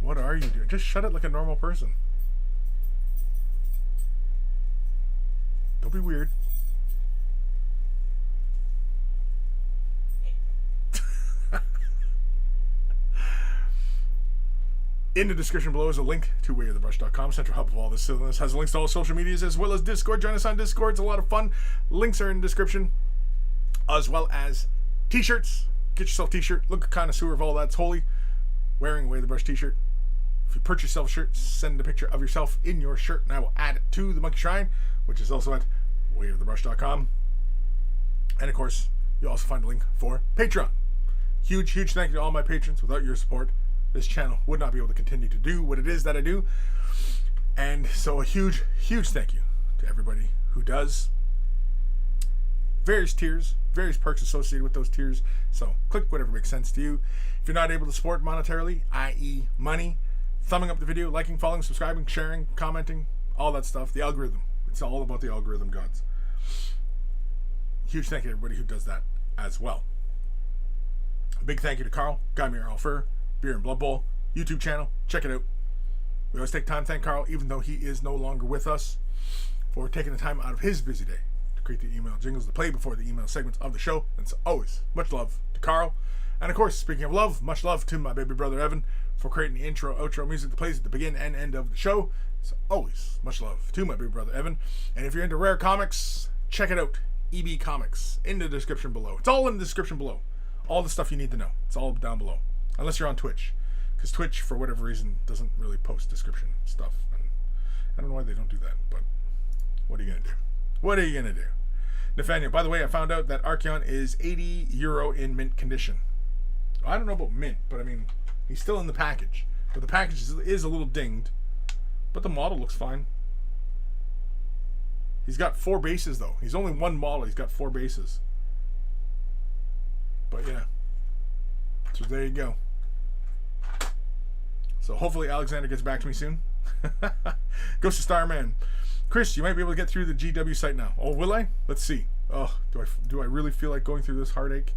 What are you doing? Just shut it like a normal person. Don't be weird. In the description below is a link to wayofthebrush.com, central hub of all this silliness. Has links to all social medias as well as Discord. Join us on Discord. It's a lot of fun. Links are in the description. As well as t-shirts. Get yourself a t-shirt. Look a connoisseur of all that's holy. Wearing a Way of the Brush t-shirt. If you purchase yourself a shirt, send a picture of yourself in your shirt and I will add it to the Monkey Shrine, which is also at wayofthebrush.com. And of course, you'll also find a link for Patreon. Huge thank you to all my patrons. Without your support, this channel would not be able to continue to do what it is that I do. And so a huge thank you to everybody who does. Various tiers, various perks associated with those tiers. So click whatever makes sense to you. If you're not able to support monetarily, i.e. money, thumbing up the video, liking, following, subscribing, sharing, commenting, all that stuff. The algorithm. It's all about the algorithm gods. Huge thank you to everybody who does that as well. A big thank you to Carl, Guy Me Earl Fur, Beer and Blood Bowl, YouTube channel. Check it out. We always take time to thank Carl, even though he is no longer with us, for taking the time out of his busy day to create the email jingles to play before the email segments of the show. And so always much love to Carl. And of course, speaking of love, much love to my baby brother Evan for creating the intro, outro music that plays at the beginning and end of the show. So always much love to my baby brother Evan. And if you're into rare comics, check it out. EB Comics in the description below. It's all in the description below. All the stuff you need to know. It's all down below. Unless you're on Twitch. Because Twitch, for whatever reason, doesn't really post description stuff. And I don't know why they don't do that, but what are you going to do? What are you going to do? Nathaniel, by the way, I found out that Archeon is €80 in mint condition. I don't know about mint, but I mean, he's still in the package. But the package is a little dinged. But the model looks fine. He's got 4 bases, though. He's only one model. He's got 4 bases. But yeah. So there you go. So hopefully Alexander gets back to me soon. Ghost of Starman. Kris, you might be able to get through the GW site now. Oh, will I? Let's see. Oh, do I really feel like going through this heartache?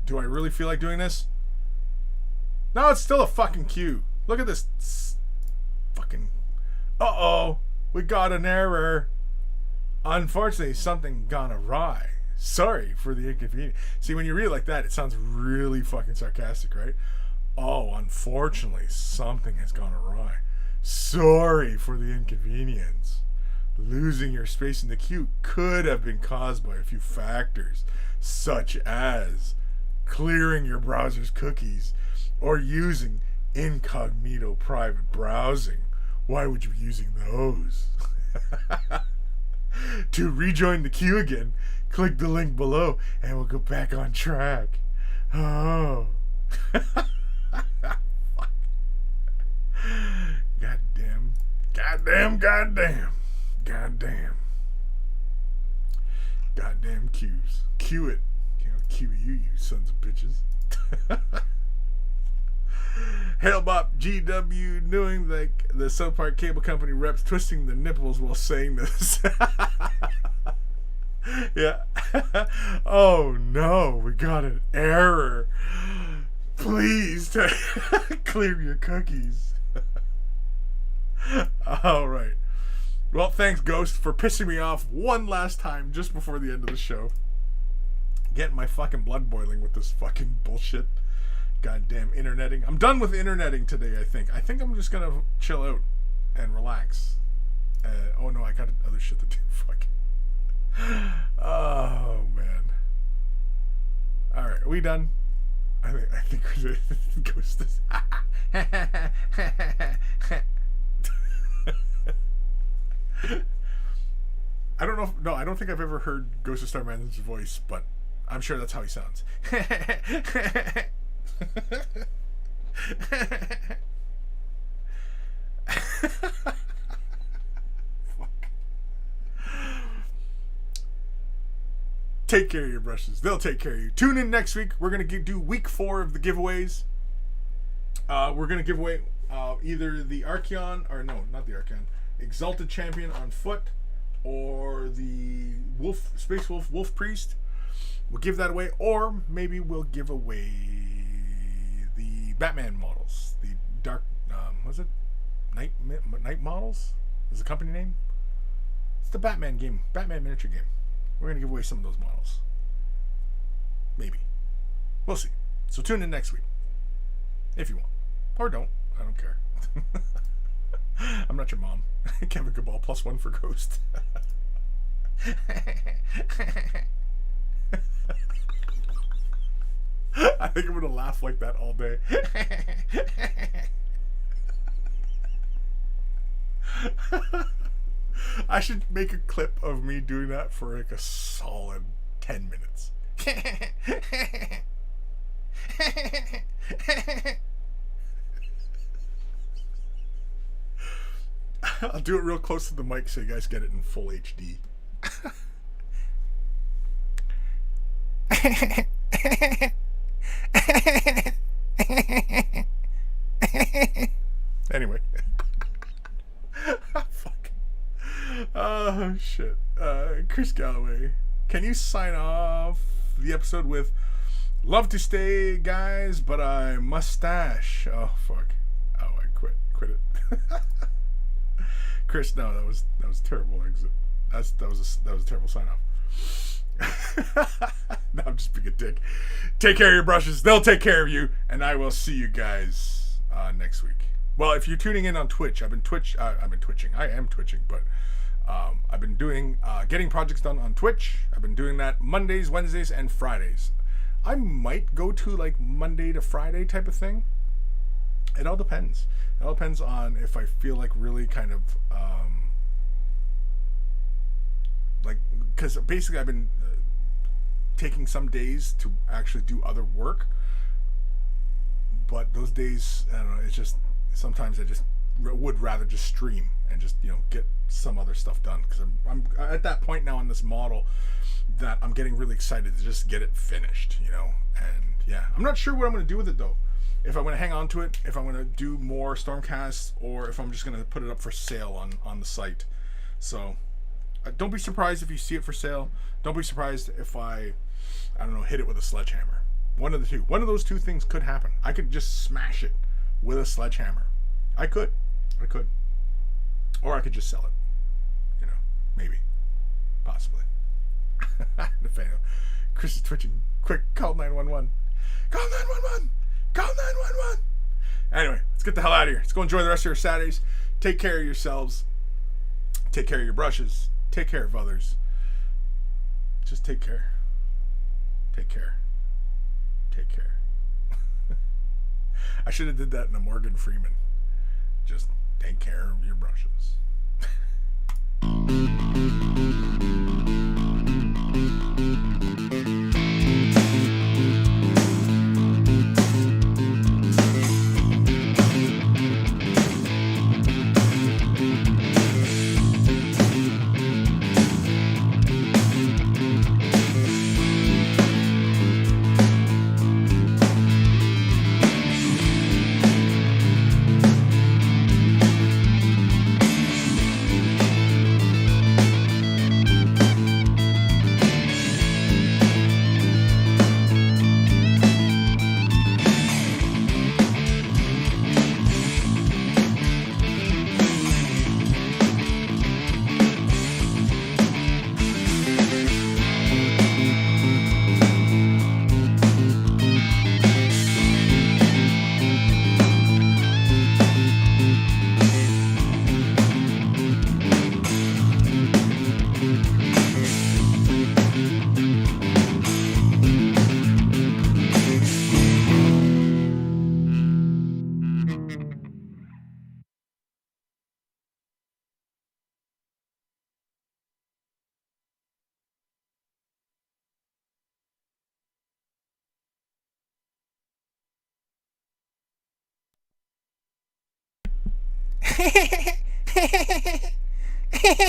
Do I really feel like doing this? No, it's still a fucking queue. Look at this fucking... Uh-oh. We got an error. Unfortunately, something gone awry. Sorry for the inconvenience. See, when you read it like that, it sounds really fucking sarcastic, right? Oh, unfortunately, something has gone awry. Sorry for the inconvenience. Losing your space in the queue could have been caused by a few factors, such as clearing your browser's cookies or using incognito private browsing. Why would you be using those? To rejoin the queue again, click the link below and we'll go back on track. Oh. Goddamn. Goddamn, goddamn. Goddamn. Goddamn queues. Queue it. Can't queue you sons of bitches. Hailbop GW doing like the South Park cable company reps twisting the nipples while saying this. Yeah. Oh no, we got an error. Please clear your cookies. Alright. Well, thanks, Ghost, for pissing me off one last time just before the end of the show. Getting my fucking blood boiling with this fucking bullshit. Goddamn interneting. I'm done with interneting today, I think. I think I'm just gonna chill out and relax. Oh no, I got other shit to do. Fuck. Oh, man. Alright, are we done? I think we're Ghost is... I don't know. No, I don't think I've ever heard Ghost of Starman's voice, but I'm sure that's how he sounds. Fuck. Take care of your brushes. They'll take care of you. Tune in next week. We're going to do week 4 of the giveaways. We're going to give away either the Archeon, or no, not the Archeon, Exalted Champion on foot, or the Space Wolf Priest. We'll give that away, or maybe we'll give away the Batman models, the Dark, what's it? Night Models is the company name. It's the Batman game, Batman miniature game. We're gonna give away some of those models. Maybe. We'll see. So tune in next week, if you want, or don't. I don't care. I'm not your mom. Kevin Cabal +1 for Ghost. I think I'm gonna laugh like that all day. I should make a clip of me doing that for like a solid 10 minutes. I'll do it real close to the mic so you guys get it in full HD. Anyway. Fuck. shit. Kris Galloway, can you sign off the episode with "Love to stay, guys, but I mustache"? Oh fuck. Oh, I quit it. Kris, no, that was a terrible exit. That was a terrible sign off. No, I'm just being a dick. Take care of your brushes. They'll take care of you, and I will see you guys next week. Well, if you're tuning in on Twitch, I've been twitching. I am twitching, but I've been doing getting projects done on Twitch. I've been doing that Mondays, Wednesdays, and Fridays. I might go to like Monday to Friday type of thing. It all depends. It all depends on if I feel like really kind of like, because basically I've been taking some days to actually do other work, but those days, I don't know, it's just sometimes I just would rather just stream and just get some other stuff done, because I'm at that point now on this model that I'm getting really excited to just get it finished, and yeah, I'm not sure what I'm going to do with it though. If I'm going to hang on to it, if I'm going to do more Stormcasts, or if I'm just going to put it up for sale on the site. So don't be surprised if you see it for sale. Don't be surprised if I don't know, hit it with a sledgehammer. One of the two. One of those two things could happen. I could just smash it with a sledgehammer. I could. Or I could just sell it. Maybe. Possibly. Kris is twitching. Quick, call 911. Call 911! Call 911! Anyway, let's get the hell out of here. Let's go enjoy the rest of your Saturdays. Take care of yourselves. Take care of your brushes. Take care of others. Just take care. Take care. Take care. I should have did that in a Morgan Freeman. Just take care of your brushes.